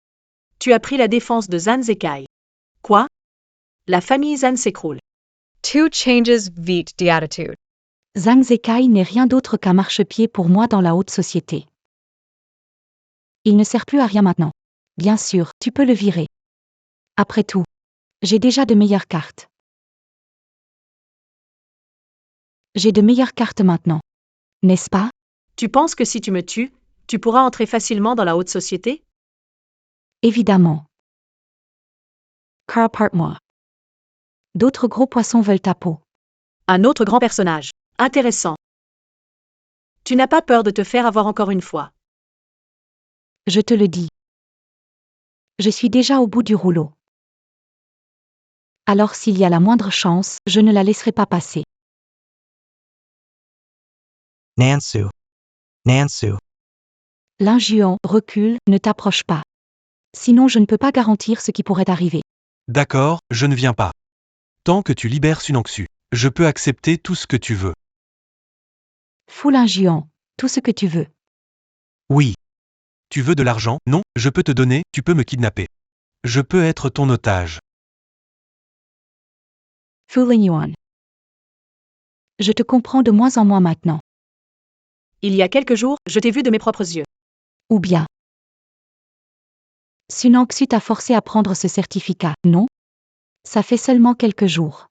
Speaker 5: tu as pris la défense de Zhang Zekai. Quoi? La famille Zhang s'écroule.
Speaker 13: Two changes vite the attitude.
Speaker 1: Zhang Zekai n'est rien d'autre qu'un marchepied pour moi dans la haute société. Il ne sert plus à rien maintenant. Bien sûr, tu peux le virer. Après tout, j'ai déjà de meilleures cartes. J'ai de meilleures cartes maintenant. N'est-ce pas?
Speaker 5: Tu penses que si tu me tues, tu pourras entrer facilement dans la haute société?
Speaker 1: Évidemment. Carl part-moi. D'autres gros poissons veulent ta peau.
Speaker 5: Un autre grand personnage. Intéressant. Tu n'as pas peur de te faire avoir encore une fois.
Speaker 1: Je te le dis. Je suis déjà au bout du rouleau. Alors s'il y a la moindre chance, je ne la laisserai pas passer.
Speaker 7: Nansu. Nansu.
Speaker 1: L'injuant, recule, ne t'approche pas. Sinon je ne peux pas garantir ce qui pourrait arriver.
Speaker 2: D'accord, je ne viens pas. Tant que tu libères Sunangsu, je peux accepter tout ce que tu veux.
Speaker 1: Fous l'injuant, tout ce que tu veux.
Speaker 2: Oui. Tu veux de l'argent? Non, je peux te donner, tu peux me kidnapper. Je peux être ton otage.
Speaker 1: Fooling Yuan. Je te comprends de moins en moins maintenant.
Speaker 5: Il y a quelques jours, je t'ai vu de mes propres yeux.
Speaker 1: Ou bien. Sunangsu t'a forcé à prendre ce certificat, non? Ça fait seulement quelques jours.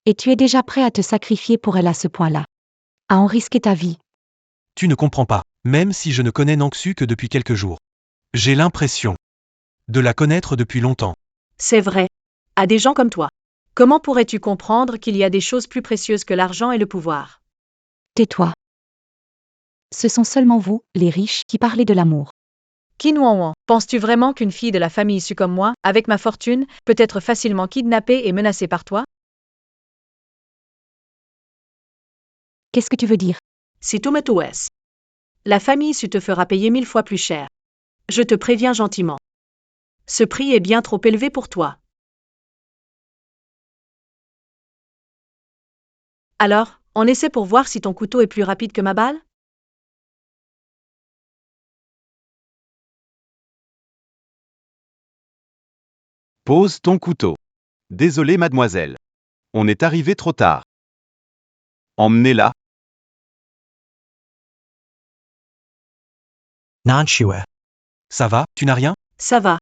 Speaker 1: Et tu es déjà prêt à te sacrifier pour elle à ce point-là. À en risquer ta vie.
Speaker 2: Tu ne comprends pas, même si je ne connais Nangsu que depuis quelques jours. J'ai l'impression de la connaître depuis longtemps.
Speaker 5: C'est vrai. À des gens comme toi. Comment pourrais-tu comprendre qu'il y a des choses plus précieuses que l'argent et le pouvoir?
Speaker 1: Tais-toi. Ce sont seulement vous, les riches, qui parlez de l'amour.
Speaker 5: Qin Wanwan, penses-tu vraiment qu'une fille de la famille issue comme moi, avec ma fortune, peut être facilement kidnappée et menacée par toi?
Speaker 1: Qu'est-ce que tu veux dire?
Speaker 5: Si tout me touesse. La famille issue te fera payer 1000 fois plus cher. Je te préviens gentiment. Ce prix est bien trop élevé pour toi. Alors, on essaie pour voir si ton couteau est plus rapide que ma balle?
Speaker 4: Pose ton couteau. Désolé mademoiselle. On est arrivé trop tard. Emmenez-la.
Speaker 7: Nanshua.
Speaker 2: Ça va, tu n'as rien?
Speaker 5: Ça va.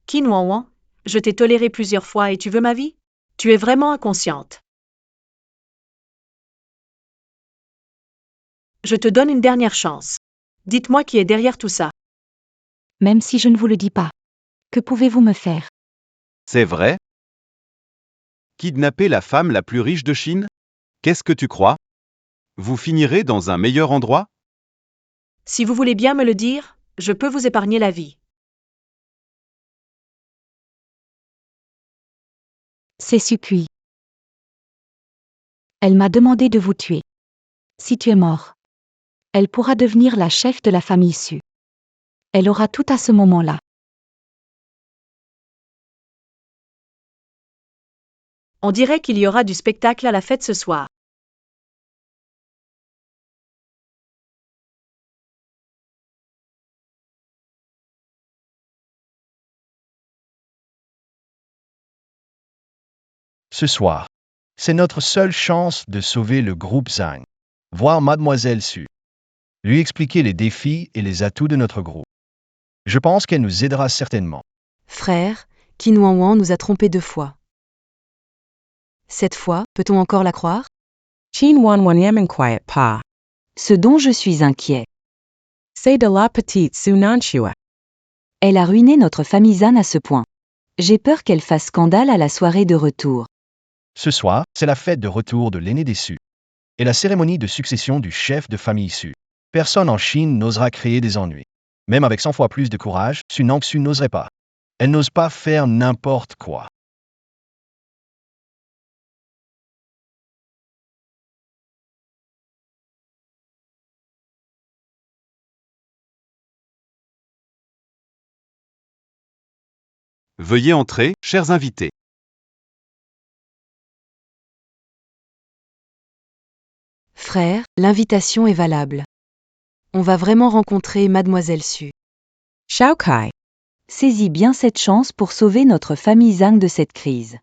Speaker 5: Qin Wanwan, je t'ai toléré plusieurs fois et tu veux ma vie? Tu es vraiment inconsciente. Je te donne une dernière chance. Dites-moi qui est derrière tout ça.
Speaker 1: Même si je ne vous le dis pas. Que pouvez-vous me faire?
Speaker 4: C'est vrai? Kidnapper la femme la plus riche de Chine? Qu'est-ce que tu crois? Vous finirez dans un meilleur endroit?
Speaker 5: Si vous voulez bien me le dire, je peux vous épargner la vie.
Speaker 1: C'est Sukui. Elle m'a demandé de vous tuer. Si tu es mort, elle pourra devenir la chef de la famille Su. Elle aura tout à ce moment-là.
Speaker 5: On dirait qu'il y aura du spectacle à la fête ce soir.
Speaker 8: Ce soir, c'est notre seule chance de sauver le groupe Zhang. Voir Mademoiselle Su. Lui expliquer les défis et les atouts de notre groupe. Je pense qu'elle nous aidera certainement.
Speaker 10: Frère, Qin Wanwan nous a trompés 2 fois. Cette fois, peut-on encore la croire?
Speaker 6: Chin wan wan yam quiet pa.
Speaker 12: Ce dont je suis inquiet.
Speaker 6: C'est de la petite Su Nanshua.
Speaker 12: Elle a ruiné notre famille Zhang à ce point. J'ai peur qu'elle fasse scandale à la soirée de retour.
Speaker 8: Ce soir, c'est la fête de retour de l'aîné des Su. Et la cérémonie de succession du chef de famille Su. Personne en Chine n'osera créer des ennuis. Même avec 100 fois plus de courage, Su Nangsu n'oserait pas. Elle n'ose pas faire n'importe quoi.
Speaker 4: Veuillez entrer, chers invités.
Speaker 10: Frère, l'invitation est valable. On va vraiment rencontrer Mademoiselle Su.
Speaker 6: Shao Kai.
Speaker 12: Saisis bien cette chance pour sauver notre famille Zhang de cette crise.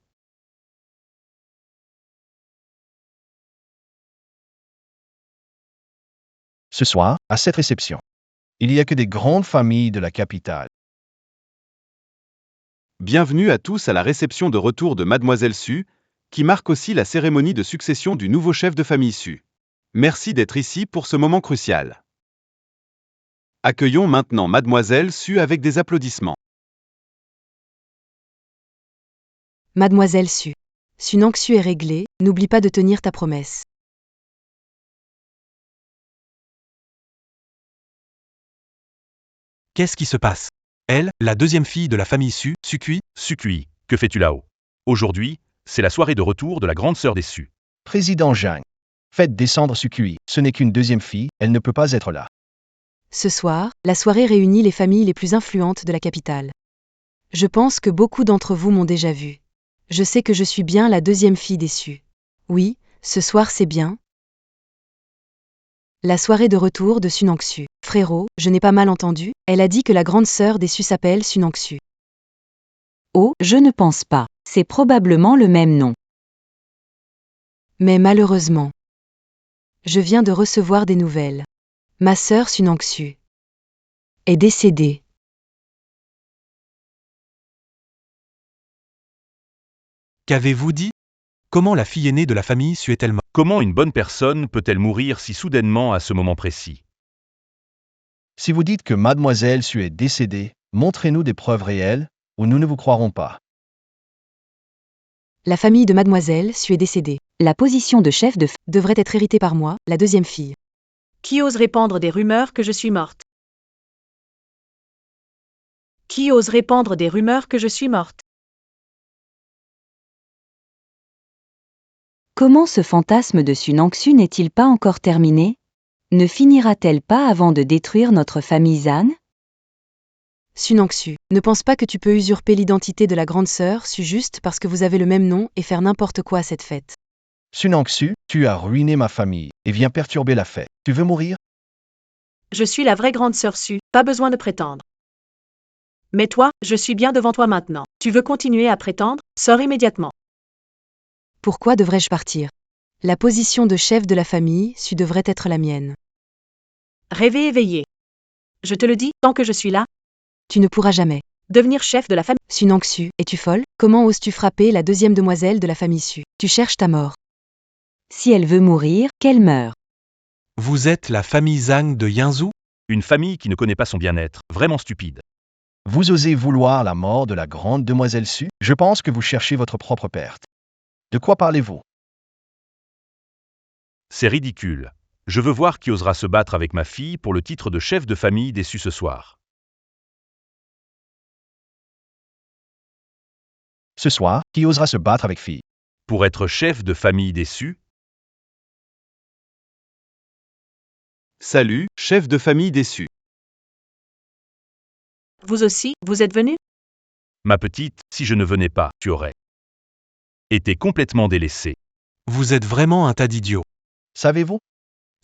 Speaker 8: Ce soir, à cette réception, il n'y a que des grandes familles de la capitale.
Speaker 4: Bienvenue à tous à la réception de retour de Mademoiselle Su, qui marque aussi la cérémonie de succession du nouveau chef de famille Su. Merci d'être ici pour ce moment crucial. Accueillons maintenant Mademoiselle Su avec des applaudissements.
Speaker 10: Mademoiselle Su. Su Nangsu est réglée, n'oublie pas de tenir ta promesse.
Speaker 2: Qu'est-ce qui se passe? Elle, la deuxième fille de la famille Su, Sukui?
Speaker 3: Sukui, que fais-tu là-haut? Aujourd'hui, c'est la soirée de retour de la grande sœur des Su.
Speaker 8: Président Zhang. Faites descendre Sukui, ce n'est qu'une deuxième fille, elle ne peut pas être là.
Speaker 10: Ce soir, la soirée réunit les familles les plus influentes de la capitale. Je pense que beaucoup d'entre vous m'ont déjà vu. Je sais que je suis bien la deuxième fille des Su. Oui, ce soir c'est bien. La soirée de retour de Su Nangsu. Frérot, je n'ai pas mal entendu, elle a dit que la grande sœur des Su s'appelle Su Nangsu.
Speaker 12: Oh, je ne pense pas. C'est probablement le même nom.
Speaker 10: Mais malheureusement, je viens de recevoir des nouvelles. Ma sœur Su Nangsu est décédée.
Speaker 2: Qu'avez-vous dit? Comment la fille aînée de la famille Su est-elle morte?
Speaker 3: Comment une bonne personne peut-elle mourir si soudainement à ce moment précis?
Speaker 8: Si vous dites que Mademoiselle Su est décédée, montrez-nous des preuves réelles, ou nous ne vous croirons pas.
Speaker 10: La famille de Mademoiselle Su est décédée.
Speaker 12: La position de chef de
Speaker 10: Devrait être héritée par moi, la deuxième fille.
Speaker 5: Qui ose répandre des rumeurs que je suis morte? Qui ose répandre des rumeurs que je suis morte?
Speaker 12: Comment ce fantasme de Su Nangsu n'est-il pas encore terminé? Ne finira-t-elle pas avant de détruire notre famille Zhang?
Speaker 10: Su Nangsu, ne pense pas que tu peux usurper l'identité de la grande sœur Su juste parce que vous avez le même nom et faire n'importe quoi à cette fête.
Speaker 8: Su Nangsu, tu as ruiné ma famille, et viens perturber la fête. Tu veux mourir?
Speaker 5: Je suis la vraie grande sœur Su, pas besoin de prétendre. Mais toi, je suis bien devant toi maintenant. Tu veux continuer à prétendre? Sors immédiatement.
Speaker 10: Pourquoi devrais-je partir? La position de chef de la famille Su devrait être la mienne.
Speaker 5: Rêver éveillé. Je te le dis, tant que je suis là,
Speaker 10: Tu ne pourras jamais.
Speaker 5: devenir chef de la famille.
Speaker 10: Su Nangsu, es-tu folle? Comment oses-tu frapper la deuxième demoiselle de la famille Su? Tu cherches ta mort.
Speaker 12: Si elle veut mourir, qu'elle meure.
Speaker 2: Vous êtes la famille Zhang de Yanzhou?
Speaker 3: Une famille qui ne connaît pas son bien-être, vraiment stupide.
Speaker 8: Vous osez vouloir la mort de la grande demoiselle Su? Je pense que vous cherchez votre propre perte. De quoi parlez-vous?
Speaker 3: C'est ridicule. Je veux voir qui osera se battre avec ma fille pour le titre de chef de famille déçu ce soir.
Speaker 8: Ce soir, qui osera se battre avec fille?
Speaker 3: Pour être chef de famille déçu,
Speaker 4: Salut, chef de famille déçu.
Speaker 5: Vous aussi, vous êtes venu?
Speaker 3: ma petite, si je ne venais pas, tu aurais été complètement délaissée.
Speaker 2: Vous êtes vraiment un tas d'idiots.
Speaker 8: Savez-vous?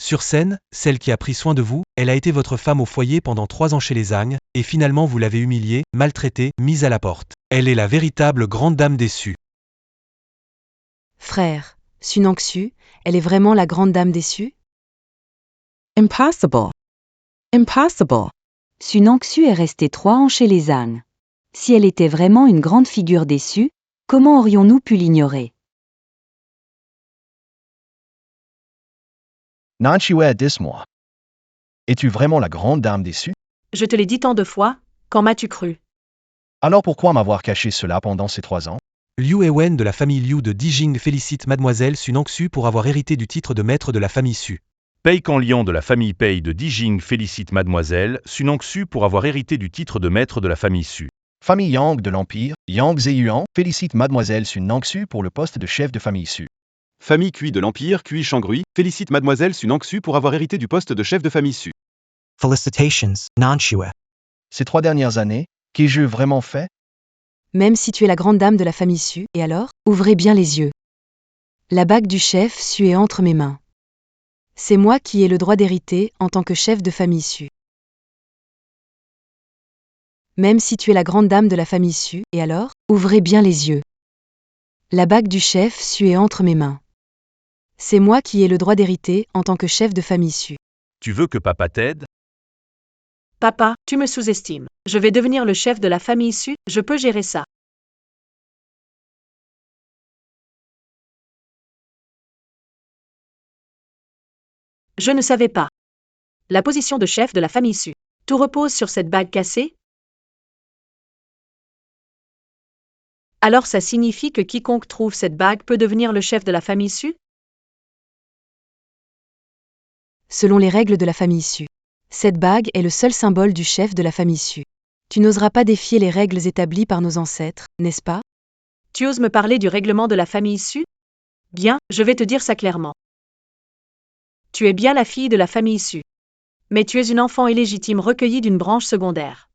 Speaker 2: Sur scène, celle qui a pris soin de vous, elle a été votre femme au foyer pendant 3 ans chez les Zhang, et finalement vous l'avez humiliée, maltraitée, mise à la porte. Elle est la véritable grande dame déçue.
Speaker 10: Frère, Su Nangsu, elle est vraiment la grande dame déçue?
Speaker 6: Impossible. Impossible.
Speaker 12: Su Nangsu est restée 3 ans chez les Zhang. Si elle était vraiment une grande figure déçue, comment aurions-nous pu l'ignorer?
Speaker 8: Nanchue, dis-moi. Es-tu vraiment la grande dame déçue?
Speaker 5: Je te l'ai dit tant de fois, quand m'as-tu cru?
Speaker 8: Alors pourquoi m'avoir caché cela pendant ces 3 ans?
Speaker 2: Liu Ewen de la famille Liu de Dijing félicite mademoiselle Su Nangsu pour avoir hérité du titre de maître de la famille Su.
Speaker 3: Pei Kanlian de la famille Pei de Dijing félicite mademoiselle Su Nangsu pour avoir hérité du titre de maître de la famille Su.
Speaker 8: Famille Yang de l'Empire, Yang Zeyuan, félicite mademoiselle Su Nangsu pour le poste de chef de famille Su.
Speaker 4: Famille Cui de l'Empire, Cui Shangrui, félicite mademoiselle Su Nangsu pour avoir hérité du poste de chef de famille Su.
Speaker 7: Felicitations, Nanshue.
Speaker 8: Ces 3 dernières années, qu'ai-je vraiment fait?
Speaker 10: Même si tu es la grande dame de la famille Su, et alors? Ouvrez bien les yeux. La bague du chef Su est entre mes mains. C'est moi qui ai le droit d'hériter en tant que chef de famille Su. Même si tu es la grande dame de la famille Su, et alors? Ouvrez bien les yeux. La bague du chef Su est entre mes mains. C'est moi qui ai le droit d'hériter en tant que chef de famille Su.
Speaker 3: Tu veux que papa t'aide?
Speaker 5: Papa, tu me sous-estimes. Je vais devenir le chef de la famille Su, je peux gérer ça. Je ne savais pas. La position de chef de la famille Su. Tout repose sur cette bague cassée? Alors ça signifie que quiconque trouve cette bague peut devenir le chef de la famille Su?
Speaker 10: Selon les règles de la famille Su. Cette bague est le seul symbole du chef de la famille Su. Tu n'oseras pas défier les règles établies par nos ancêtres, n'est-ce pas?
Speaker 5: Tu oses me parler du règlement de la famille Su? Bien, je vais te dire ça clairement. Tu es bien la fille de la famille Su. Mais tu es une enfant illégitime recueillie d'une branche secondaire.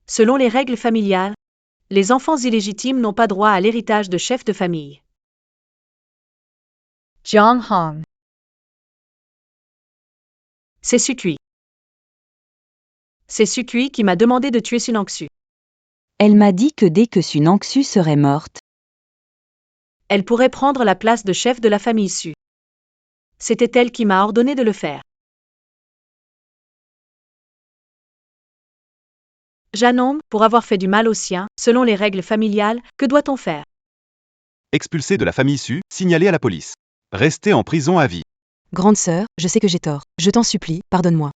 Speaker 5: Selon les règles familiales, les enfants illégitimes n'ont pas droit à l'héritage de chef de famille.
Speaker 13: Jiang Hong.
Speaker 5: C'est Sukui. C'est Sukui qui m'a demandé de tuer Su Nangsu.
Speaker 12: Elle m'a dit que dès que Su Nangsu serait morte,
Speaker 5: Elle pourrait prendre la place de chef de la famille Su. C'était elle qui m'a ordonné de le faire. Janom, pour avoir fait du mal aux siens, selon les règles familiales, que doit-on faire?
Speaker 4: Expulsé de la famille Su, signalé à la police. Rester en prison à vie.
Speaker 10: Grande sœur, je sais que j'ai tort. Je t'en supplie, pardonne-moi.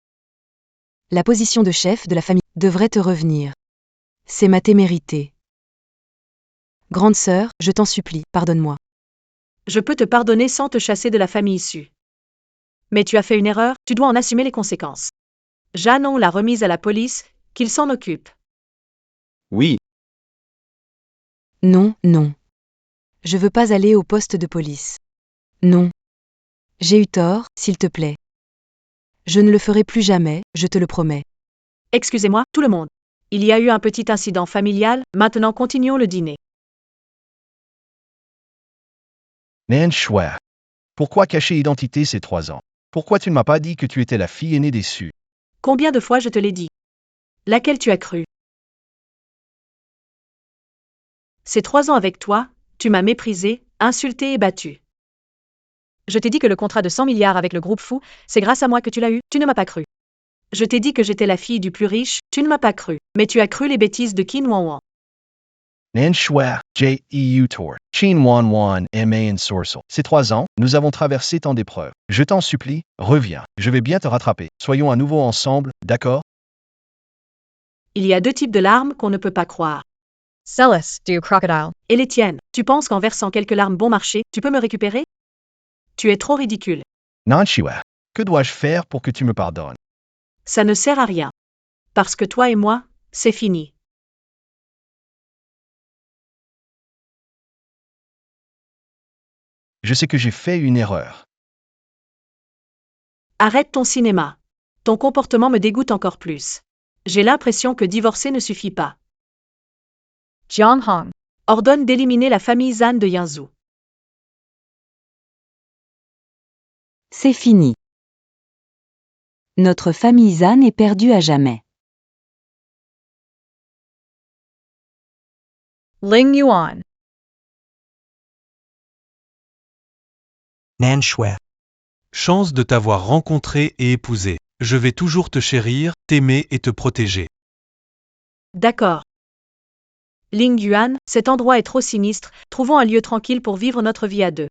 Speaker 10: La position de chef de la famille devrait te revenir. C'est ma témérité. Grande sœur, je t'en supplie, pardonne-moi.
Speaker 5: Je peux te pardonner sans te chasser de la famille Su. Mais tu as fait une erreur, tu dois en assumer les conséquences. Janon l'a remise à la police, qu'il s'en occupe.
Speaker 4: Oui,
Speaker 10: Non, non. Je veux pas aller au poste de police. Non. J'ai eu tort, s'il te plaît. Je ne le ferai plus jamais, je te le promets.
Speaker 5: Excusez-moi, tout le monde. Il y a eu un petit incident familial, maintenant continuons le dîner.
Speaker 8: Nanchue. Pourquoi cacher identité ces 3 ans? Pourquoi tu ne m'as pas dit que tu étais la fille aînée déçue?
Speaker 5: Combien de fois je te l'ai dit? Laquelle tu as cru? Ces 3 ans avec toi, tu m'as méprisé, insulté et battu. Je t'ai dit que le contrat de 100 milliards avec le groupe Fu, c'est grâce à moi que tu l'as eu, tu ne m'as pas cru. Je t'ai dit que j'étais la fille du plus riche, tu ne m'as pas cru, mais tu as cru les bêtises de Qin Wanwan.
Speaker 8: Nan Shua, J.E.U. Tor, Chin Wan Wan, M.A. and Sourcel. Ces 3 ans, nous avons traversé tant d'épreuves. Je t'en supplie, reviens. Je vais bien te rattraper. Soyons à nouveau ensemble, d'accord?
Speaker 5: Il y a 2 types de larmes qu'on ne peut pas croire.
Speaker 13: Celis, do crocodile.
Speaker 5: Et les tiennes, tu penses qu'en versant quelques larmes bon marché, tu peux me récupérer? Tu es trop ridicule.
Speaker 8: Nan Shua, que dois-je faire pour que tu me pardonnes?
Speaker 5: Ça ne sert à rien. Parce que toi et moi, c'est fini.
Speaker 8: Je sais que j'ai fait une erreur.
Speaker 5: Arrête ton cinéma. Ton comportement me dégoûte encore plus. J'ai l'impression que divorcer ne suffit pas.
Speaker 13: Jiang Hong.
Speaker 5: Ordonne d'éliminer la famille Zhan de Yangzhou.
Speaker 12: C'est fini. Notre famille Zhan est perdue à jamais.
Speaker 13: Ling Yuan.
Speaker 7: Nan Shui.
Speaker 2: Chance de t'avoir rencontré et épousé. Je vais toujours te chérir, t'aimer et te protéger.
Speaker 5: D'accord. Ling Yuan, cet endroit est trop sinistre, trouvons un lieu tranquille pour vivre notre vie à deux.